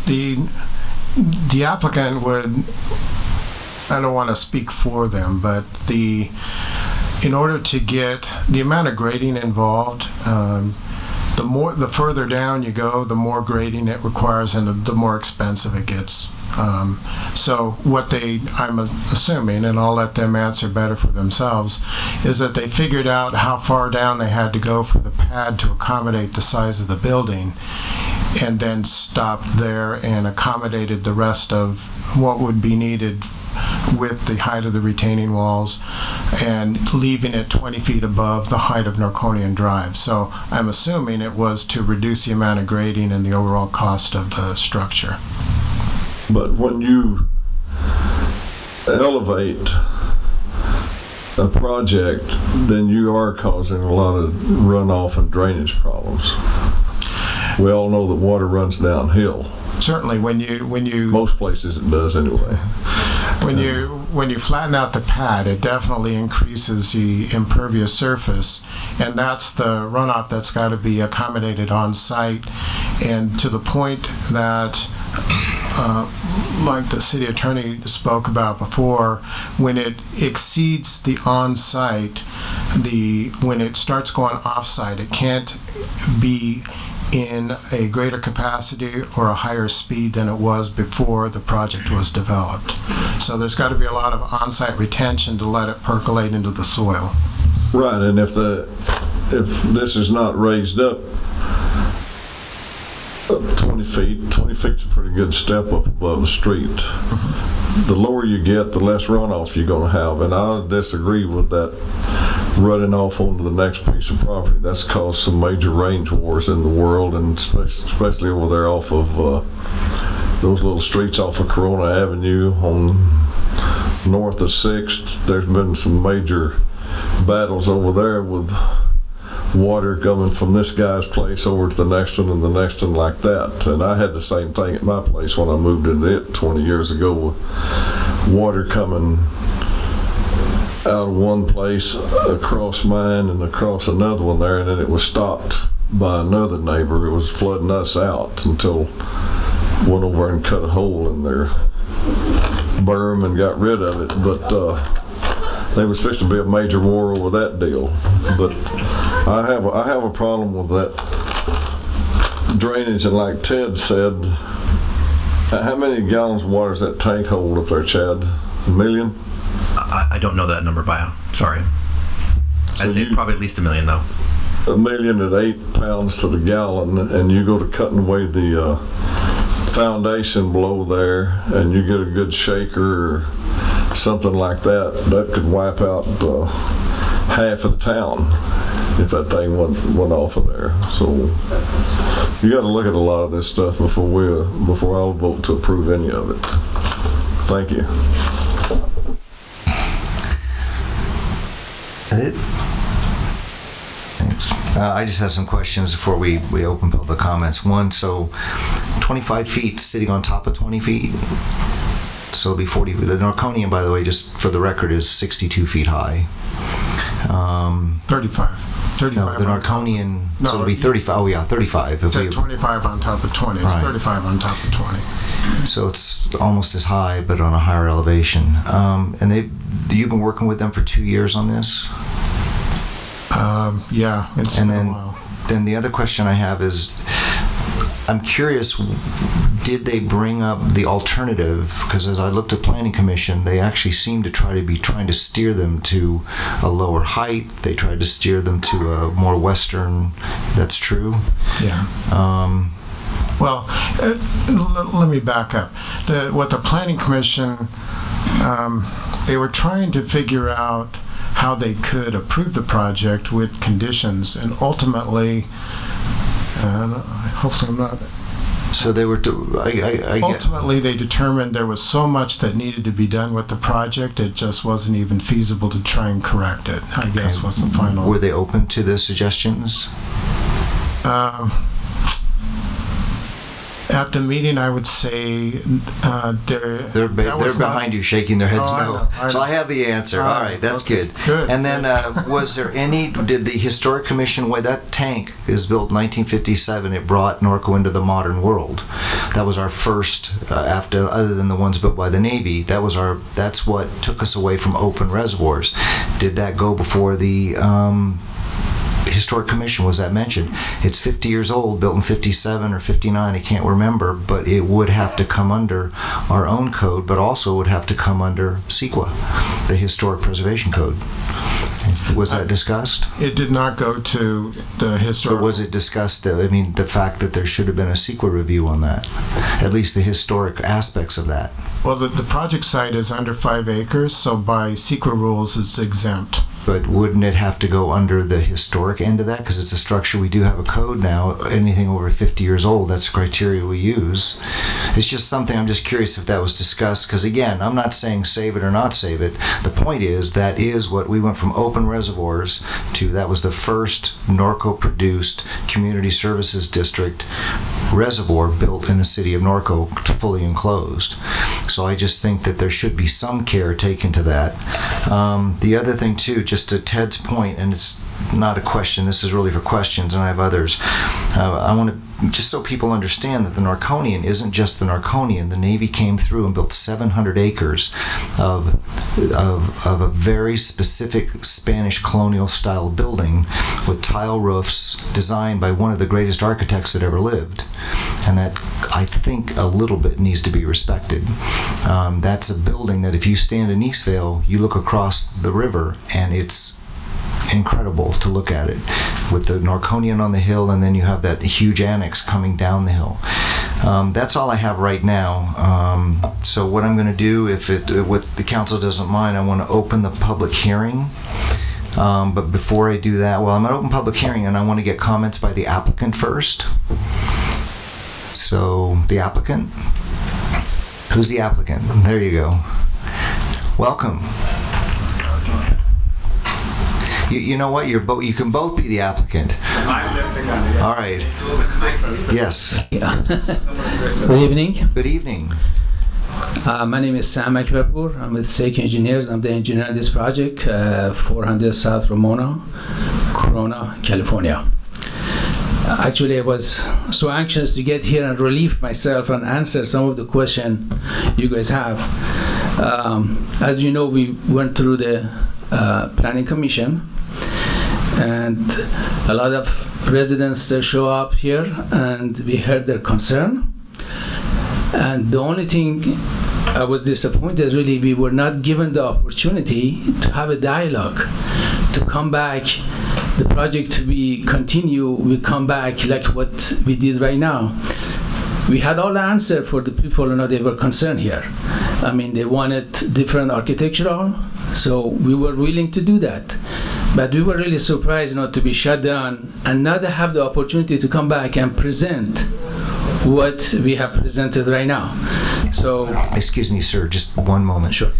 The applicant would, I don't want to speak for them, but in order to get the amount of grading involved, the further down you go, the more grading it requires, and the more expensive it gets. So what I'm assuming, and I'll let them answer better for themselves, is that they figured out how far down they had to go for the pad to accommodate the size of the building, and then stopped there and accommodated the rest of what would be needed with the height of the retaining walls, and leaving it 20 feet above the height of Norconian Drive. So I'm assuming it was to reduce the amount of grading and the overall cost of the structure. But when you elevate a project, then you are causing a lot of runoff and drainage problems. We all know that water runs downhill. Certainly, when you most places it does anyway. When you flatten out the pad, it definitely increases the impervious surface, and that's the runoff that's got to be accommodated on site, and to the point that, like the city attorney spoke about before, when it exceeds the on-site, when it starts going off-site, it can't be in a greater capacity or a higher speed than it was before the project was developed. So there's got to be a lot of on-site retention to let it percolate into the soil. Right, and if if this is not raised up 20 feet, 20 feet's a pretty good step up above the street. The lower you get, the less runoff you're going to have, and I disagree with that running off onto the next piece of property. That's caused some major range wars in the world, and especially over there off of those little streets off of Corona Avenue on north of 6th. There's been some major battles over there with water coming from this guy's place over to the next one and the next one like that. And I had the same thing at my place when I moved into it 20 years ago, with water coming out of one place across mine and across another one there, and then it was stopped by another neighbor. It was flooding us out until went over and cut a hole in their berm and got rid of it. But there was supposed to be a major war over that deal. But I have a problem with that drainage, and like Ted said, how many gallons of water does that tank hold up there, Chad? 1 million? I don't know that number by, sorry. I'd say probably at least 1 million though. 1 million at 8 pounds to the gallon, and you go to cutting away the foundation below there, and you get a good shaker or something like that, that could wipe out half of the town if that thing went off of there. So you got to look at a lot of this stuff before I'll vote to approve any of it. Thank you. Thanks. I just have some questions before we open public comments. One, so 25 feet sitting on top of 20 feet? So it'll be 40. The Norconian, by the way, just for the record, is 62 feet high. 35. No, the Norconian, so it'll be 35. Oh yeah, 35. It's at 25 on top of 20. It's right. 35 on top of 20. So it's almost as high, but on a higher elevation. And you've been working with them for 2 years on this? Yeah, it's been a while. Then the other question I have is, I'm curious, did they bring up the alternative? Because as I looked at Planning Commission, they actually seem to trying to steer them to a lower height. They tried to steer them to a more western. That's true? Yeah. Well, let me back up. What the Planning Commission, they were trying to figure out how they could approve the project with conditions, and ultimately, hopefully I'm not. So they were. Ultimately, they determined there was so much that needed to be done with the project, it just wasn't even feasible to try and correct it, I guess was the final. Were they open to the suggestions? At the meeting, I would say they're behind you, shaking their heads no. So I have the answer. All right, that's okay. Good. And then, was there any? Did the Historic Commission, that tank is built in 1957? It brought Norco into the modern world. That was our first, other than the ones built by the Navy. That's what took us away from open reservoirs. Did that go before the Historic Commission? Was that mentioned? It's 50 years old, built in 57 or 59, I can't remember, but it would have to come under our own code, but also would have to come under CEQA, the Historic Preservation Code. Was that discussed? It did not go to the historic. But was it discussed, the fact that there should have been a CEQA review on that? At least the historic aspects of that. Well, the project site is under 5 acres, so by CEQA rules it's exempt. But wouldn't it have to go under the historic end of that? Because it's a structure, we do have a code now, anything over 50 years old, that's the criteria we use. It's just something, I'm just curious if that was discussed, because again, I'm not saying save it or not save it. The point is, that is what we went from open reservoirs to, that was the first Norco-produced community services district reservoir built in the city of Norco, fully enclosed. So I just think that there should be some care taken to that. The other thing too, just to Ted's point, and it's not a question, this is really for questions, and I have others. I want to, just so people understand that the Norconian isn't just the Norconian. The Navy came through and built 700 acres of a very specific Spanish colonial style building with tile roofs designed by one of the greatest architects that ever lived. And that, I think, a little bit needs to be respected. That's a building that if you stand in Eastvale, you look across the river and it's incredible to look at it, with the Norconian on the hill, and then you have that huge annex coming down the hill. That's all I have right now. So what I'm going to do, if the council doesn't mind, I want to open the public hearing. But before I do that, I'm going to open public hearing, and I want to get comments by the applicant first. So, the applicant? Who's the applicant? There you go. Welcome. You know what? You can both be the applicant. All right. Yes. Good evening. Good evening. My name is Sam Akbarpur. I'm with SAIC Engineers. I'm the engineer on this project, 400 South Ramona, Corona, California. Actually, I was so anxious to get here and relieve myself and answer some of the questions you guys have. As you know, we went through the Planning Commission, and a lot of residents show up here, and we heard their concern. And the only thing I was disappointed, really, we were not given the opportunity to have a dialogue, to come back, the project to be continue, we come back like what we did right now. We had all the answer for the people, they were concerned here. I mean, they wanted different architectural, so we were willing to do that. But we were really surprised not to be shut down and not have the opportunity to come back and present what we have presented right now. So, excuse me, sir, just one moment. Sure.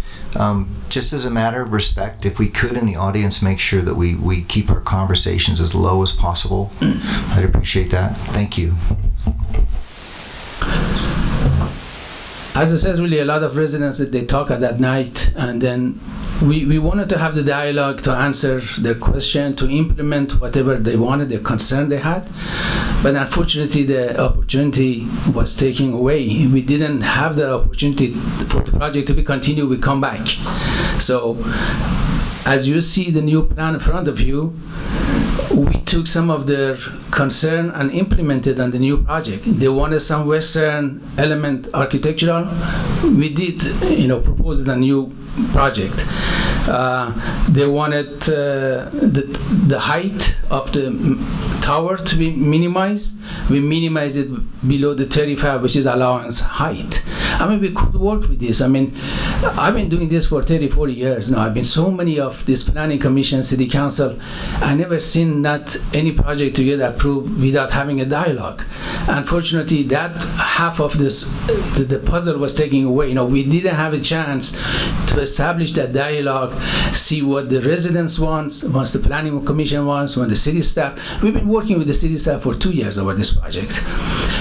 Just as a matter of respect, if we could in the audience make sure that we keep our conversations as low as possible, I'd appreciate that. Thank you. As I said, really a lot of residents that they talk at that night, and then we wanted to have the dialogue to answer their question, to implement whatever they wanted, their concern they had. But unfortunately, the opportunity was taken away. We didn't have the opportunity for the project to be continued. We come back. So, as you see the new plan in front of you, we took some of their concern and implemented on the new project. They wanted some Western element architectural. We did, propose a new project. They wanted the height of the tower to be minimized. We minimized it below the 35, which is allowance height. I mean, we could work with this. I mean, I've been doing this for 30, 40 years now. I've been so many of this planning commission, city council. I never seen not any project to get approved without having a dialogue. Unfortunately, that half of this, the puzzle was taken away. We didn't have a chance to establish that dialogue, see what the residents want, what the planning commission wants, what the city staff. We've been working with the city staff for 2 years over this project.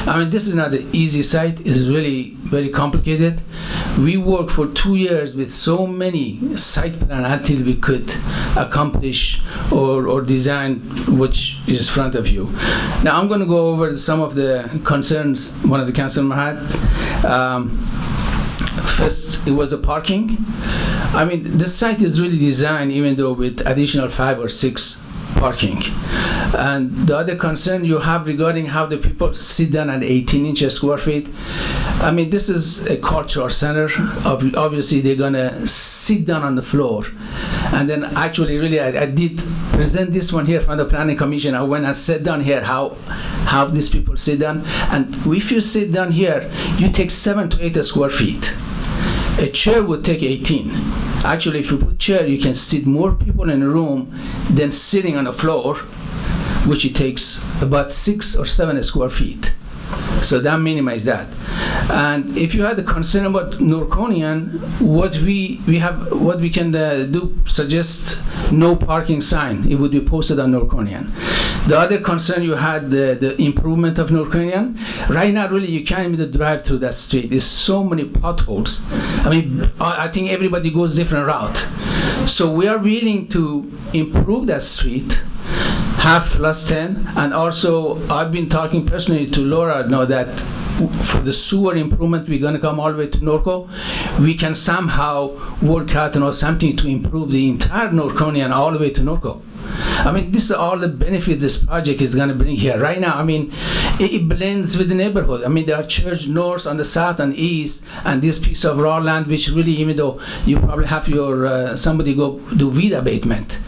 I mean, this is not an easy site. It's really very complicated. We worked for 2 years with so many site plans until we could accomplish or design which is in front of you. Now I'm going to go over some of the concerns one of the councilmen had. First, it was a parking. I mean, this site is really designed even though with additional 5 or 6 parking. And the other concern you have regarding how the people sit down at 18 square feet. I mean, this is a cultural center. Obviously, they're gonna sit down on the floor. And then actually, really, I did present this one here from the Planning Commission. I went and sat down here, how these people sit down. And if you sit down here, you take 7 to 8 square feet. A chair would take 18. Actually, if you put chair, you can sit more people in a room than sitting on the floor, which it takes about 6 or 7 square feet. So that minimizes that. And if you had a concern about Norconian, what we can do, suggest no parking sign. It would be posted on Norconian. The other concern you had, the improvement of Norconian. Right now, really, you can't even drive through that street. There's so many potholes. I mean, I think everybody goes different route. So we are willing to improve that street, half plus 10, and also I've been talking personally to Laura now that for the sewer improvement, we're gonna come all the way to Norco. We can somehow work out, something to improve the entire Norconian all the way to Norco. I mean, this is all the benefit this project is going to bring here. Right now, I mean, it blends with the neighborhood. I mean, there are church north on the south and east, and this piece of raw land, which really, even though you probably have your somebody go do weed abatement,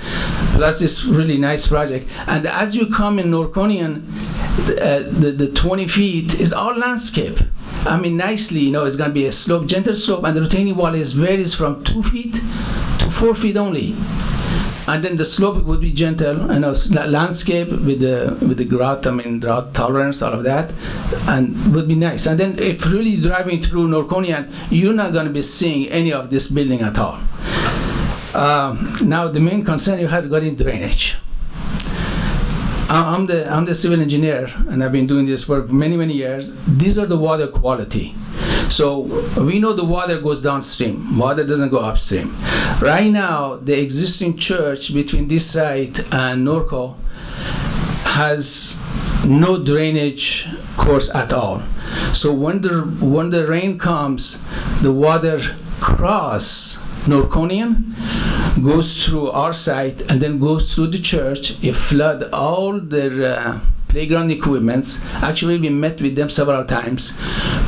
plus this really nice project. And as you come in Norconian, the 20 feet is all landscape. I mean, nicely, it's going to be a slope, gentle slope, and the retaining wall varies from 2 feet to 4 feet only. And then the slope would be gentle, landscape with the drought, drought tolerance, all of that, and would be nice. And then if really driving through Norconian, you're not going to be seeing any of this building at all. Now the main concern you had regarding drainage. I'm the civil engineer, and I've been doing this for many years. These are the water quality. So we know the water goes downstream. Water doesn't go upstream. Right now, the existing church between this site and Norco has no drainage course at all. So when the rain comes, the water crosses Norconian, goes through our site, and then goes through the church. It flood all their playground equipments. Actually, we met with them several times.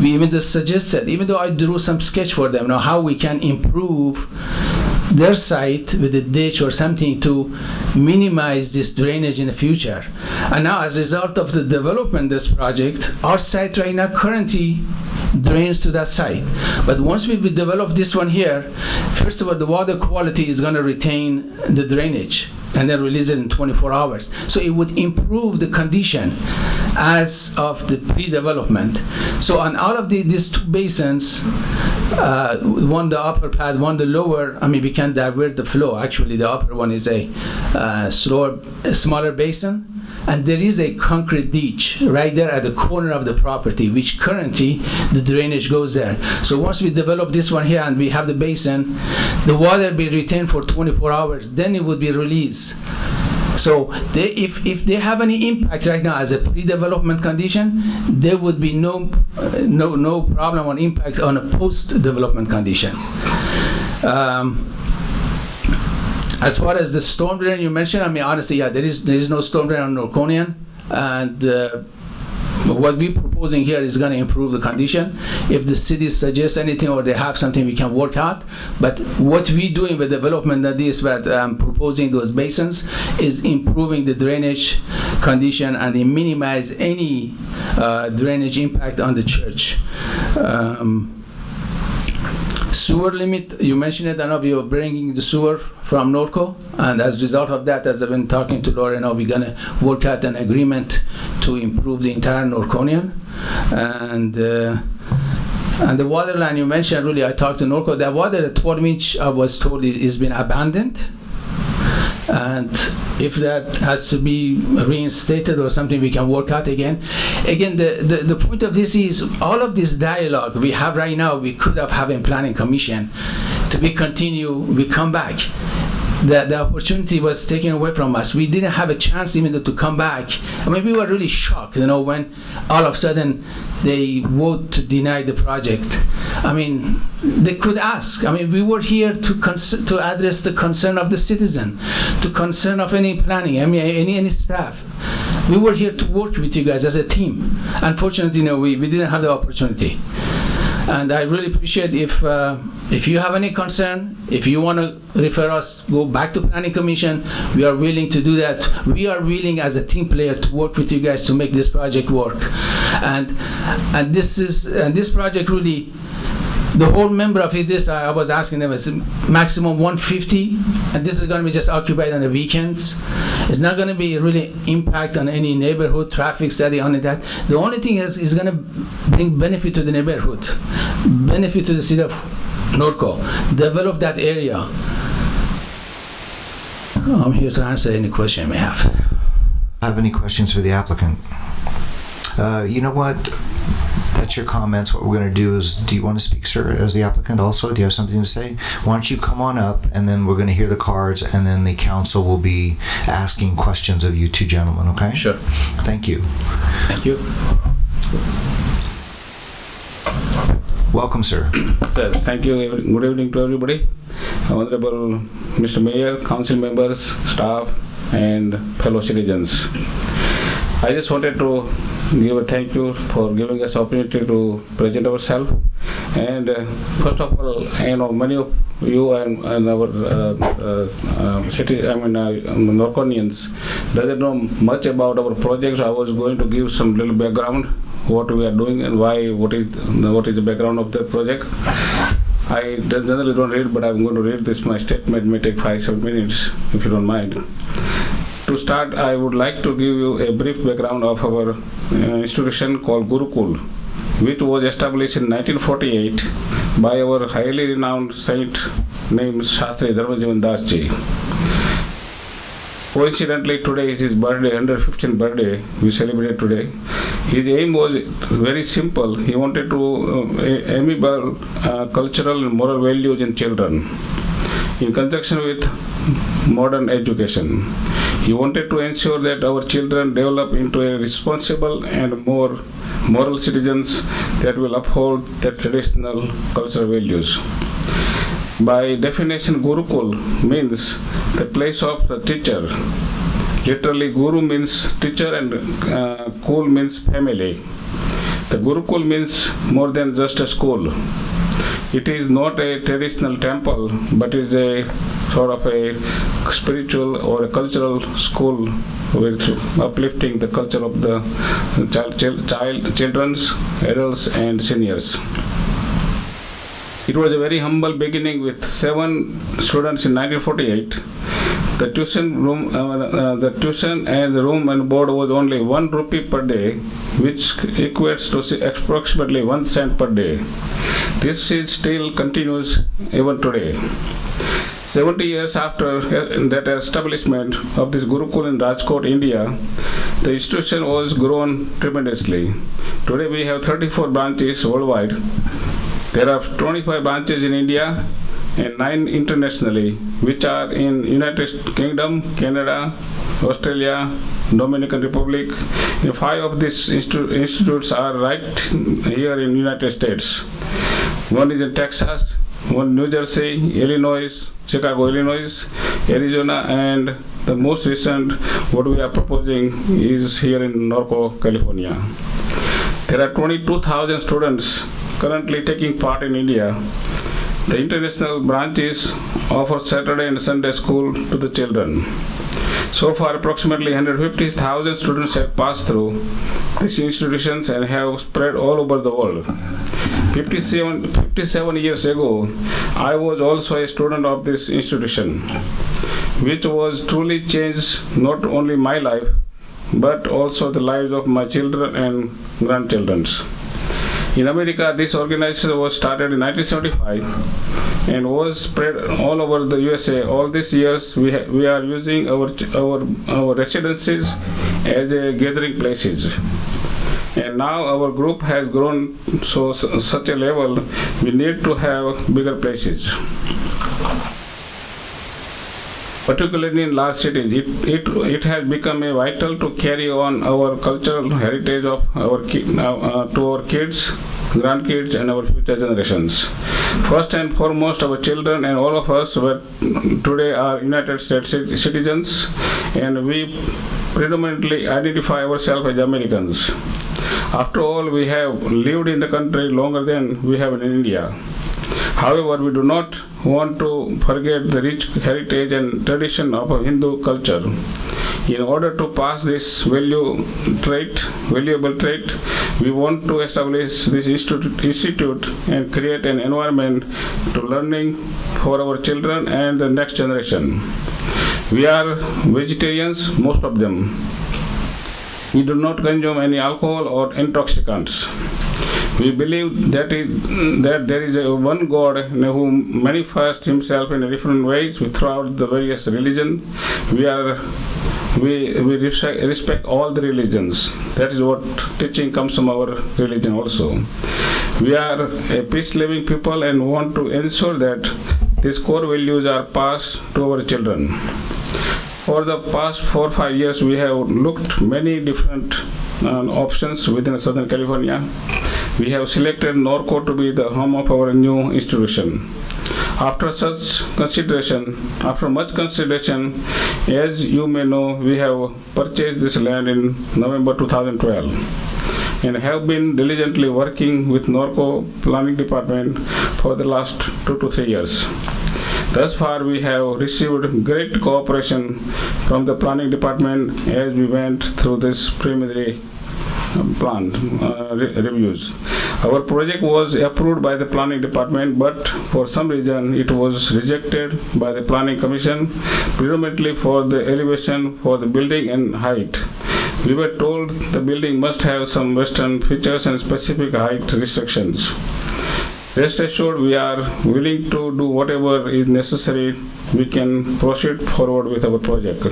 We even just suggested, even though I drew some sketch for them, how we can improve their site with a ditch or something to minimize this drainage in the future. And now, as a result of the development of this project, our site right now currently drains to that site. But once we develop this one here, first of all, the water quality is going to retain the drainage and then release it in 24 hours. So it would improve the condition as of the pre-development. So on all of these two basins, one the upper pad, one the lower, we can divert the flow. Actually, the upper one is a smaller basin, and there is a concrete ditch right there at the corner of the property, which currently the drainage goes there. So once we develop this one here and we have the basin, the water will be retained for 24 hours, then it would be released. So if they have any impact right now as a pre-development condition, there would be no problem on impact on a post-development condition. As far as the storm drain you mentioned, honestly, yeah, there is no storm drain on Norconian, and what we're proposing here is going to improve the condition. If the city suggests anything or they have something, we can work out. But what we're doing with development of this, proposing those basins, is improving the drainage condition and minimize any drainage impact on the church. Sewer limit, you mentioned it, I know we are bringing the sewer from Norco, and as a result of that, as I've been talking to Laura, now we're going to work out an agreement to improve the entire Norconian. And the water line you mentioned, really, I talked to Norco, the water at 12 inch, I was told it has been abandoned. And if that has to be reinstated or something, we can work out again. Again, the point of this is all of this dialogue we have right now, we could have a planning commission to be continue, we come back. The opportunity was taken away from us. We didn't have a chance even to come back. we were really shocked, when all of a sudden they vote to deny the project. They could ask. We were here to address the concern of the citizen, to concern of any planning, any staff. We were here to work with you guys as a team. Unfortunately, we didn't have the opportunity. And I really appreciate if you have any concern, if you want to refer us, go back to Planning Commission, we are willing to do that. We are willing as a team player to work with you guys to make this project work. And this project really, the whole member of this, I was asking them, is maximum 150, and this is going to be just occupied on the weekends. It's not going to be really impact on any neighborhood traffic study on that. The only thing is going to bring benefit to the neighborhood, benefit to the city of Norco, develop that area. I'm here to answer any question you may have. Have any questions for the applicant? You know what? That's your comments. What we're going to do is, do you want to speak, sir, as the applicant also? Do you have something to say? Why don't you come on up, and then we're going to hear the cards, and then the council will be asking questions of you two gentlemen, okay? Sure. Thank you. Thank you. Welcome, sir. Sir, thank you. Good evening to everybody. Honorable Mr. Mayor, council members, staff, and fellow citizens. I just wanted to give a thank you for giving us opportunity to present ourselves. And first of all, many of you and our Norconians doesn't know much about our projects. I was going to give some little background what we are doing and why, what is the background of the project. I generally don't read, but I'm going to read this. My statement may take 5-7 minutes, if you don't mind. To start, I would like to give you a brief background of our institution called Gurukul, which was established in 1948 by our highly renowned saint named Shastri Dharmajivan Das Ji. Coincidentally, today is his birthday, 115th birthday, we celebrate today. His aim was very simple. He wanted to amiable cultural and moral values in children in conjunction with modern education. He wanted to ensure that our children develop into a responsible and more moral citizens that will uphold their traditional cultural values. By definition, Gurukul means the place of the teacher. Literally, Guru means teacher and Kul means family. The Gurukul means more than just a school. It is not a traditional temple, but is a sort of a spiritual or a cultural school with uplifting the culture of the children's, adults, and seniors. It was a very humble beginning with 7 students in 1948. The tuition and the room and board was only 1 rupee per day, which equates to approximately 1 cent per day. This is still continues even today. 70 years after that establishment of this Gurukul in Rajkot, India, the institution was grown tremendously. Today we have 34 branches worldwide. There are 25 branches in India and 9 internationally, which are in United Kingdom, Canada, Australia, Dominican Republic. 5 of these institutes are right here in United States. One is in Texas, one in New Jersey, Illinois, Chicago, Illinois, Arizona, and the most recent what we are proposing is here in Norco, California. There are 22,000 students currently taking part in India. The international branches offer Saturday and Sunday school to the children. So far, approximately 150,000 students have passed through these institutions and have spread all over the world. 57 years ago, I was also a student of this institution, which was truly changed not only my life, but also the lives of my children and grandchildren. In America, this organization was started in 1975 and was spread all over the USA. All these years, we are using our residences as a gathering places. And now our group has grown such a level, we need to have bigger places. Particularly in large cities, it has become a vital to carry on our cultural heritage of to our kids, grandkids, and our future generations. First and foremost, our children and all of us today are United States citizens, and we predominantly identify ourselves as Americans. After all, we have lived in the country longer than we have in India. However, we do not want to forget the rich heritage and tradition of a Hindu culture. In order to pass this valuable trait, we want to establish this institute and create an environment to learning for our children and the next generation. We are vegetarians, most of them. We do not consume any alcohol or intoxicants. We believe that there is one God who manifests himself in different ways throughout the various religions. We respect all the religions. That is what teaching comes from our religion also. We are a peace-loving people and want to ensure that these core values are passed to our children. For the past 4 or 5 years, we have looked many different options within Southern California. we have selected Norco to be the home of our new institution. After much consideration, as you may know, we have purchased this land in November 2012 and have been diligently working with Norco Planning Department for the last 2 to 3 years. Thus far, we have received great cooperation from the Planning Department as we went through this preliminary plan reviews. Our project was approved by the Planning Department, but for some reason it was rejected by the Planning Commission, predominantly for the elevation for the building and height. We were told the building must have some western features and specific height restrictions. Rest assured, we are willing to do whatever is necessary. We can proceed forward with our project.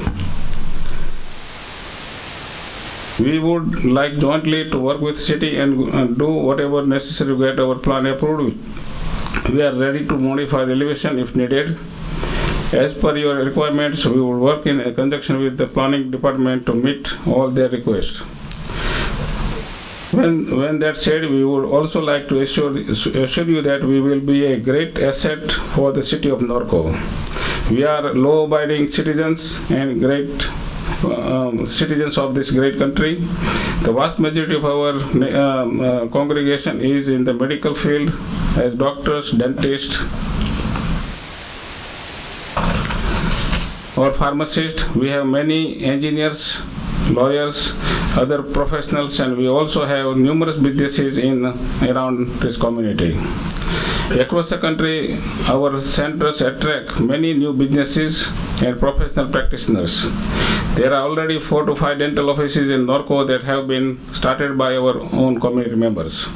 We would like jointly to work with city and do whatever necessary to get our plan approved. We are ready to modify the elevation if needed. As per your requirements, we will work in conjunction with the planning department to meet all their requests. When that said, we would also like to assure you that we will be a great asset for the city of Norco. We are law-abiding citizens and great citizens of this great country. The vast majority of our congregation is in the medical field as doctors, dentists, or pharmacists. We have many engineers, lawyers, other professionals, and we also have numerous businesses around this community. Across the country, our centers attract many new businesses and professional practitioners. There are already 4 to 5 dental offices in Norco that have been started by our own community members.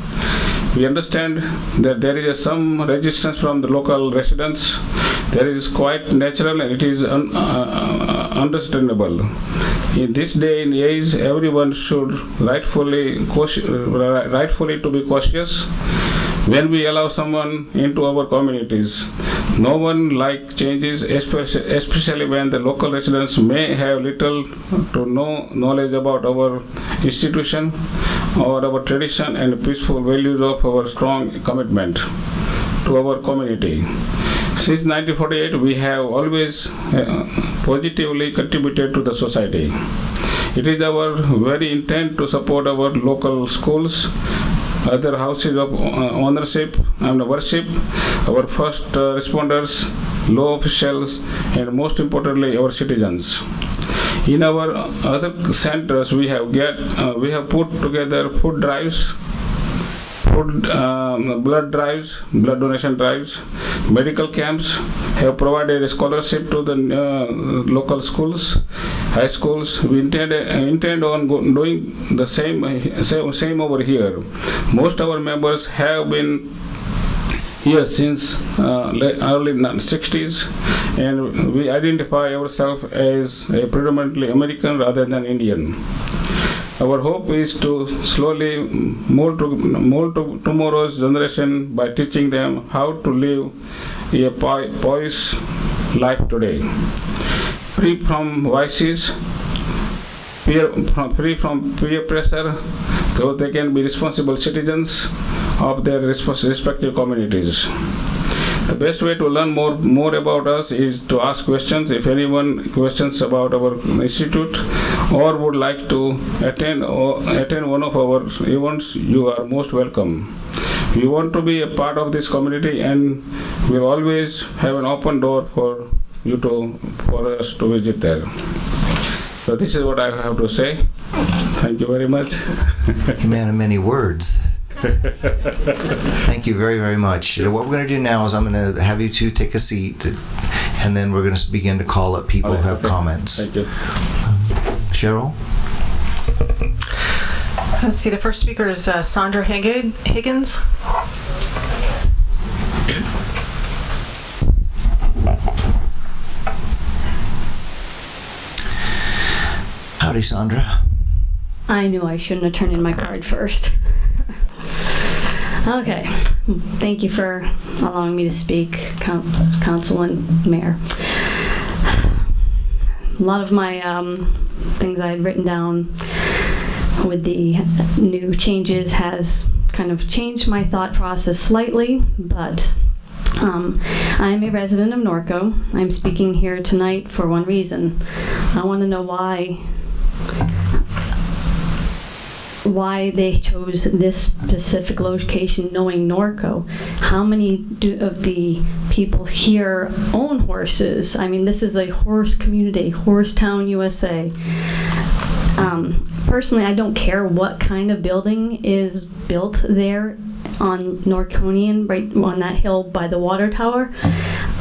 We understand that there is some resistance from the local residents. That is quite natural and it is understandable. In this day and age, everyone should rightfully to be cautious when we allow someone into our communities. No one likes changes, especially when the local residents may have little to no knowledge about our institution or our tradition and peaceful values of our strong commitment to our community. Since 1948, we have always positively contributed to the society. It is our very intent to support our local schools, other houses of ownership and worship, our first responders, law officials, and most importantly, our citizens. In our other centers, we have put together food drives, blood donation drives, medical camps, have provided a scholarship to the local schools, high schools. We intend on doing the same over here. Most of our members have been here since early 60s, and we identify ourselves as a predominantly American rather than Indian. Our hope is to slowly mold to tomorrow's generation by teaching them how to live a poised life today, free from vices, free from peer pressure, so they can be responsible citizens of their respective communities. The best way to learn more about us is to ask questions. If anyone questions about our institute or would like to attend one of our events, you are most welcome. We want to be a part of this community, and we'll always have an open door for us to visit there. So this is what I have to say. Thank you very much. Man of many words. Thank you very, very much. What we're going to do now is I'm going to have you two take a seat, and then we're going to begin to call up people who have comments. Thank you. Cheryl? Let's see, the first speaker is Sandra Higgins. Howdy, Sandra. I knew I shouldn't have turned in my card first. Okay, thank you for allowing me to speak, Council and Mayor. A lot of my things I had written down with the new changes has kind kind of changed my thought process slightly, but I'm a resident of Norco. I'm speaking here tonight for one reason. I want to know why they chose this specific location, knowing Norco. How many of the people here own horses? I mean, this is a horse community, horse town, USA. Personally, I don't care what kind of building is built there on Norconian, right on that hill by the water tower.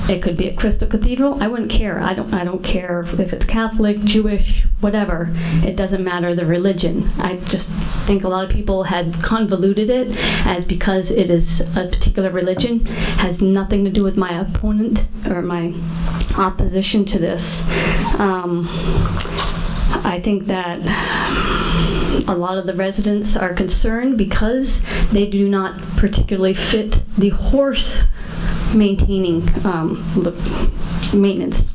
It could be a Crystal Cathedral. I wouldn't care. I don't care if it's Catholic, Jewish, whatever. It doesn't matter the religion. I just think a lot of people had convoluted it as because it is a particular religion. Has nothing to do with my opponent or my opposition to this. I think that a lot of the residents are concerned because they do not particularly fit the horse maintaining maintenance.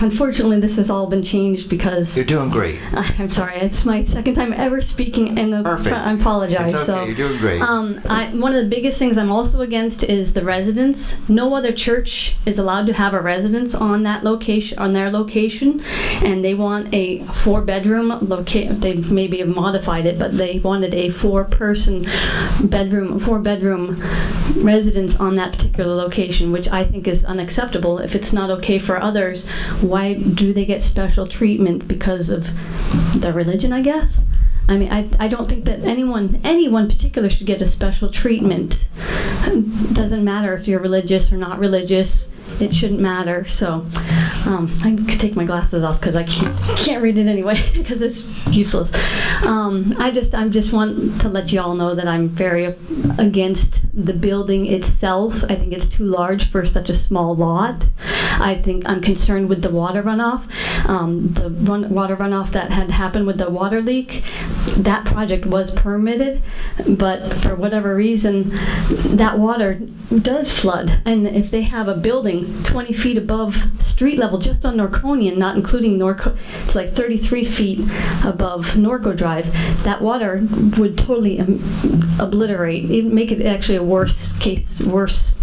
Unfortunately, this has all been changed because... You're doing great. I'm sorry, it's my second time ever speaking in the... Perfect. I apologize. It's okay, you're doing great. One of the biggest things I'm also against is the residence. No other church is allowed to have a residence on that location, on their location, and they want a 4-bedroom location. They maybe have modified it, but they wanted a 4-person bedroom, 4-bedroom residence on that particular location, which I think is unacceptable. If it's not okay for others, why do they get special treatment because of their religion, I guess? I mean, I don't think that anyone particular should get a special treatment. It doesn't matter if you're religious or not religious. It shouldn't matter. So I could take my glasses off because I can't read it anyway because it's useless. I just want to let you all know that I'm very against the building itself. I think it's too large for such a small lot. I think I'm concerned with the water runoff. Water runoff that had happened with the water leak, that project was permitted, but for whatever reason, that water does flood. And if they have a building 20 feet above street level, just on Norconian, not including Norco, it's like 33 feet above Norco Drive, that water would totally obliterate, make it actually a worse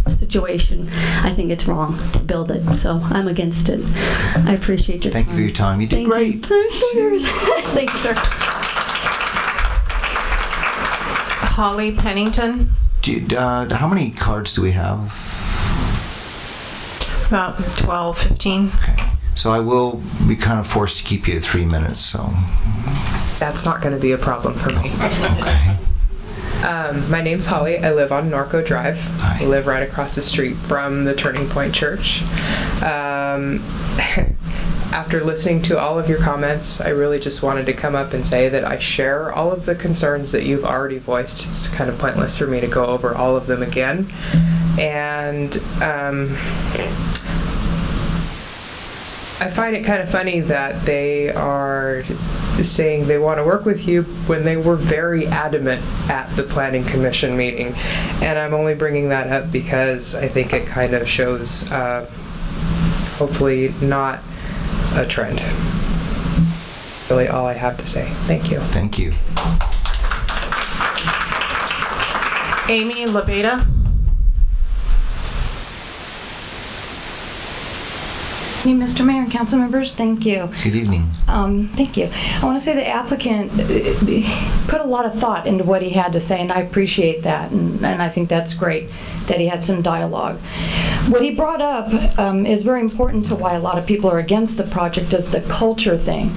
situation. I think it's wrong to build it, so I'm against it. I appreciate your time. Thank you for your time. You did great. I'm so nervous. Thank you, sir. Holly Pennington. How many cards do we have? About 12, 15. Okay. So I will be kind of forced to keep you at 3 minutes, so. That's not going to be a problem for me. Okay. My name's Holly. I live on Norco Drive. Hi. I live right across the street from the Turning Point Church. After listening to all of your comments, I really just wanted to come up and say that I share all of the concerns that you've already voiced. It's kind of pointless for me to go over all of them again. And I find it kind of funny that they are saying they want to work with you when they were very adamant at the Planning Commission meeting. And I'm only bringing that up because I think it kind of shows, hopefully not a trend. Really all I have to say. Thank you. Thank you. Amy Labeda. Mr. Mayor and council members, thank you. Good evening. Thank you. I want to say the applicant put a lot of thought into what he had to say, and I appreciate that, and I think that's great that he had some dialogue. What he brought up is very important to why a lot of people are against the project, is the culture thing.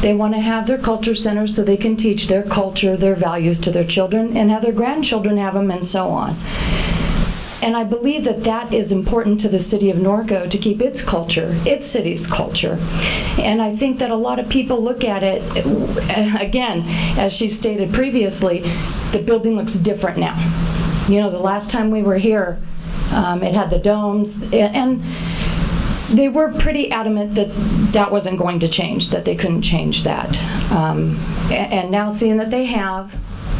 They want to have their culture centers so they can teach their culture, their values to their children, and have their grandchildren have them, and so on. And I believe that that is important to the city of Norco to keep its culture, its city's culture. And I think that a lot of people look at it, again, as she stated previously, the building looks different now. You know, the last time we were here, it had the domes, and they were pretty adamant that that wasn't going to change, that they couldn't change that. And now seeing that they have,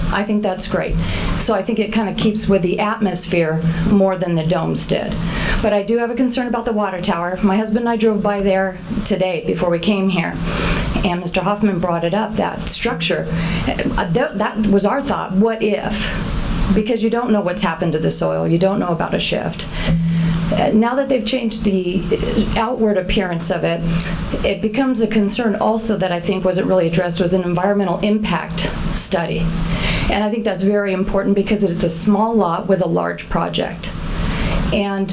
I think that's great. So I think it kind of keeps with the atmosphere more than the domes did. But I do have a concern about the water tower. My husband and I drove by there today before we came here, and Mr. Hoffman brought it up, that structure. That was our thought, what if? Because you don't know what's happened to the soil, you don't know about a shift. Now that they've changed the outward appearance of it, it becomes a concern also that I think wasn't really addressed, was an environmental impact study. And I think that's very important because it's a small lot with a large project. And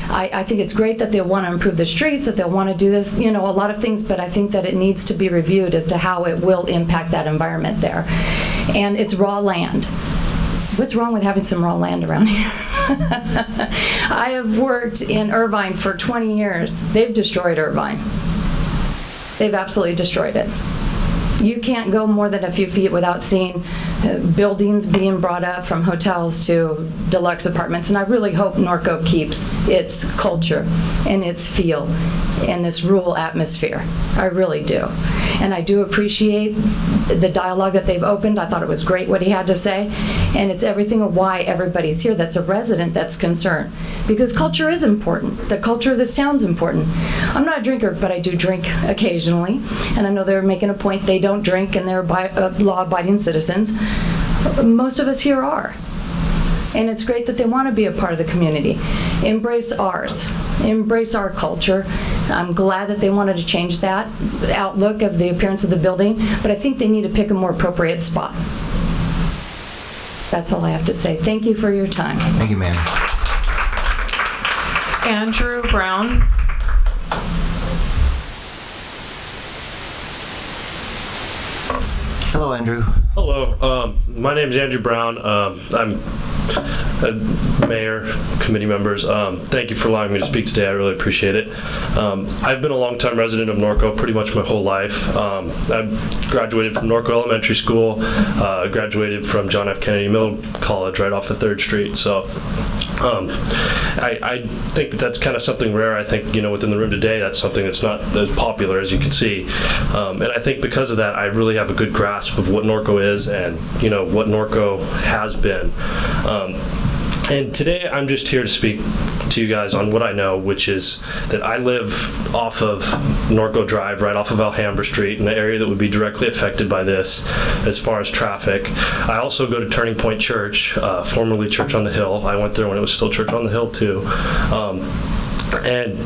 I think it's great that they'll want to improve the streets, that they'll want to do this, a lot of things, but I think that it needs to be reviewed as to how it will impact that environment there. And it's raw land. What's wrong with having some raw land around here? I have worked in Irvine for 20 years. They've destroyed Irvine. They've absolutely destroyed it. You can't go more than a few feet without seeing buildings being brought up, from hotels to deluxe apartments. And I really hope Norco keeps its culture and its feel and this rural atmosphere. I really do. And I do appreciate the dialogue that they've opened. I thought it was great what he had to say. And it's everything of why everybody's here that's a resident that's concerned. Because culture is important. The culture of this town's important. I'm not a drinker, but I do drink occasionally. And I know they're making a point they don't drink and they're law-abiding citizens. Most of us here are. And it's great that they want to be a part of the community. Embrace ours. Embrace our culture. I'm glad that they wanted to change that outlook of the appearance of the building, but I think they need to pick a more appropriate spot. That's all I have to say. Thank you for your time. Thank you, ma'am. Andrew Brown. Hello, Andrew. Hello. My name is Andrew Brown. I'm Mayor, committee members. Thank you for allowing me to speak today. I really appreciate it. I've been a longtime resident of Norco pretty much my whole life. I graduated from Norco Elementary School, graduated from John F. Kennedy Middle College right off of 3rd Street. So I think that's kind of something rare. I think, within the room today, that's something that's not as popular as you can see. And I think because of that, I really have a good grasp of what Norco is and, what Norco has been. And today I'm just here to speak to you guys on what I know, which is that I live off of Norco Drive, right off of Alhambra Street, in the area that would be directly affected by this as far as traffic. I also go to Turning Point Church, formerly Church on the Hill. I went there when it was still Church on the Hill too. And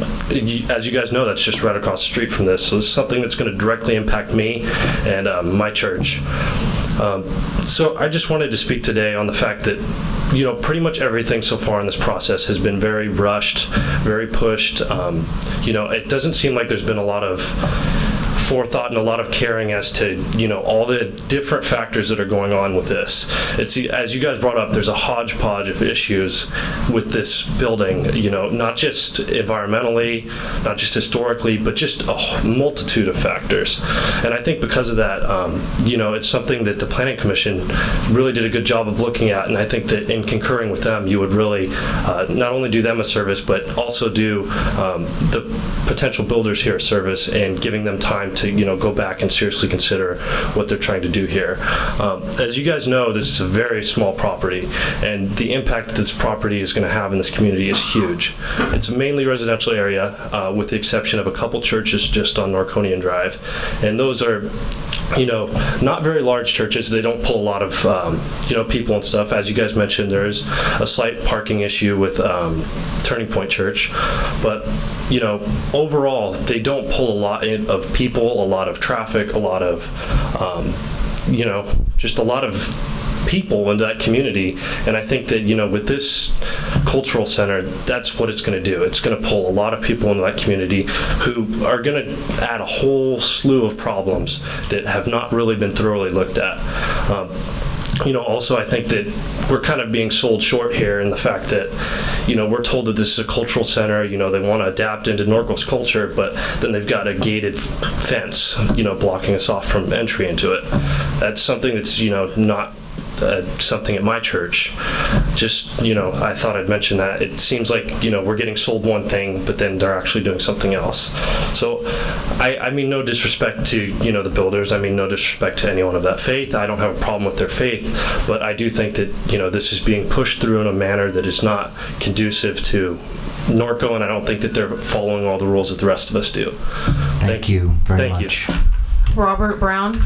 as you guys know, that's just right across the street from this. So this is something that's going to directly impact me and my church. So I just wanted to speak today on the fact that, pretty much everything so far in this process has been very rushed, very pushed. It doesn't seem like there's been a lot of forethought and a lot of caring as to, all the different factors that are going on with this. It's, as you guys brought up, there's a hodgepodge of issues with this building, not just environmentally, not just historically, but just a multitude of factors. And I think because of that, it's something that the Planning Commission really did a good job of looking at, and I think that in concurring with them, you would really not only do them a service, but also do the potential builders here a service and giving them time to go back and seriously consider what they're trying to do here. As you guys know, this is a very small property, and the impact that this property is going to have in this community is huge. It's a mainly residential area, with the exception of a couple churches just on Norconian Drive, and those are not very large churches. They don't pull a lot of people and stuff. As you guys mentioned, there's a slight parking issue with Turning Point Church, but overall they don't pull a lot of people, a lot of traffic, a lot of just a lot of people in that community. And I think that with this cultural center, that's what it's going to do. It's going to pull a lot of people into that community who are going to add a whole slew of problems that have not really been thoroughly looked at. Also, I think that we're kind of being sold short here in the fact that, we're told that this is a cultural center, they want to adapt into Norco's culture, but then they've got a gated fence, blocking us off from entry into it. That's something that's, not something at my church. just, I thought I'd mention that. It seems like, we're getting sold one thing, but then they're actually doing something else. So I mean no disrespect to, the builders. I mean no disrespect to anyone of that faith. I don't have a problem with their faith, but I do think that, this is being pushed through in a manner that is not conducive to Norco, and I don't think that they're following all the rules that the rest of us do. Thank you very much. Robert Brown.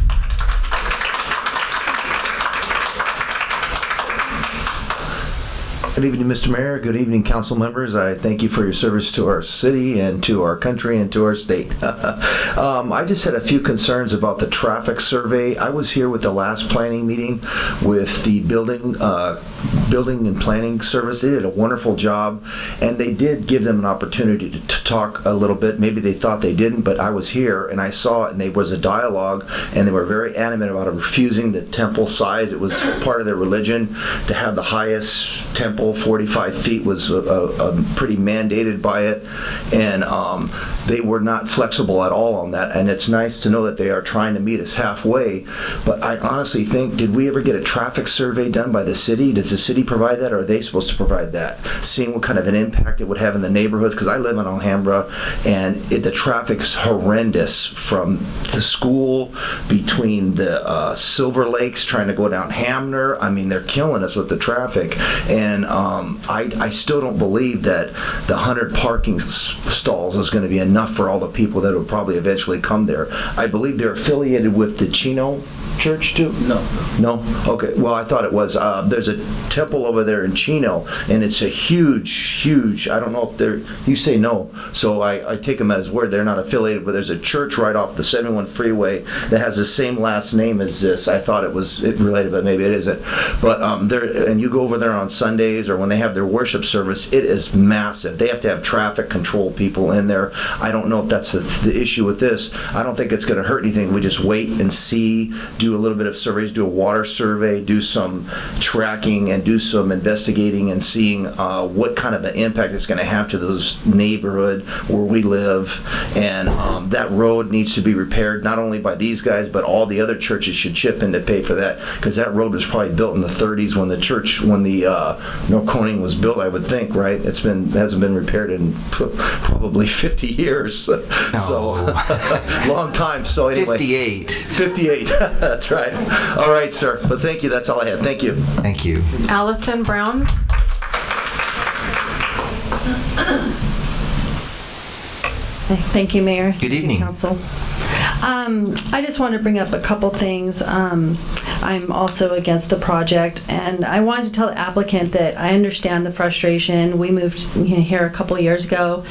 Good evening, Mr. Mayor. Good evening, council members. I thank you for your service to our city and to our country and to our state. I just had a few concerns about the traffic survey. I was here with the last planning meeting with the building and planning service. They did a wonderful job, and they did give them an opportunity to talk a little bit. Maybe they thought they didn't, but I was here and I saw it, and there was a dialogue, and they were very adamant about refusing the temple size. It was part of their religion to have the highest temple. 45 feet was pretty mandated by it, and they were not flexible at all on that. And it's nice to know that they are trying to meet us halfway. But I honestly think, did we ever get a traffic survey done by the city? Does the city provide that, or are they supposed to provide that? Seeing what kind of an impact it would have in the neighborhoods, because I live in Alhambra, and the traffic's horrendous from the school between the Silver Lakes trying to go down Hamner. I mean, they're killing us with the traffic, and I still don't believe that the 100 parking stalls is going to be enough for all the people that will probably eventually come there. I believe they're affiliated with the Chino Church too? No? Okay. Well, I thought it was. There's a temple over there in Chino, and it's a huge, I don't know if they're, you say no, so I take them at his word. They're not affiliated, but there's a church right off the 71 freeway that has the same last name as this. I thought it was related, but maybe it isn't. But and you go over there on Sundays or when they have their worship service, it is massive. They have to have traffic control people in there. I don't know if that's the issue with this. I don't think it's going to hurt anything. We just wait and see, do a little bit of surveys, do a water survey, do some tracking, and do some investigating and seeing what kind of an impact it's going to have to those neighborhood where we live. And that road needs to be repaired, not only by these guys, but all the other churches should chip in to pay for that, because that road was probably built in the 30s when the Norconian was built, I would think, right? Hasn't been repaired in probably 50 years. So long time. So anyway, 58. That's right. All right, sir. But thank you. That's all I had. Thank you. Thank you. Allison Brown. Thank you, Mayor. Good evening. Council. I just want to bring up a couple things. I'm also against the project, and I wanted to tell the applicant that I understand the frustration. We moved here a couple years ago,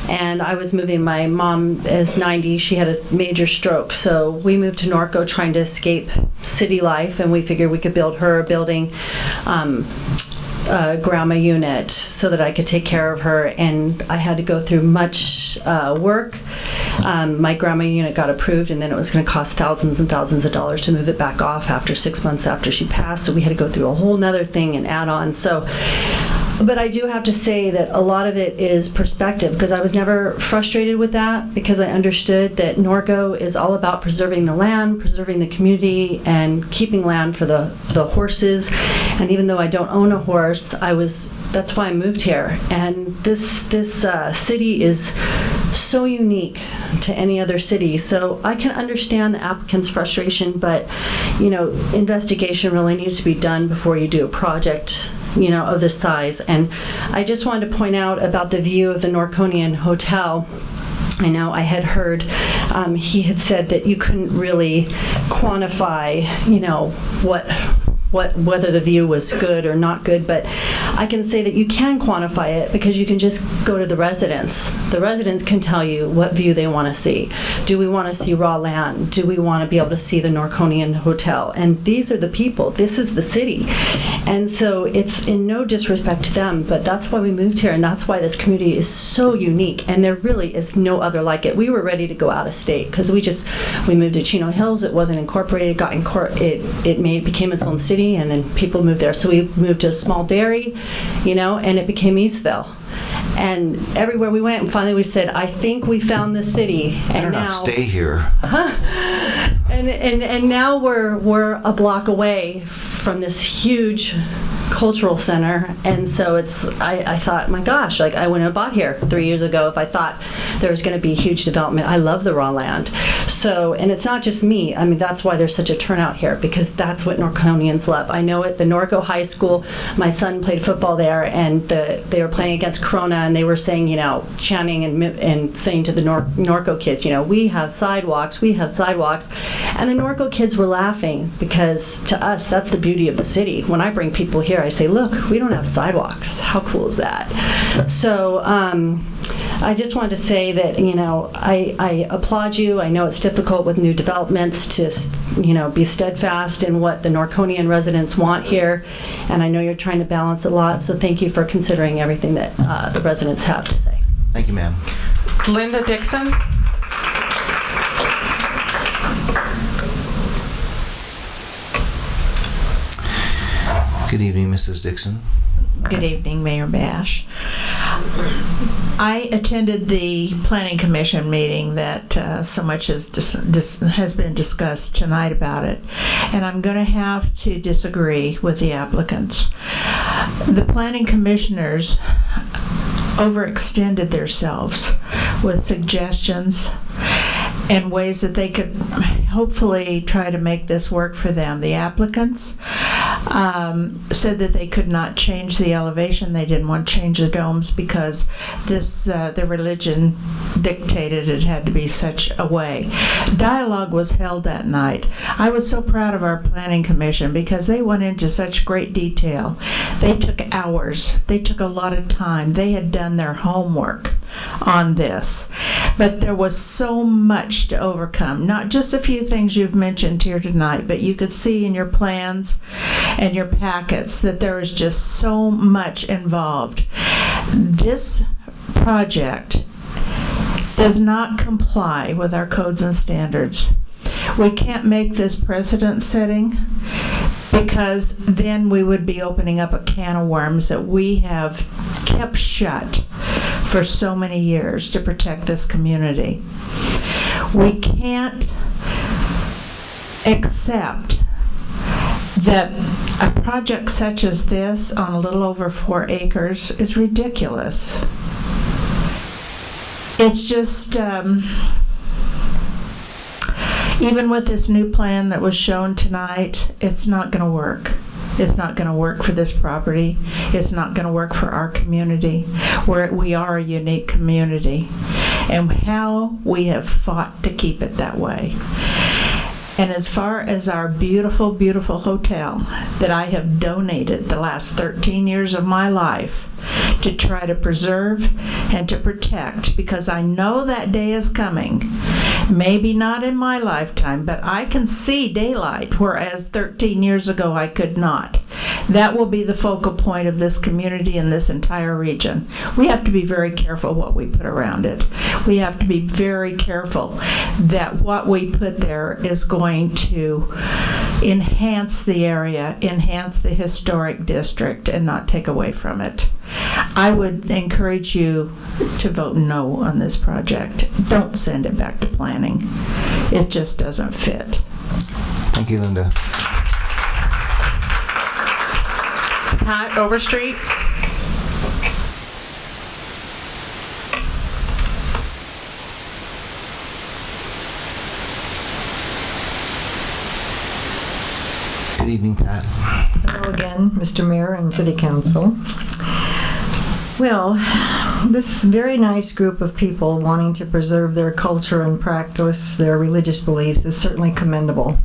and I was moving. My mom is 90. She had a major stroke, so we moved to Norco trying to escape city life, and we figured we could build her a building. Grandma unit so that I could take care of her, and I had to go through much work. My grandma unit got approved, and then it was going to cost thousands and thousands of dollars to move it back off after 6 months after she passed, so we had to go through a whole nother thing and add on. But I do have to say that a lot of it is perspective, because I was never frustrated with that, because I understood that Norco is all about preserving the land, preserving the community, and keeping land for the horses. And even though I don't own a horse, that's why I moved here. And this city is so unique to any other city. So I can understand the applicant's frustration, but investigation really needs to be done before you do a project of this size. And I just wanted to point out about the view of the Norconian Hotel. I know I had heard he had said that you couldn't really quantify, whether the view was good or not good, but I can say that you can quantify it because you can just go to the residents. The residents can tell you what view they want to see. Do we want to see raw land? Do we want to be able to see the Norconian Hotel? And these are the people. This is the city. And so it's in no disrespect to them, but that's why we moved here, and that's why this community is so unique, and there really is no other like it. We were ready to go out of state because we moved to Chino Hills. It wasn't incorporated. It became its own city, and then people moved there. So we moved to a small dairy, and it became Eastville. And everywhere we went, and finally we said, I think we found the city. And better now, not stay here. And now we're a block away from this huge cultural center, and so I thought, my gosh, like I wouldn't have bought here 3 years ago if I thought there was going to be huge development. I love the raw land. So, and it's not just me. I mean, that's why there's such a turnout here, because that's what Norconians love. I know at the Norco High School, my son played football there, and they were playing against Corona, and they were saying, chanting and saying to the Norco kids, we have sidewalks, we have sidewalks. And the Norco kids were laughing, because to us, that's the beauty of the city. When I bring people here, I say, look, we don't have sidewalks. How cool is that? So I just wanted to say that, I applaud you. I know it's difficult with new developments to, be steadfast in what the Norconian residents want here. And I know you're trying to balance a lot. So thank you for considering everything that the residents have to say. Thank you, ma'am. Linda Dixon. Good evening, Mrs. Dixon. Good evening, Mayor Bash. I attended the Planning Commission meeting that so much has been discussed tonight about it, and I'm going to have to disagree with the applicants. The Planning Commissioners overextended themselves with suggestions and ways that they could hopefully try to make this work for them. The applicants said that they could not change the elevation. They didn't want to change the domes because the religion dictated it had to be such a way. Dialogue was held that night. I was so proud of our Planning Commission because they went into such great detail. They took hours. They took a lot of time. They had done their homework on this. But there was so much to overcome. Not just a few things you've mentioned here tonight, but you could see in your plans and your packets that there is just so much involved. This project does not comply with our codes and standards. We can't make this precedent setting because then we would be opening up a can of worms that we have kept shut for so many years to protect this community. We can't accept that a project such as this on a little over 4 acres is ridiculous. It's just, even with this new plan that was shown tonight, it's not going to work. It's not going to work for this property. It's not going to work for our community. We are a unique community. And how we have fought to keep it that way. And as far as our beautiful, beautiful hotel that I have donated the last 13 years of my life to try to preserve and to protect, because I know that day is coming. Maybe not in my lifetime, but I can see daylight, whereas 13 years ago I could not. That will be the focal point of this community and this entire region. We have to be very careful what we put around it. We have to be very careful that what we put there is going to enhance the area, enhance the historic district, and not take away from it. I would encourage you to vote no on this project. Don't send it back to planning. It just doesn't fit. Thank you, Linda. Pat Overstreet. Good evening, Pat. Hello again, Mr. Mayor and City Council. Well, this very nice group of people wanting to preserve their culture and practice their religious beliefs is certainly commendable.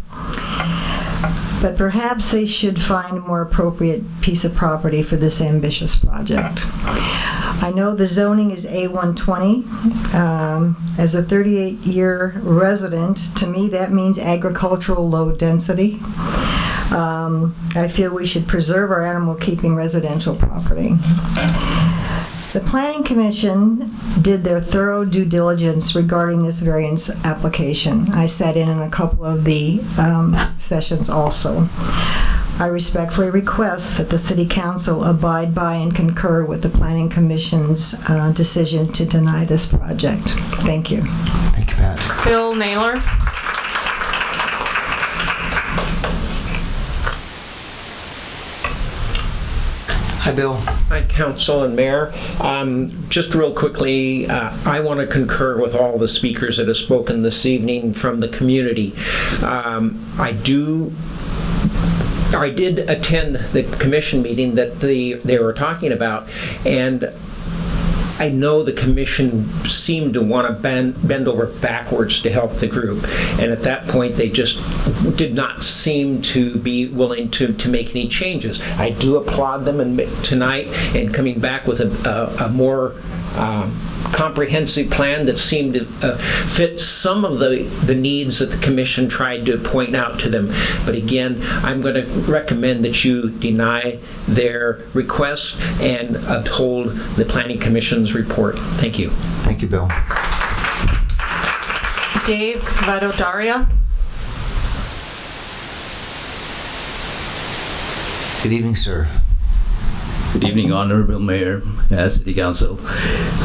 But perhaps they should find a more appropriate piece of property for this ambitious project. I know the zoning is A120. As a 38-year resident, to me that means agricultural low density. I feel we should preserve our animal keeping residential property. The Planning Commission did their thorough due diligence regarding this variance application. I sat in on a couple of the sessions also. I respectfully request that the City Council abide by and concur with the Planning Commission's decision to deny this project. Thank you. Thank you, Pat. Bill Naylor. Hi, Bill. Hi, Council and Mayor. Just real quickly, I want to concur with all the speakers that have spoken this evening from the community. I did attend the commission meeting that they were talking about, and I know the commission seemed to want to bend over backwards to help the group, and at that point they just did not seem to be willing to make any changes. I do applaud them tonight and coming back with a more comprehensive plan that seemed to fit some of the needs that the commission tried to point out to them. But again, I'm going to recommend that you deny their request and uphold the Planning Commission's report. Thank you. Thank you, Bill. Dave Vadodaria. Good evening, sir. Good evening, Honorable Mayor, City Council.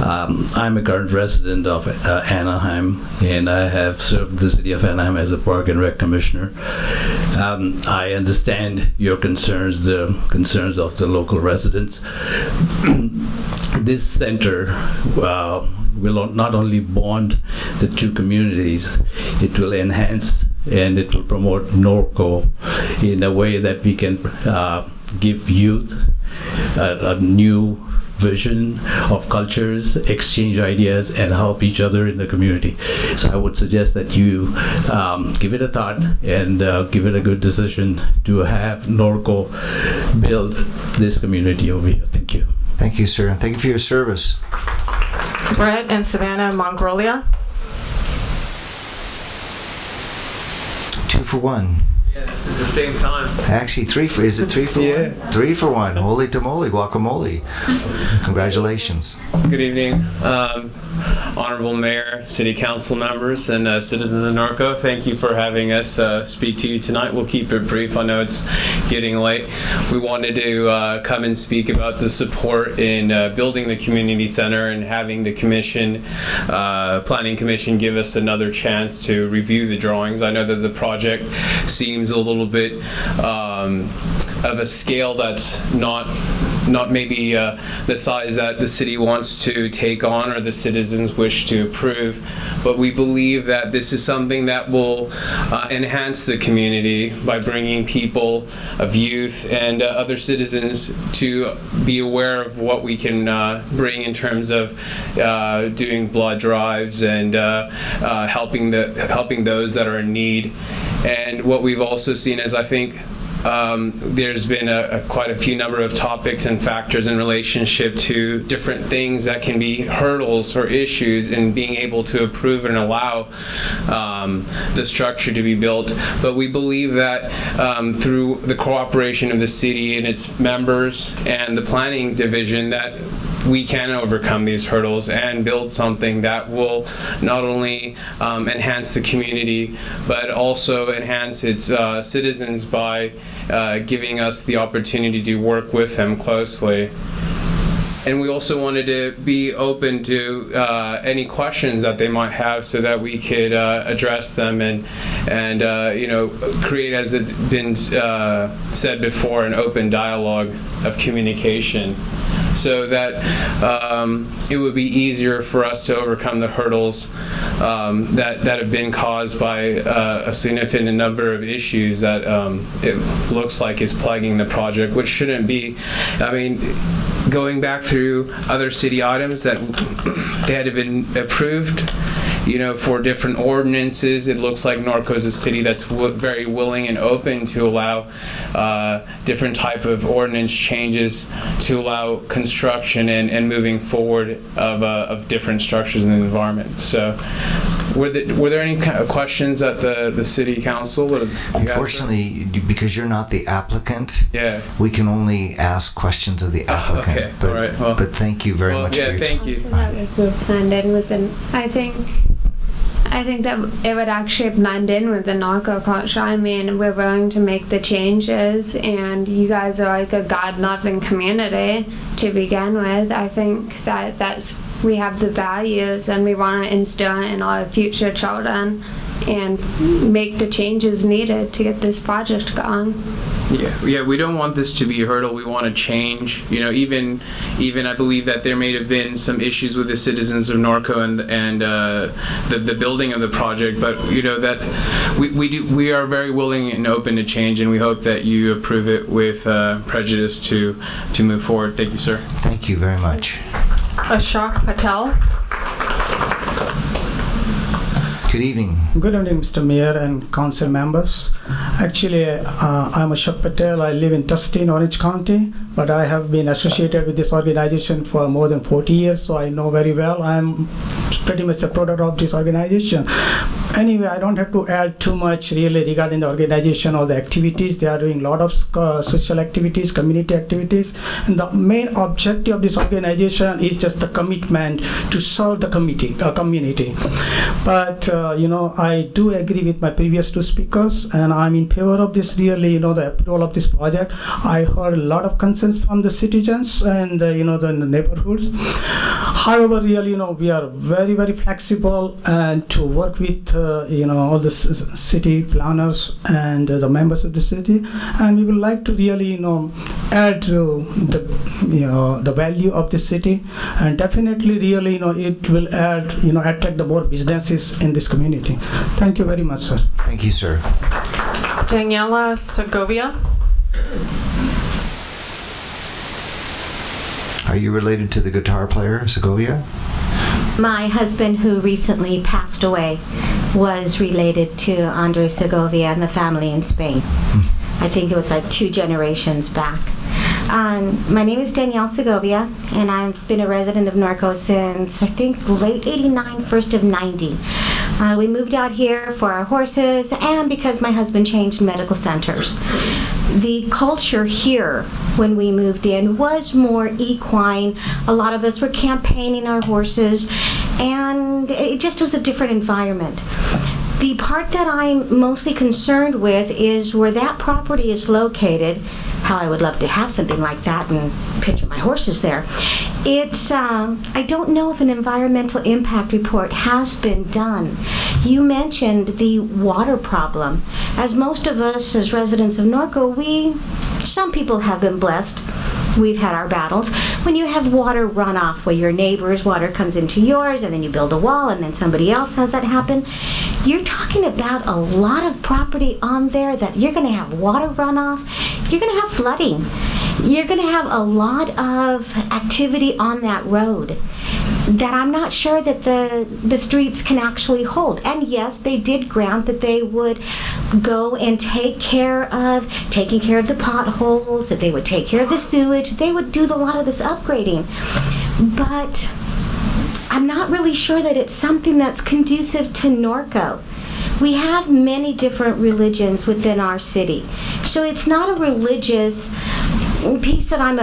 I'm a current resident of Anaheim, and I have served the City of Anaheim as a Park and Rec Commissioner. I understand your concerns, the concerns of the local residents. This center will not only bond the two communities, it will enhance and it will promote Norco in a way that we can give youth a new vision of cultures, exchange ideas, and help each other in the community. So I would suggest that you give it a thought and give it a good decision to have Norco build this community over here. Thank you. Thank you, sir. Thank you for your service. Brett and Savannah Mongrolia. 2 for 1. Yeah, at the same time. Actually, is it 3 for 1? 3 for 1. Holy tamale, guacamole. Congratulations. Good evening, Honorable Mayor, City Council members, and citizens of Norco. Thank you for having us speak to you tonight. We'll keep it brief. I know it's getting late. We wanted to come and speak about the support in building the community center and having the commission, Planning Commission, give us another chance to review the drawings. I know that the project seems a little bit of a scale that's not maybe the size that the city wants to take on or the citizens wish to approve, but we believe that this is something that will enhance the community by bringing people of youth and other citizens to be aware of what we can bring in terms of doing blood drives and helping those that are in need. And what we've also seen is, I think, there's been quite a few number of topics and factors in relationship to different things that can be hurdles or issues in being able to approve and allow the structure to be built. But we believe that through the cooperation of the city and its members and the planning division, that we can overcome these hurdles and build something that will not only enhance the community, but also enhance its citizens by giving us the opportunity to work with them closely. And we also wanted to be open to any questions that they might have so that we could address them and create, as it's been said before, an open dialogue of communication, so that it would be easier for us to overcome the hurdles that have been caused by a significant number of issues that it looks like is plaguing the project, which shouldn't be. I mean, going back through other city items that had been approved, for different ordinances, it looks like Norco is a city that's very willing and open to allow different type of ordinance changes to allow construction and moving forward of different structures in the environment. So, were there any kind of questions at the city council? Unfortunately, because you're not the applicant, we can only ask questions of the applicant. Okay. All right. Well, but thank you very much for your thank you. That would blend in with I think that it would actually blend in with the Norco culture. I mean, we're willing to make the changes, and you guys are like a God-loving community to begin with. I think that we have the values, and we want to instill it in our future children. and make the changes needed to get this project going. Yeah, we don't want this to be a hurdle. We want to change. You know, even I believe that there may have been some issues with the citizens of Norco and the building of the project. But you know that we are very willing and open to change, and we hope that you approve it with prejudice to move forward. Thank you, sir. Thank you very much. Ashok Patel. Good evening. Good evening, Mr. Mayor and council members. Actually, I'm Ashok Patel. I live in Tustin, Orange County, but I have been associated with this organization for more than 40 years, so I know very well. I'm pretty much a product of this organization. Anyway, I don't have to add too much really regarding the organization or the activities. They are doing a lot of social activities, community activities, and the main objective of this organization is just the commitment to serve the community. But you know, I do agree with my previous two speakers, and I'm in favor of this really, you know, the approval of this project. I heard a lot of concerns from the citizens and you know, the neighborhoods. However, really, you know, we are very, very flexible and to work with you know, all the city planners and the members of the city, and we would like to really, you know, add to the, you know, the value of the city, and definitely really, you know, it will add, you know, attract the more businesses in this community. Thank you very much, sir. Thank you, sir. Daniela Segovia. Are you related to the guitar player, Segovia? My husband, who recently passed away, was related to Andres Segovia and the family in Spain. I think it was like 2 generations back. My name is Danielle Segovia, and I've been a resident of Norco since, I think, late 89, first of 90. We moved out here for our horses and because my husband changed medical centers. The culture here when we moved in was more equine. A lot of us were campaigning our horses, and it just was a different environment. The part that I'm mostly concerned with is where that property is located. How I would love to have something like that and picture my horses there. It's, I don't know if an environmental impact report has been done. You mentioned the water problem. As most of us as residents of Norco, some people have been blessed. We've had our battles. When you have water runoff, where your neighbor's water comes into yours, and then you build a wall, and then somebody else has that happen, you're talking about a lot of property on there that you're going to have water runoff. You're going to have flooding. You're going to have a lot of activity on that road that I'm not sure that the streets can actually hold. And yes, they did grant that they would go and taking care of the potholes, that they would take care of the sewage, they would do a lot of this upgrading. But I'm not really sure that it's something that's conducive to Norco. We have many different religions within our city. So it's not a religious piece that I'm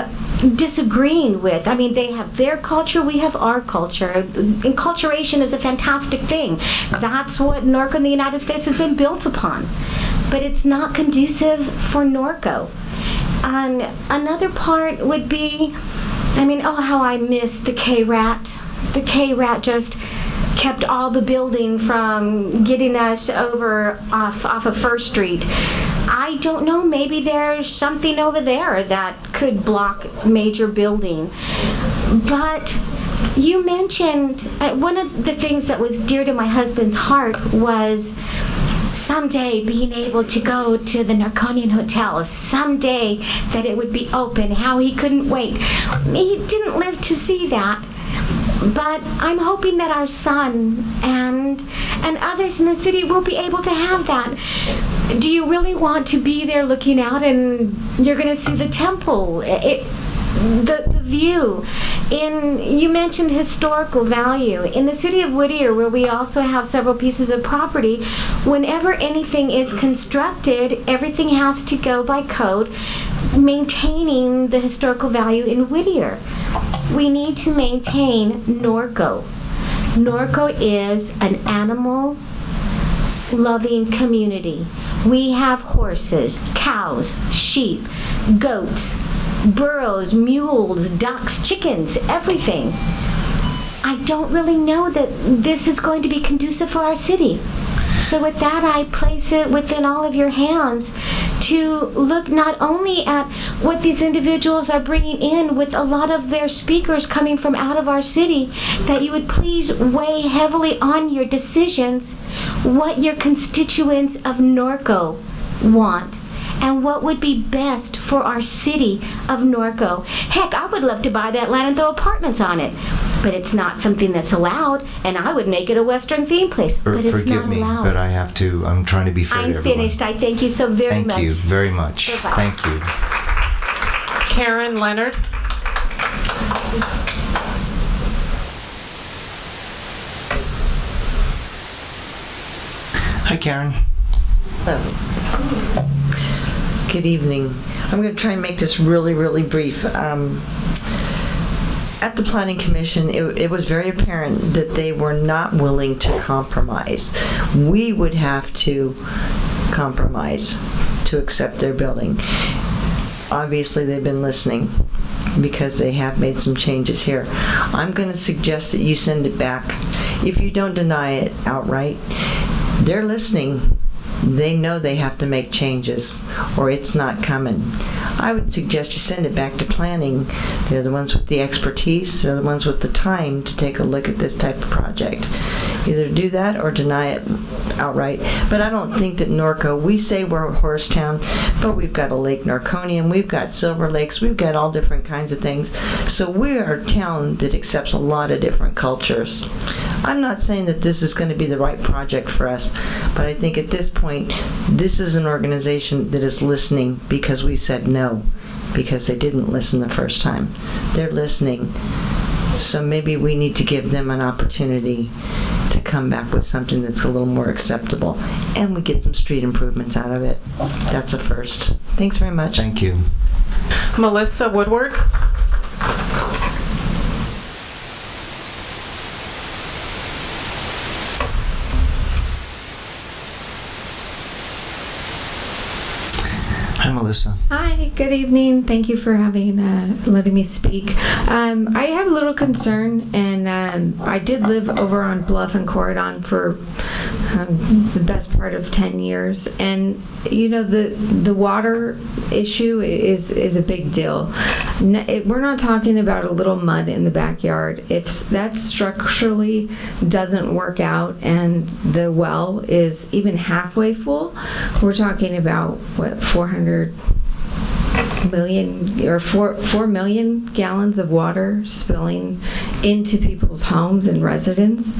disagreeing with. I mean, they have their culture, we have our culture. Enculturation is a fantastic thing. That's what Norco in the United States has been built upon. But it's not conducive for Norco. And another part would be, I mean, oh, how I miss the K-Rat. The K-Rat just kept all the building from getting us over off of First Street. I don't know, maybe there's something over there that could block major building. But you mentioned, one of the things that was dear to my husband's heart was someday being able to go to the Norconian Hotel, someday that it would be open, how he couldn't wait. He didn't live to see that. But I'm hoping that our son and others in the city will be able to have that. Do you really want to be there looking out and you're going to see the temple, the view? You mentioned historical value. In the city of Whittier, where we also have several pieces of property, whenever anything is constructed, everything has to go by code, maintaining the historical value in Whittier. We need to maintain Norco. Norco is an animal-loving community. We have horses, cows, sheep, goats, burros, mules, ducks, chickens, everything. I don't really know that this is going to be conducive for our city. So with that, I place it within all of your hands to look not only at what these individuals are bringing in with a lot of their speakers coming from out of our city, that you would please weigh heavily on your decisions what your constituents of Norco want and what would be best for our city of Norco. Heck, I would love to buy that land and throw apartments on it, but it's not something that's allowed, and I would make it a Western themed place, but it's Forgive not me, allowed. but I have to, I'm trying to be fair to I'm everyone. finished. I thank you so very much. Thank you very much. Bye-bye. Thank you. Karen Leonard. Hi, Karen. Hello. Good evening. I'm going to try and make this really, really brief. At the Planning Commission, it was very apparent that they were not willing to compromise. We would have to compromise to accept their building. Obviously, they've been listening because they have made some changes here. I'm going to suggest that you send it back. If you don't deny it outright, they're listening. They know they have to make changes or it's not coming. I would suggest you send it back to planning. They're the ones with the expertise. They're the ones with the time to take a look at this type of project. Either do that or deny it outright. But I don't think that Norco, we say we're a horse town, but we've got a Lake Norconian, we've got Silver Lakes, we've got all different kinds of things. So we are a town that accepts a lot of different cultures. I'm not saying that this is going to be the right project for us, but I think at this point, this is an organization that is listening because we said no, because they didn't listen the first time. They're listening. So maybe we need to give them an opportunity to come back with something that's a little more acceptable, and we get some street improvements out of it. That's a first. Thanks very much. Thank you. Melissa Woodward. Hi, Melissa. Hi, good evening. Thank you for having letting me speak. I have a little concern, and I did live over on Bluff and Corridon for the best part of 10 years, and you know the water issue is a big deal. We're not talking about a little mud in the backyard. If that structurally doesn't work out and the well is even halfway full, we're talking about what, 400 million or 4 million gallons of water spilling into people's homes and residents.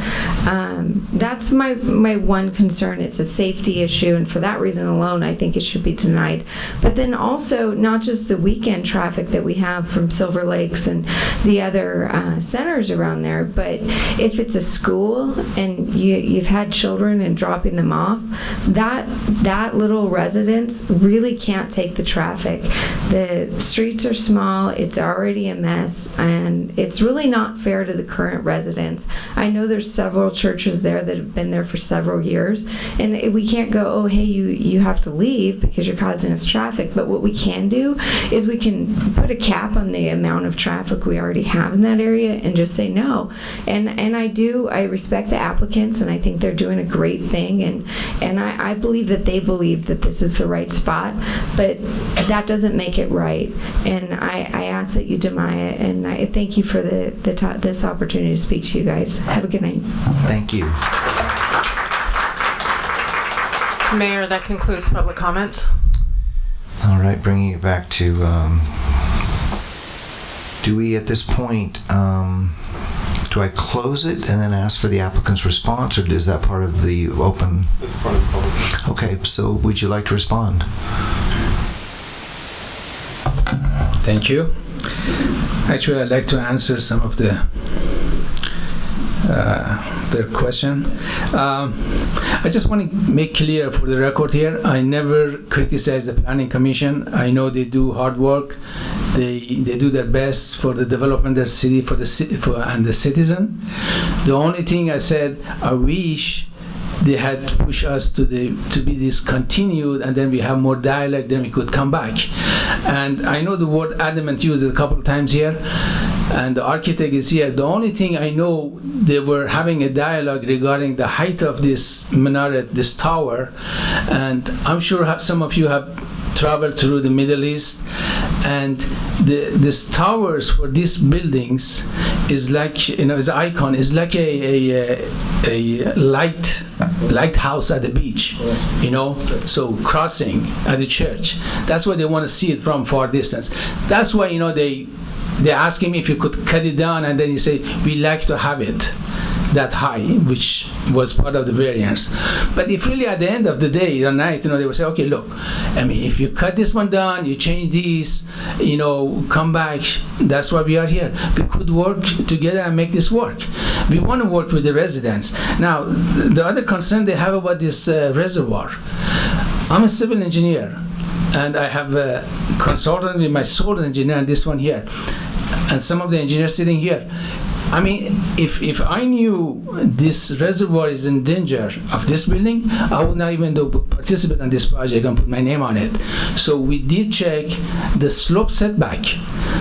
That's my one concern. It's a safety issue, and for that reason alone, I think it should be denied. But then also, not just the weekend traffic that we have from Silver Lakes and the other centers around there, but if it's a school and you've had children and dropping them off, that little residence really can't take the traffic. The streets are small, it's already a mess, and it's really not fair to the current residents. I know there's several churches there that have been there for several years, and we can't go, oh, hey, you have to leave because you're causing us traffic. But what we can do is we can put a cap on the amount of traffic we already have in that area and just say no. And I respect the applicants, and I think they're doing a great thing, and I believe that they believe that this is the right spot, but that doesn't make it right. And I ask that you deny it, and I thank you for this opportunity to speak to you guys. Have a good night. Thank you. Mayor, that concludes public comments. All right, bringing it back to, do we at this point, do I close it and then ask for the applicant's response, or is that part of the open? It's part of the public. Okay, so would you like to respond? Thank you. Actually, I'd like to answer some of their question. I just want to make clear for the record here, I never criticize the Planning Commission. I know they do hard work. They do their best for the development of the city and the citizen. The only thing I said, I wish they had pushed us to be discontinued, and then we have more dialogue, then we could come back. And I know the word adamant used a couple of times here. and the architect is here. The only thing I know, they were having a dialogue regarding the height of this minaret, this tower, and I'm sure some of you have traveled through the Middle East, and these towers for these buildings is like, as an icon, is like a lighthouse at the beach, so crossing at the church. That's why they want to see it from far distance. That's why, they ask him if you could cut it down, and then he say, we like to have it that high, which was part of the variance. But if really at the end of the day, the night, they would say, okay, look, if you cut this one down, you change these, come back, that's why we are here. We could work together and make this work. We want to work with the residents. Now, the other concern they have about this reservoir, I'm a civil engineer, and I have a consultant with my soil engineer and this one here, and some of the engineers sitting here. If I knew this reservoir is in danger of this building, I would not even participate in this project and put my name on it. So we did check the slope setback.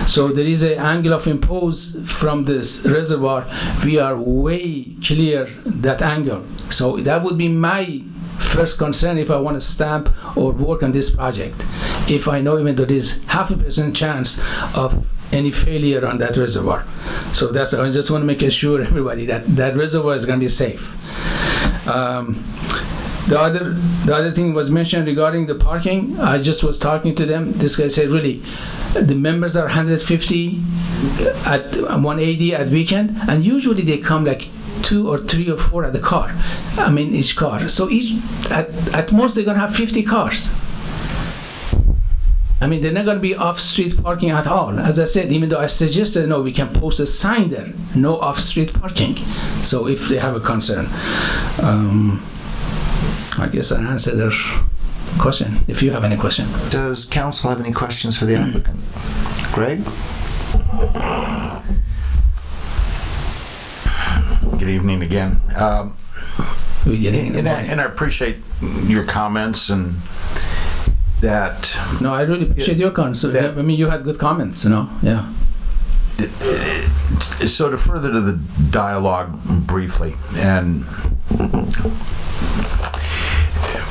So there is an angle of impose from this reservoir. We are way clear that angle. So that would be my first concern if I want to stamp or work on this project. If I know even there is 0.5% chance of any failure on that reservoir. So I just want to make sure everybody that reservoir is going to be safe. The other thing was mentioned regarding the parking. I just was talking to them. This guy said, really, the members are 150 at 180 at weekend, and usually they come like 2 or 3 or 4 at the car. Each car. So at most they're gonna have 50 cars. They're not going to be off-street parking at all. As I said, even though I suggested, no, we can post a sign there, no off-street parking. So if they have a concern, I guess I answered their question, if you have any question. Does council have any questions for the applicant? Greg? Good evening again. And I appreciate your comments and that. No, I really appreciate your comments. You had good comments, yeah. So to further to the dialogue briefly, and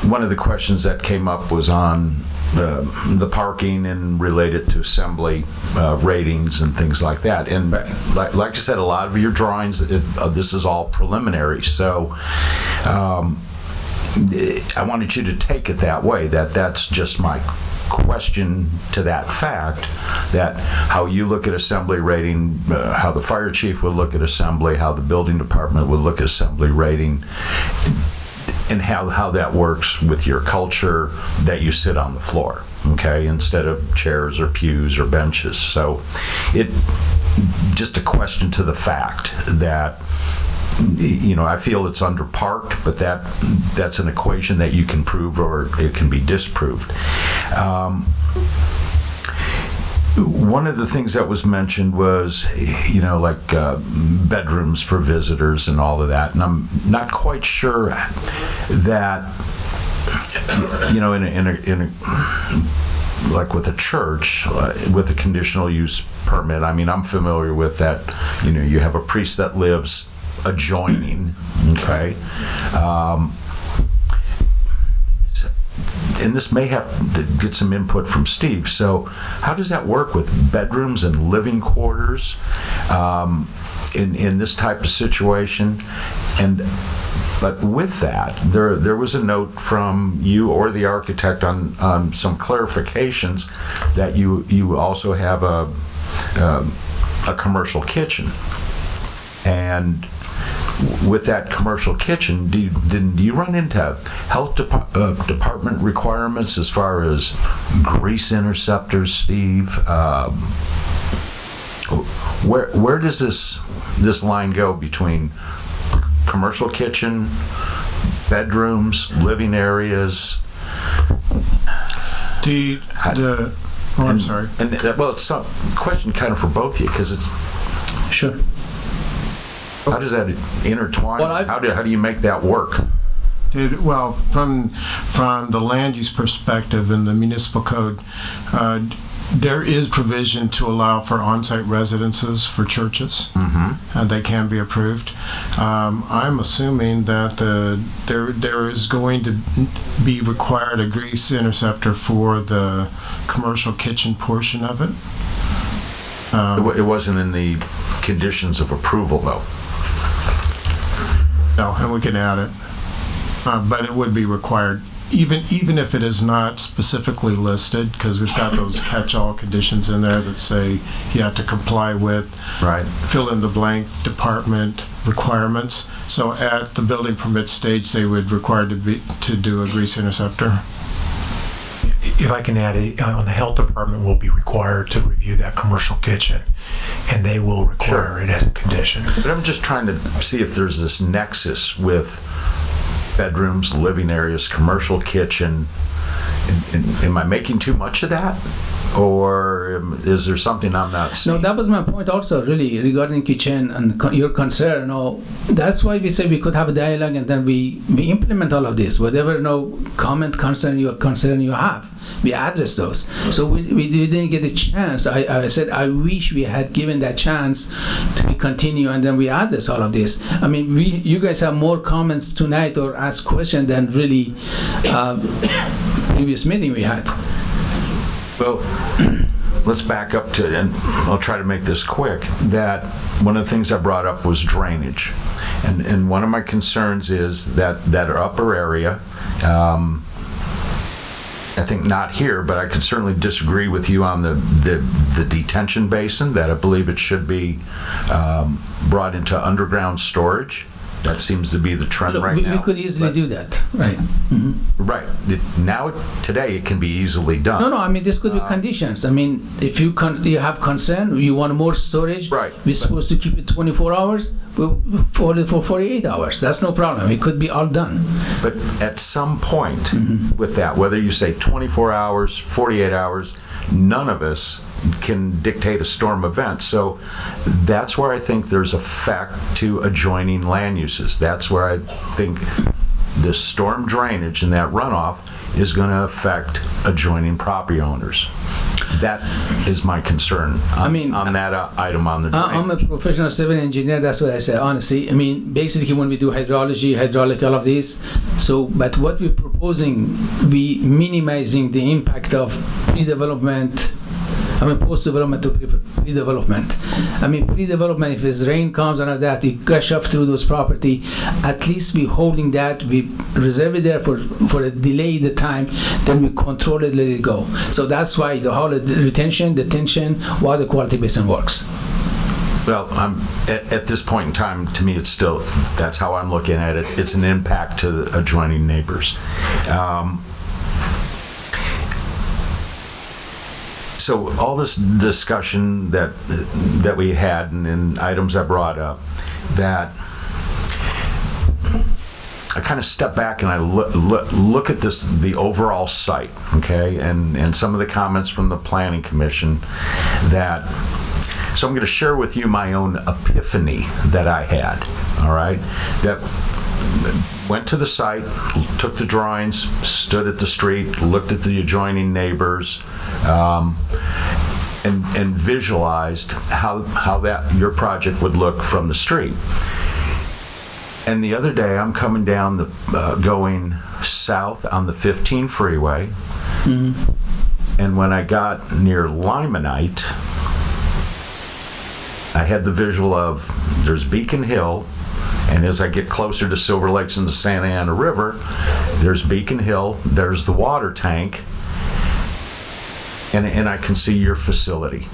one of the questions that came up was on the parking and related to assembly ratings and things like that. And like I said, a lot of your drawings, this is all preliminary. So I wanted you to take it that way, that's just my question to that fact, that how you look at assembly rating, how the fire chief would look at assembly, how the building department would look at assembly rating, and how that works with your culture that you sit on the floor, okay, instead of chairs or pews or benches. So just a question to the fact that I feel it's underparked, but that's an equation that you can prove or it can be disproved. One of the things that was mentioned was, like bedrooms for visitors and all of that, and I'm not quite sure that, like with a church, with a conditional use permit. I'm familiar with that. You have a priest that lives adjoining, okay, and this may have to get some input from Steve. So how does that work with bedrooms and living quarters in this type of situation? But with that, there was a note from you or the architect on some clarifications that you also have a commercial kitchen. And with that commercial kitchen, do you run into health department requirements as far as grease interceptors, Steve? Where does this line go between commercial kitchen, bedrooms, living areas? I'm sorry. Well, it's a question kind of for both of you, because it's... Sure. How does that intertwine? How do you make that work? Well, from the land use perspective in the municipal code, There is provision to allow for on-site residences for churches, and they can be approved. I'm assuming that there is going to be required a grease interceptor for the commercial kitchen portion of it. It wasn't in the conditions of approval, though. No, and we can add it, but it would be required. Even if it is not specifically listed, because we've got those catch-all conditions in there that say you have to comply with fill in the blank department requirements. So at the building permit stage, they would require to do a grease interceptor. If I can add, the health department will be required to review that commercial kitchen, and they will require it as a condition. But I'm just trying to see if there's this nexus with bedrooms, living areas, commercial kitchen. Am I making too much of that? Or is there something I'm not seeing? No, that was my point also, really, regarding kitchen and your concern. No, that's why we say we could have a dialogue and then we implement all of this. Whatever concern you have, we address those. So we didn't get a chance. I said I wish we had given that chance to continue, and then we address all of this. I mean, you guys have more comments tonight or ask questions than really previous meeting we had. Well, let's back up to, and I'll try to make this quick, that one of the things I brought up was drainage. And one of my concerns is that upper area, I think not here, but I could certainly disagree with you on the detention basin, that I believe it should be brought into underground storage. That seems to be the trend right now. We could easily do that, right? Right. Today it can be easily done. No, I mean, this could be conditions. I mean, if you have concern, you want more storage, we're supposed to keep it 24 hours, we'll hold it for 48 hours. That's no problem. It could be all done. But at some point with that, whether you say 24 hours, 48 hours, none of us can dictate a storm event. So that's where I think there's effect to adjoining land uses. That's where I think the storm drainage and that runoff is going to affect adjoining property owners. That is my concern on that item on the drainage. I'm a professional civil engineer, that's what I say, honestly. I mean, basically when we do hydraulic, all of these, but what we're proposing, we minimizing the impact of pre-development, post-development to pre-development. Pre-development, if this rain comes and all that, it gush up through those property, at least we holding that, we reserve it there for a delay the time, then we control it, let it go. So that's why the whole retention, detention, water quality basin works. Well, at this point in time, to me, it's still, that's how I'm looking at it. It's an impact to the adjoining neighbors. So all this discussion that we had and items I brought up, that I kind of step back and I look at the overall site, okay, and some of the comments from the Planning Commission so I'm going to share with you my own epiphany that I had, all right, that went to the site, took the drawings, stood at the street, looked at the adjoining neighbors, and visualized how your project would look from the street. And the other day, I'm coming down going south on the 15 freeway, and when I got near Limonite, I had the visual of there's Beacon Hill, and as I get closer to Silver Lakes and the Santa Ana River, there's Beacon Hill, there's the water tank, and I can see your facility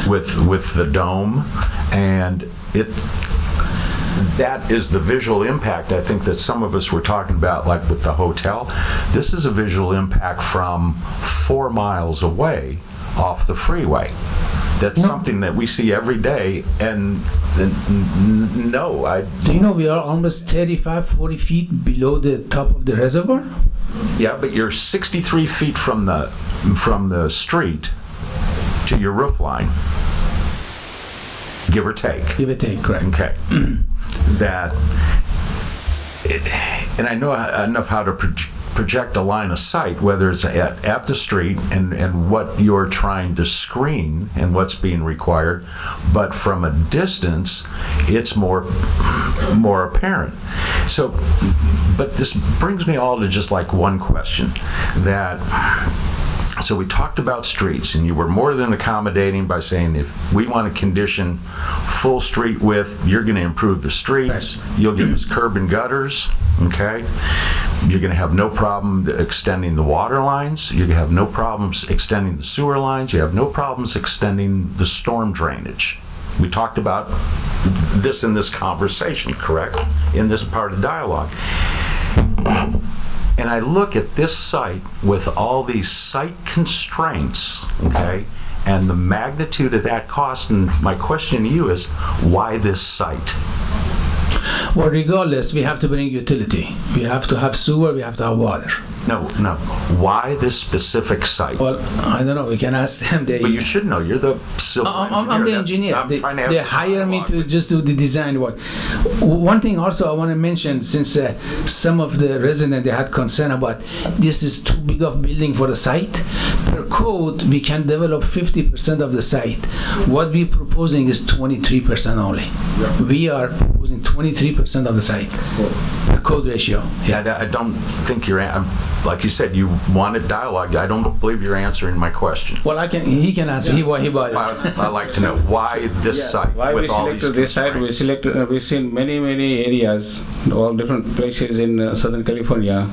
with the dome, and that is the visual impact I think that some of us were talking about, like with the hotel. This is a visual impact from 4 miles away off the freeway. That's something that we see every day, and do you know we are almost 40 feet below the top of the reservoir? Yeah, but you're 63 feet from the street to your roof line, give or take. Give or take, correct. Okay. And I know enough how to project a line of sight, whether it's at the street and what you're trying to screen and what's being required, but from a distance, it's more apparent. So, but this brings me all to just like one question, so we talked about streets, and you were more than accommodating by saying if we want to condition full street width, you're going to improve the streets, you'll give us curb and gutters, okay? You're going to have no problem extending the water lines, you have no problems extending the sewer lines, you have no problems extending the storm drainage. We talked about this in this conversation, correct? In this part of dialogue. And I look at this site with all these site constraints, okay, and the magnitude of that cost, and my question to you is, why this site? Well, regardless, we have to bring utility. We have to have sewer, we have to have water. No. Why this specific site? Well, I don't know. We can ask them. But you should know. You're the civil engineer. I'm the engineer. They hire me to just do the design work. One thing also I want to mention, since some of the residents they had concern about this is too big of building for the site. Per code, we can develop 50% of the site. What we're proposing is 23% only. We are proposing 23% of the site. Per code ratio. Yeah, I don't think you're. Like you said, you wanted dialogue. I don't believe you're answering my question. Well, he can answer. Yeah. I'd like to know why this site. Why we selected this site? We've seen many areas, all different places in Southern California,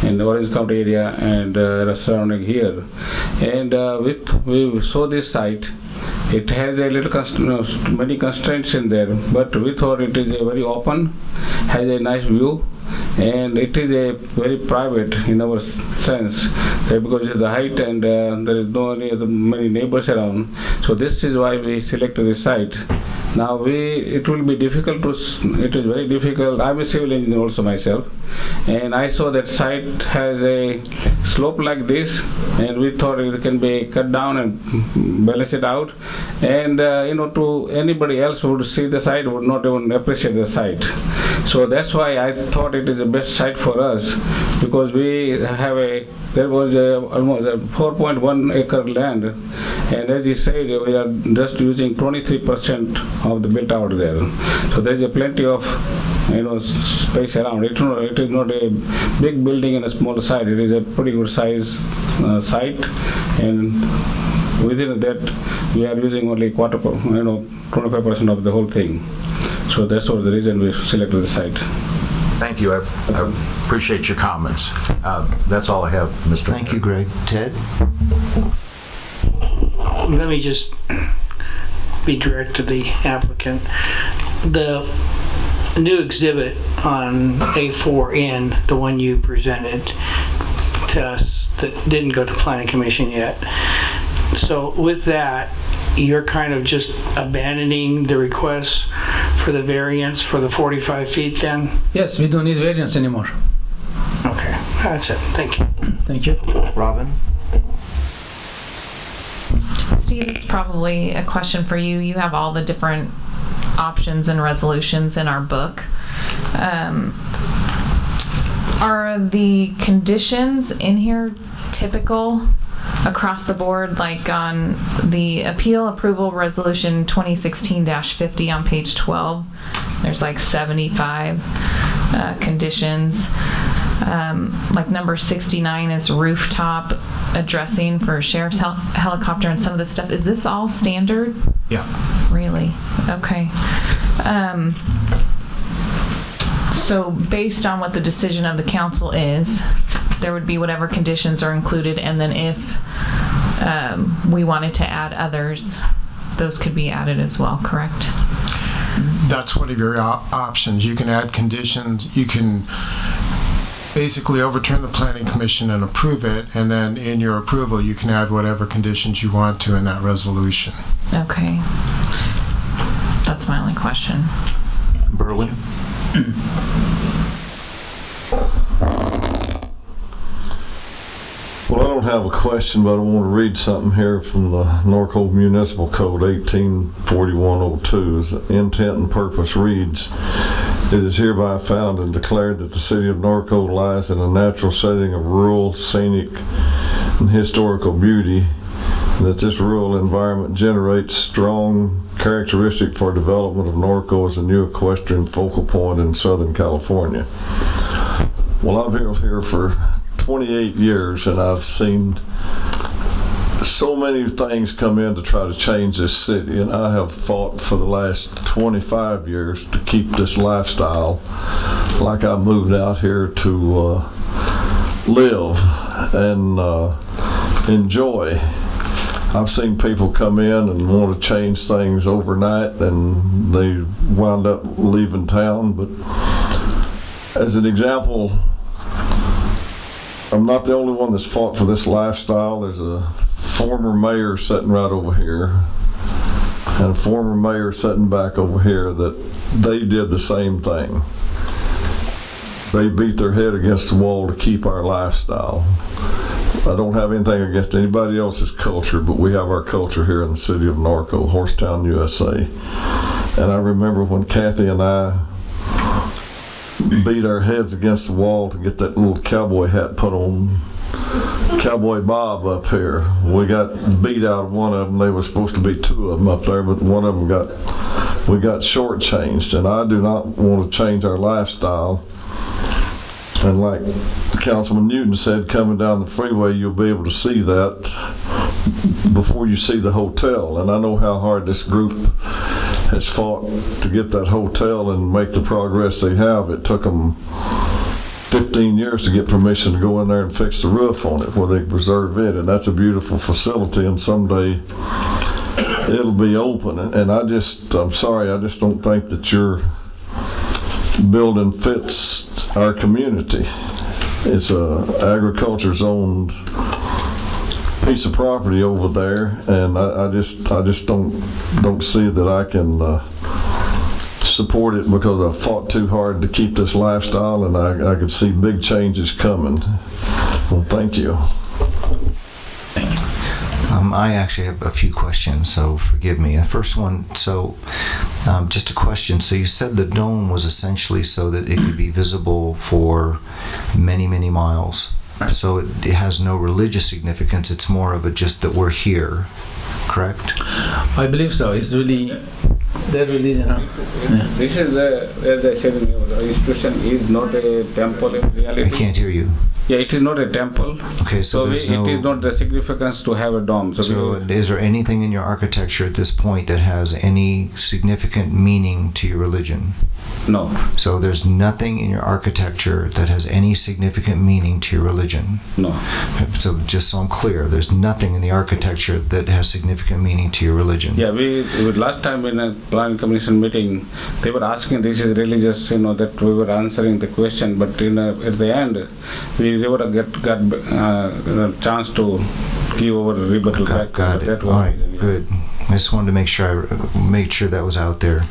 in the Orange County area, and surrounding here. And we saw this site. It has a little many constraints in there, but we thought it is a very open, has a nice view, and it is a very private in our sense, because it's the height and there is no many neighbors around. So this is why we selected this site. Now it will be difficult it is very difficult. I'm a civil engineer also myself, and I saw that site has a slope like this, and we thought it can be cut down and balance it out, and to anybody else who would see the site would not even appreciate the site. So that's why I thought it is the best site for us, because there was almost a 4.1 acre land, and as you said, we are just using 23% of the built out there. So there is plenty of space around. It is not a big building in a small site. It is a pretty good size site, and within that we are using only 25% of the whole thing. So that's what the reason we selected the site. Thank you. I appreciate your comments. That's all I have, Mr. Thank you, Greg. Ted? Let me just be direct to the applicant. The new exhibit on A4N, the one you presented to us that didn't go to the Planning Commission yet. So with that, you're kind of just abandoning the request for the variance for the 45 feet then? Yes, we don't need variance anymore. Okay, that's it. Thank you. Thank you. Robin? Steve, this is probably a question for you. You have all the different options and resolutions in our book. Are the conditions in here typical across the board, like on the appeal approval resolution 2016-50 on page 12? There's like 75 conditions. Like number 69 is rooftop addressing for sheriff's helicopter and some of this stuff. Is this all standard? Yeah. Really? Okay. So based on what the decision of the council is, there would be whatever conditions are included, and then if we wanted to add others, those could be added as well, correct? That's one of your options. You can add conditions. You can basically overturn the Planning Commission and approve it, and then in your approval you can add whatever conditions you want to in that resolution. Okay. That's my only question. Berwin? Well, I don't have a question, but I want to read something here from the Norco Municipal Code 184102. Intent and purpose reads, It is hereby found and declared that the city of Norco lies in a natural setting of rural, scenic, and historical beauty, and that this rural environment generates strong characteristic for development of Norco as a new equestrian focal point in Southern California. Well, I've been here for 28 years, and I've seen so many things come in to try to change this city, and I have fought for the last 25 years to keep this lifestyle like I moved out here to live and enjoy. I've seen people come in and want to change things overnight, and they wound up leaving town. But as an example, I'm not the only one that's fought for this lifestyle. There's a former mayor sitting right over here and a former mayor sitting back over here that they did the same thing. They beat their head against the wall to keep our lifestyle. I don't have anything against anybody else's culture, but we have our culture here in the city of Norco, Horsetown, USA. And I remember when Kathy and I beat our heads against the wall to get that little cowboy hat put on Cowboy Bob up here. We got beat out of one of them. There was supposed to be two of them up there, but one of them we got shortchanged. And I do not want to change our lifestyle. And like Councilman Newton said, coming down the freeway, you'll be able to see that before you see the hotel. And I know how hard this group has fought to get that hotel and make the progress they have. It took them 15 years to get permission to go in there and fix the roof on it where they preserve it, and that's a beautiful facility, and someday it'll be open. And I'm sorry, I just don't think that your building fits our community. It's a agriculture zoned piece of property over there, and I just don't see that I can support it because I fought too hard to keep this lifestyle, and I could see big changes coming. Well, thank you. I actually have a few questions, so forgive me. The first one, just a question. So you said the dome was essentially so that it could be visible for many, many miles. So it has no religious significance. It's more of just that we're here, correct? I believe so. It's really their religion. This is as I said in your institution, is not a temple in reality. I can't hear you. Yeah, it is not a temple. Okay, so it is not the significance to have a dome. So is there anything in your architecture at this point that has any significant meaning to your religion? No. So there's nothing in your architecture that has any significant meaning to your religion? No. So just so I'm clear, there's nothing in the architecture that has significant meaning to your religion? Yeah, we last time in a planning commission meeting, they were asking this is religious, that we were answering the question, but at the end, we never got a chance to give our rebuttal back. Got it. All right, good. I just wanted to make sure that was out there.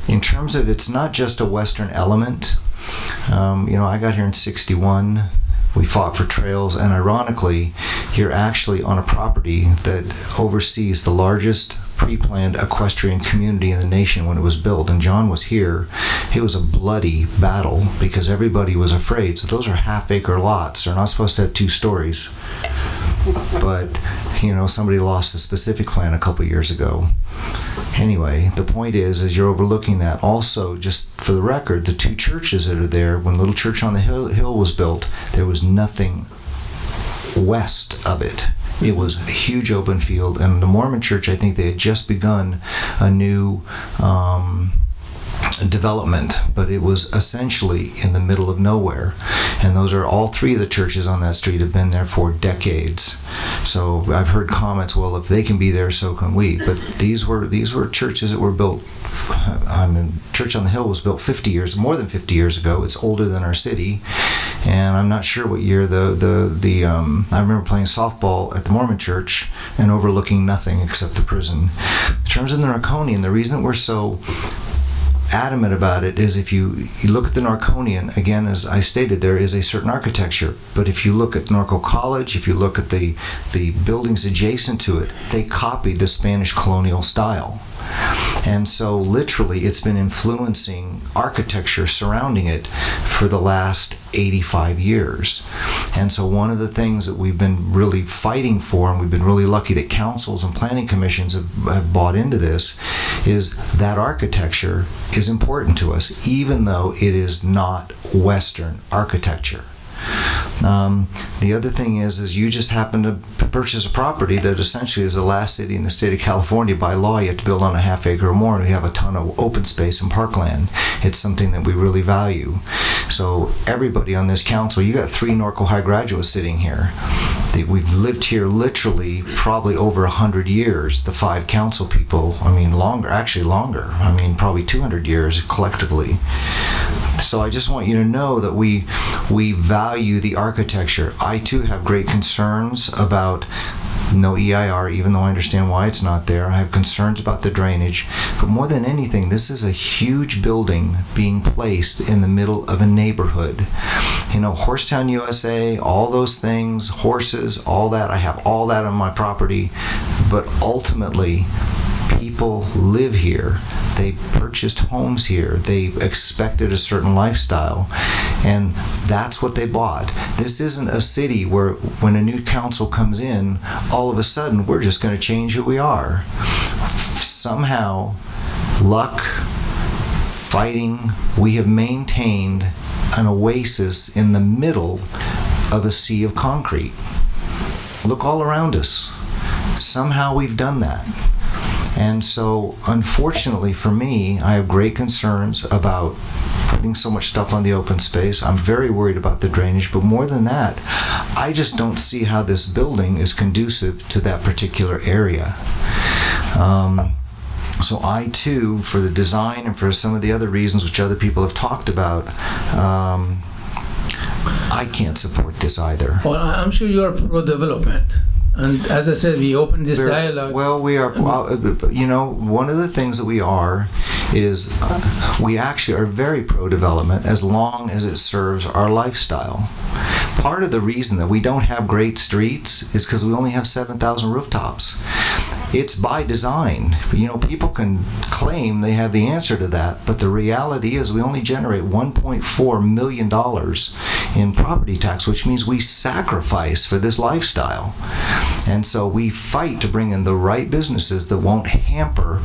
In terms of, it's not just a Western element. I got here in '61. We fought for trails, and ironically, you're actually on a property that oversees the largest pre-planned equestrian community in the nation when it was built. And John was here. It was a bloody battle because everybody was afraid. So those are half-acre lots. They're not supposed to have 2 stories. But, somebody lost the specific plan a couple years ago. Anyway, the point is you're overlooking that. Also, just for the record, the 2 churches that are there, when Little Church on the Hill was built, there was nothing west of it. It was a huge open field, and the Mormon church, I think they had just begun a new development, but it was essentially in the middle of nowhere. And those are all 3 of the churches on that street have been there for decades. So I've heard comments, well, if they can be there, so can we. But these were churches that were built. Church on the Hill was built more than 50 years ago. It's older than our city, and I'm not sure what year I remember playing softball at the Mormon church and overlooking nothing except the prison. In terms of the Norconian, the reason that we're so adamant about it is if you look at the Norconian, again, as I stated, there is a certain architecture, but if you look at Norco College, if you look at the buildings adjacent to it, they copied the Spanish colonial style. And so literally it's been influencing architecture surrounding it for the last 85 years. And so one of the things that we've been really fighting for, and we've been really lucky that councils and planning commissions have bought into this, is that architecture is important to us, even though it is not Western architecture. The other thing is you just happen to purchase a property that essentially is the last city in the state of California. By law, you have to build on a half acre or more, and we have a ton of open space and parkland. It's something that we really value. So everybody on this council, you got 3 Norco High graduates sitting here. We've lived here literally probably over 100 years. The 5 council people, longer, probably 200 years collectively. So I just want you to know that we value the architecture. I too have great concerns about no EIR, even though I understand why it's not there. I have concerns about the drainage. But more than anything, this is a huge building being placed in the middle of a neighborhood. Horsetown, USA, all those things, horses, all that. I have all that on my property. But ultimately, people live here. They purchased homes here. They expected a certain lifestyle, and that's what they bought. This isn't a city where when a new council comes in, all of a sudden we're just going to change who we are. Somehow, luck, fighting, we have maintained an oasis in the middle of a sea of concrete. Look all around us. Somehow we've done that. And so, unfortunately for me, I have great concerns about putting so much stuff on the open space. I'm very worried about the drainage, but more than that, I just don't see how this building is conducive to that particular area. So I too, for the design and for some of the other reasons which other people have talked about, I can't support this either. Well, I'm sure you are pro-development. And as I said, we opened this dialogue. Well, we are, one of the things that we are is we actually are very pro-development as long as it serves our lifestyle. Part of the reason that we don't have great streets is because we only have 7,000 rooftops. It's by design. People can claim they have the answer to that, but the reality is we only generate $1.4 million in property tax, which means we sacrifice for this lifestyle. And so we fight to bring in the right businesses that won't hamper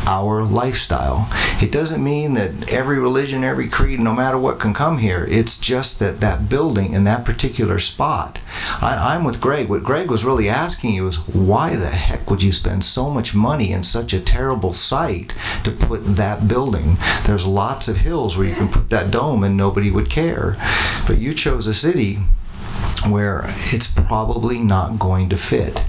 our lifestyle. It doesn't mean that every religion, every creed, no matter what, can come here. It's just that that building in that particular spot. I'm with Greg. What Greg was really asking you is, why the heck would you spend so much money in such a terrible site to put that building? There's lots of hills where you can put that dome and nobody would care. But you chose a city where it's probably not going to fit.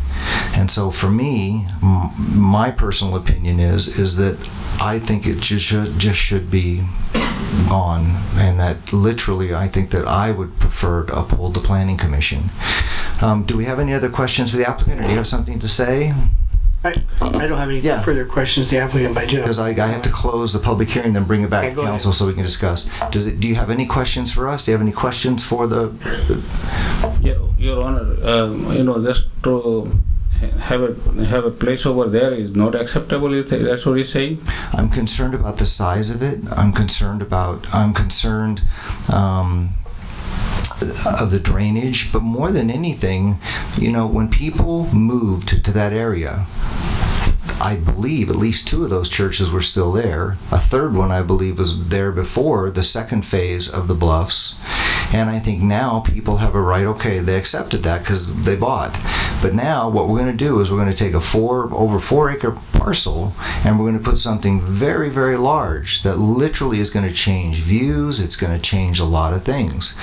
And so for me, my personal opinion is that I think it just should be gone, and that literally I think that I would prefer to uphold the Planning Commission. Do we have any other questions for the applicant, or do you have something to say? I don't have any further questions. The applicant by Joe. Because I have to close the public hearing, then bring it back to council so we can discuss. Do you have any questions for us? Do you have any questions for the? Your Honor, just to have a place over there is not acceptable. That's what he's saying. I'm concerned about the size of it. I'm concerned of the drainage, but more than anything, when people moved to that area, I believe at least 2 of those churches were still there. A third one, I believe, was there before the second phase of the Bluffs. And I think now people have a right, okay, they accepted that because they bought. But now what we're going to do is we're going to take a over 4 acre parcel and we're going to put something very, very large that literally is going to change views. It's going to change a lot of things.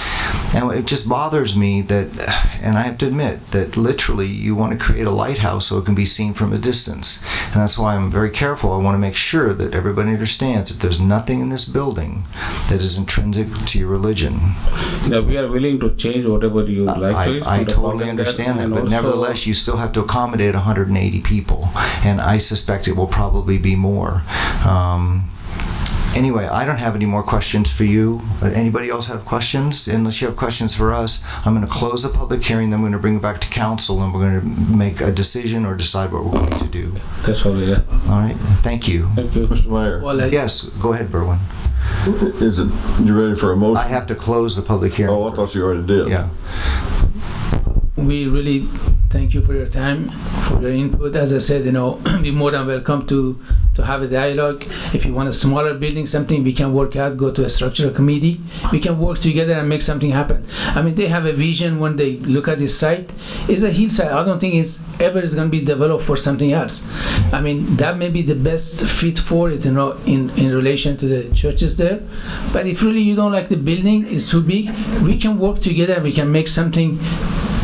And it just bothers me that, and I have to admit, that literally you want to create a lighthouse so it can be seen from a distance. And that's why I'm very careful. I want to make sure that everybody understands that there's nothing in this building that is intrinsic to your religion. Yeah, we are willing to change whatever you like. I totally understand that, but nevertheless, you still have to accommodate 180 people, and I suspect it will probably be more. Anyway, I don't have any more questions for you. Anybody else have questions? Unless you have questions for us, I'm going to close the public hearing, then I'm going to bring it back to council, and we're going to make a decision or decide what we're going to do. That's probably it. All right. Thank you. Thank you. Mr. Mayor. Yes, go ahead, Berwin. Is it, you ready for a motion? I have to close the public hearing. Oh, I thought you already did. Yeah. We really thank you for your time, for your input. As I said, be more than welcome to have a dialogue. If you want a smaller building, something we can work out, go to a structural committee. We can work together and make something happen. I mean, they have a vision when they look at this site. It's a hillside. I don't think it's ever is going to be developed for something else. I mean, that may be the best fit for it, in relation to the churches there. But if really you don't like the building, it's too big, we can work together. We can make something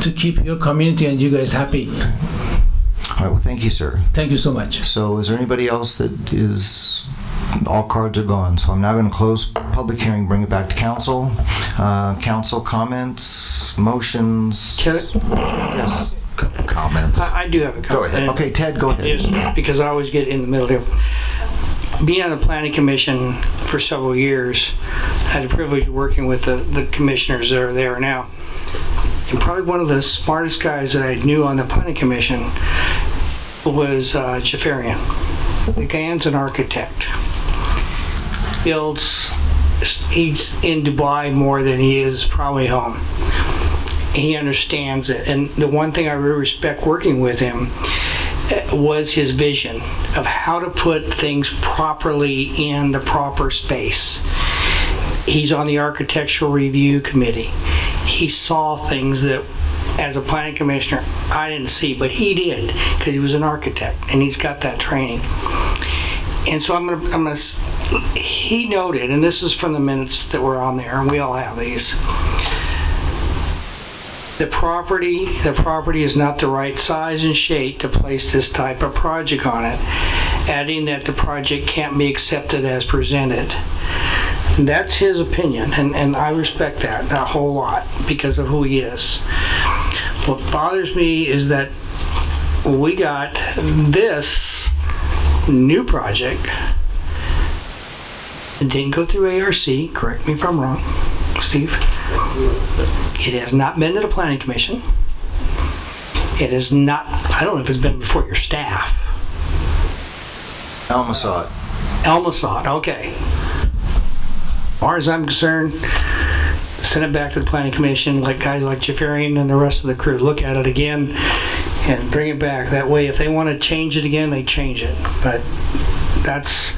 to keep your community and you guys happy. All right, well, thank you, sir. Thank you so much. So is there anybody else that is, all cards are gone. So I'm now going to close public hearing, bring it back to council. Council comments, motions? Yes. Comments. I do have a comment. Go ahead. Okay, Ted, go ahead. Because I always get in the middle here. Being on the planning commission for several years, I had the privilege of working with the commissioners that are there now. And probably one of the smartest guys that I knew on the planning commission was Jafarian. The guy's an architect. He's in Dubai more than he is probably home. He understands it. And the one thing I really respect working with him was his vision of how to put things properly in the proper space. He's on the architectural review committee. He saw things that, as a planning commissioner, I didn't see, but he did, because he was an architect and he's got that training. And so he noted, and this is from the minutes that were on there, and we all have these. The property is not the right size and shape to place this type of project on it, adding that the project can't be accepted as presented. That's his opinion, and I respect that a whole lot because of who he is. What bothers me is that we got this new project. It didn't go through ARC, correct me if I'm wrong, Steve. It has not been to the planning commission. It is not, I don't know if it's been before your staff. Alma saw it. Alma saw it, okay. As far as I'm concerned, send it back to the planning commission, like guys like Jafarian and the rest of the crew look at it again and bring it back. That way, if they want to change it again, they change it. But that's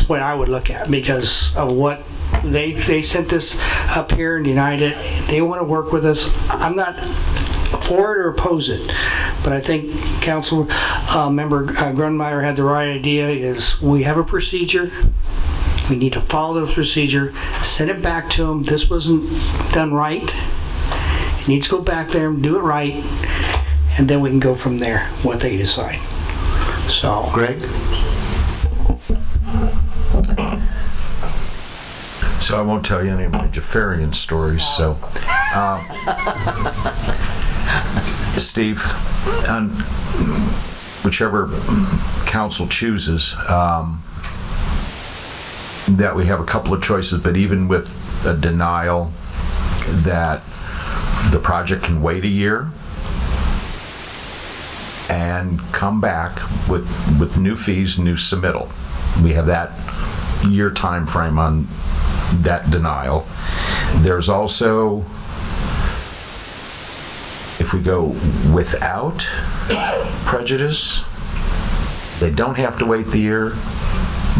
what I would look at, because of what they sent this up here and denied it. They want to work with us. I'm not for it or oppose it, but I think Council Member Grunmeyer had the right idea. Is we have a procedure. We need to follow the procedure, send it back to them. This wasn't done right. It needs to go back there and do it right, and then we can go from there, what they decide. So. Greg? So I won't tell you any of my Jafarian stories, so. Steve, on whichever council chooses, that we have a couple of choices, but even with a denial, that the project can wait a year and come back with new fees, new submittal. We have that year time frame on that denial. There's also, if we go without prejudice, they don't have to wait the year,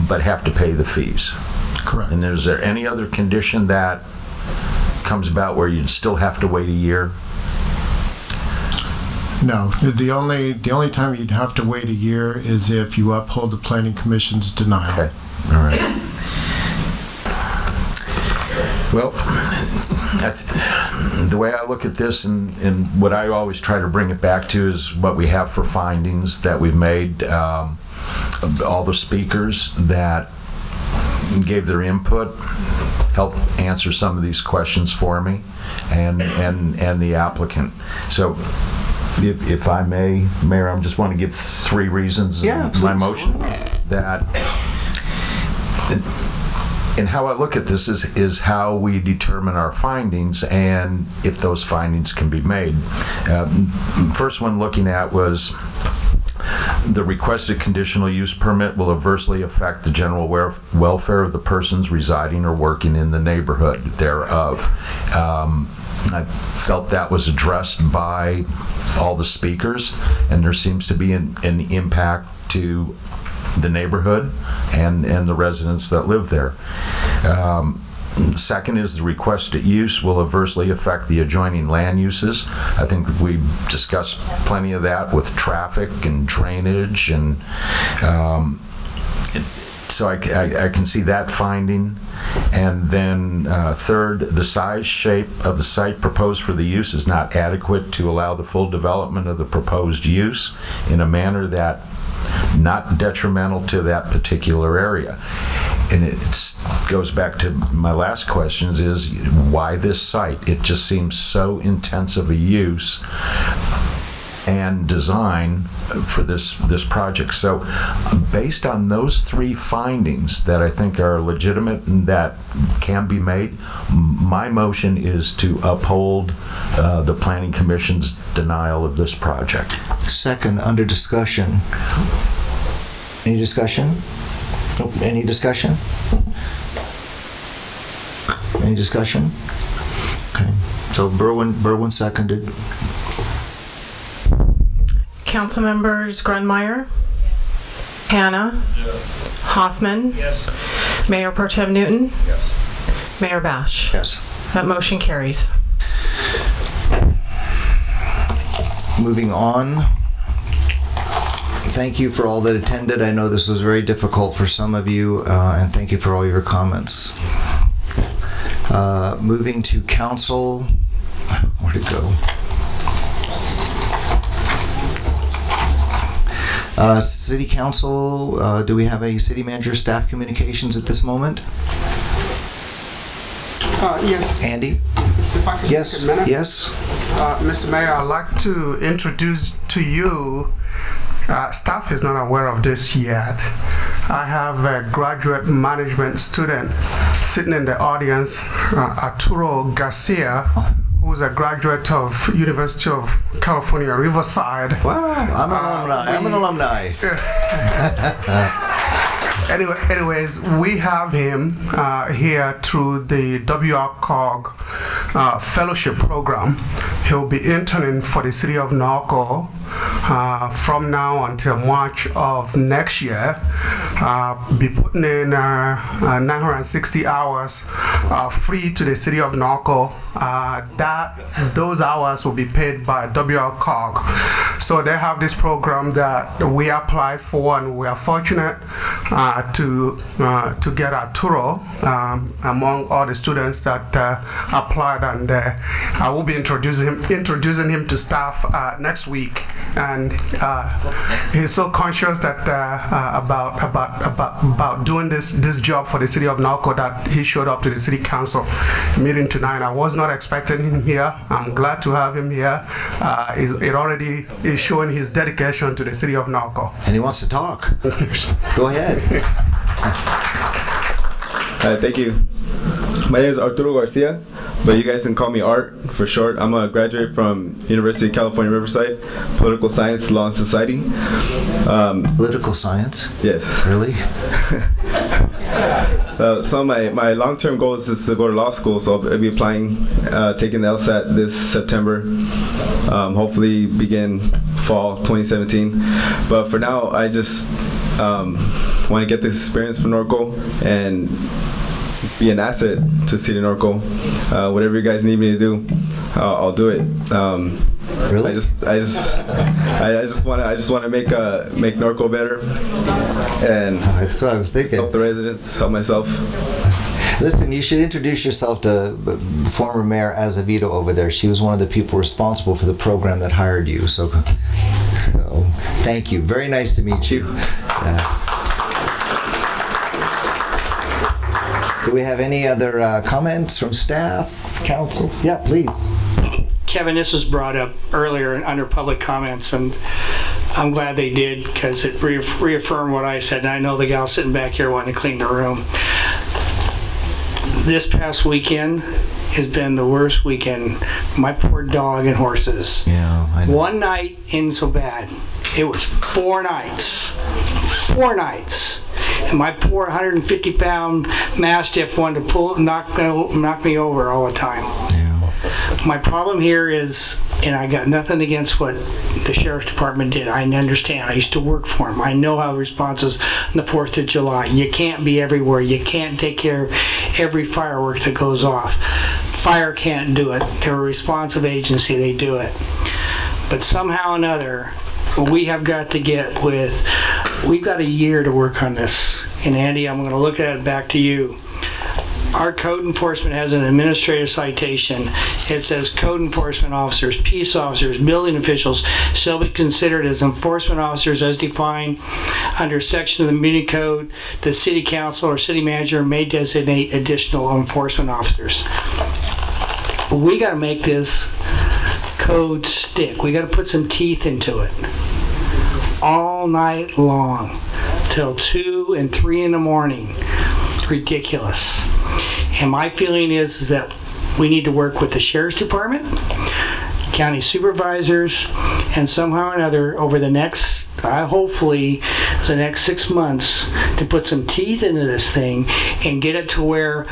but have to pay the fees. Correct. And is there any other condition that comes about where you'd still have to wait a year? No, the only time you'd have to wait a year is if you uphold the planning commission's denial. Okay, all right. Well, the way I look at this, and what I always try to bring it back to, is what we have for findings that we've made. All the speakers that gave their input helped answer some of these questions for me, and the applicant. So, if I may, Mayor, I just want to give 3 reasons in my motion that and how I look at this is how we determine our findings and if those findings can be made. First one looking at was the requested conditional use permit will adversely affect the general welfare of the persons residing or working in the neighborhood thereof. I felt that was addressed by all the speakers, and there seems to be an impact to the neighborhood and the residents that live there. Second is the requested use will adversely affect the adjoining land uses. I think we discussed plenty of that with traffic and drainage, and so I can see that finding. And then third, the size, shape of the site proposed for the use is not adequate to allow the full development of the proposed use in a manner that not detrimental to that particular area. And it goes back to my last questions, is why this site? It just seems so intensive a use and design for this project. So based on those three findings that I think are legitimate and that can be made, my motion is to uphold the Planning Commission's denial of this project. Second, under discussion. Any discussion? Nope. Any discussion? Any discussion? Okay. So Berwin seconded. Council members Grunmeyer, Hannah, Hoffman, Mayor Pro Tem Newton, Mayor Bash. Yes. That motion carries. Moving on. Thank you for all that attended. I know this was very difficult for some of you, and thank you for all your comments. Moving to council. Where'd it go? City Council, do we have any city manager staff communications at this moment? Yes. Andy? If I can yes. take a minute. Yes. Mr. Mayor, I'd like to introduce to you, staff is not aware of this yet. I have a graduate management student sitting in the audience, Arturo Garcia, who's a graduate of University of California, Riverside. Wow, I'm an alumni. Anyways, we have him here through the WRCOG fellowship program. He'll be interning for the city of Norco from now until March of next year. Be putting in 960 hours free to the city of Norco. Those hours will be paid by WRCOG. So they have this program that we applied for, and we are fortunate to get Arturo among all the students that applied, and I will be introducing him to staff next week. And he's so conscious that about doing this job for the city of Norco that he showed up to the city council meeting tonight. I was not expecting him here. I'm glad to have him here. It already is showing his dedication to the city of Norco. And he wants to talk. Go ahead. Hi, thank you. My name is Arturo Garcia, but you guys can call me Art for short. I'm a graduate from University of California, Riverside, Political Science, Law and Society. Political science? Yes. Really? So my long-term goal is to go to law school, so I'll be applying, taking the LSAT this September, hopefully begin fall 2017. But for now, I just want to get this experience from Norco and be an asset to City Norco. Whatever you guys need me to do, I'll do it. Really? I just want to make Norco better, and that's what I was thinking. Help the residents, help myself. Listen, you should introduce yourself to former Mayor Azevedo over there. She was one of the people responsible for the program that hired you. So thank you. Very nice to meet you. Do we have any other comments from staff, council? Yeah, please. Kevin, this was brought up earlier under public comments, and I'm glad they did, because it reaffirmed what I said, and I know the gal sitting back here wanting to clean the room. This past weekend has been the worst weekend. My poor dog and horses. Yeah, I know. One night ain't so bad. It was 4 nights. 4 nights. And my poor 150-pound Mastiff wanted to knock me over all the time. Yeah. My problem here is, and I got nothing against what the Sheriff's Department did. I understand. I used to work for them. I know how the response is on the 4th of July. You can't be everywhere. You can't take care of every firework that goes off. Fire can't do it. They're a responsive agency. They do it. But somehow or another, we have got to get with, we've got a year to work on this. And Andy, I'm going to look at it back to you. Our code enforcement has an administrative citation. It says code enforcement officers, peace officers, building officials shall be considered as enforcement officers as defined under section of the municipal code. The city council or city manager may designate additional enforcement officers. We got to make this code stick. We got to put some teeth into it. All night long till 2 and 3 in the morning. Ridiculous. And my feeling is that we need to work with the Sheriff's Department, county supervisors, and somehow or another over the next, hopefully, the next 6 months to put some teeth into this thing and get it to where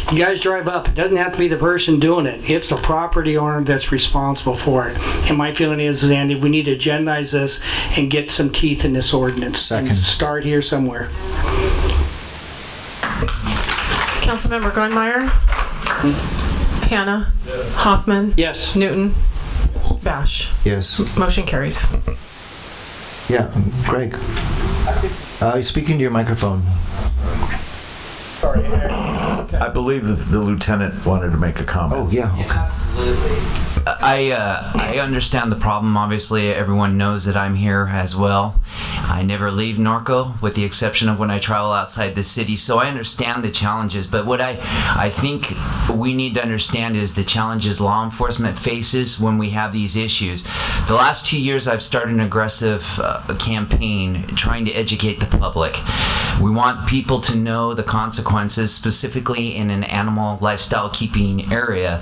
you guys drive up. It doesn't have to be the person doing it. It's the property owner that's responsible for it. And my feeling is, Andy, we need to agendize this and get some teeth in this ordinance. Second. And start here somewhere. Councilmember Grunmeyer? Hannah? Hoffman? Yes. Newton? Bash? Yes. Motion carries. Yeah, Greg. Speaking to your microphone. Sorry. I believe that the lieutenant wanted to make a comment. Oh, yeah. Okay. Absolutely. I understand the problem. Obviously, everyone knows that I'm here as well. I never leave Norco, with the exception of when I travel outside the city, so I understand the challenges. But what I think we need to understand is the challenges law enforcement faces when we have these issues. The last 2 years, I've started an aggressive campaign trying to educate the public. We want people to know the consequences, specifically in an animal lifestyle keeping area,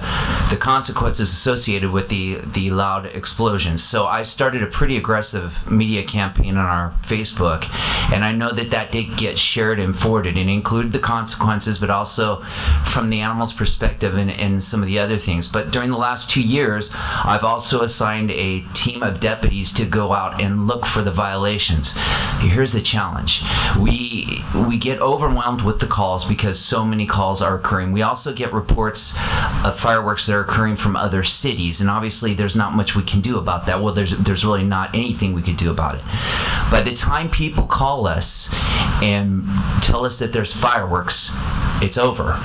the consequences associated with the loud explosions. So I started a pretty aggressive media campaign on our Facebook, and I know that did get shared and forwarded and included the consequences, but also from the animal's perspective and some of the other things. But during the last 2 years, I've also assigned a team of deputies to go out and look for the violations. Here's the challenge. We get overwhelmed with the calls because so many calls are occurring. We also get reports of fireworks that are occurring from other cities, and obviously there's not much we can do about that. Well, there's really not anything we could do about it. By the time people call us and tell us that there's fireworks, it's over.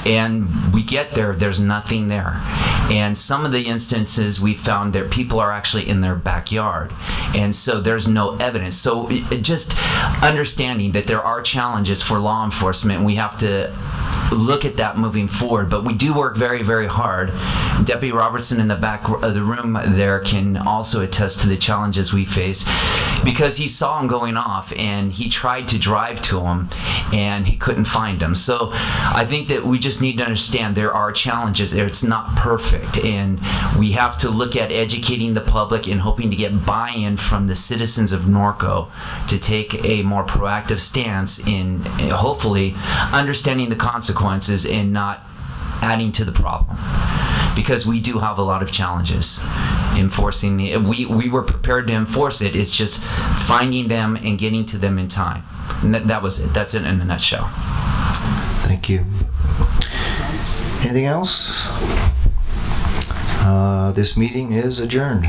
And we get there's nothing there. And some of the instances we found that people are actually in their backyard. And so there's no evidence. So just understanding that there are challenges for law enforcement, and we have to look at that moving forward. But we do work very, very hard. Deputy Robertson in the back of the room there can also attest to the challenges we faced, because he saw them going off and he tried to drive to them and he couldn't find them. So I think that we just need to understand there are challenges there. It's not perfect, and we have to look at educating the public and hoping to get buy-in from the citizens of Norco to take a more proactive stance in hopefully understanding the consequences and not adding to the problem, because we do have a lot of challenges enforcing we were prepared to enforce it. It's just finding them and getting to them in time. And that was it. That's it in a nutshell. Thank you. Anything else? This meeting is adjourned.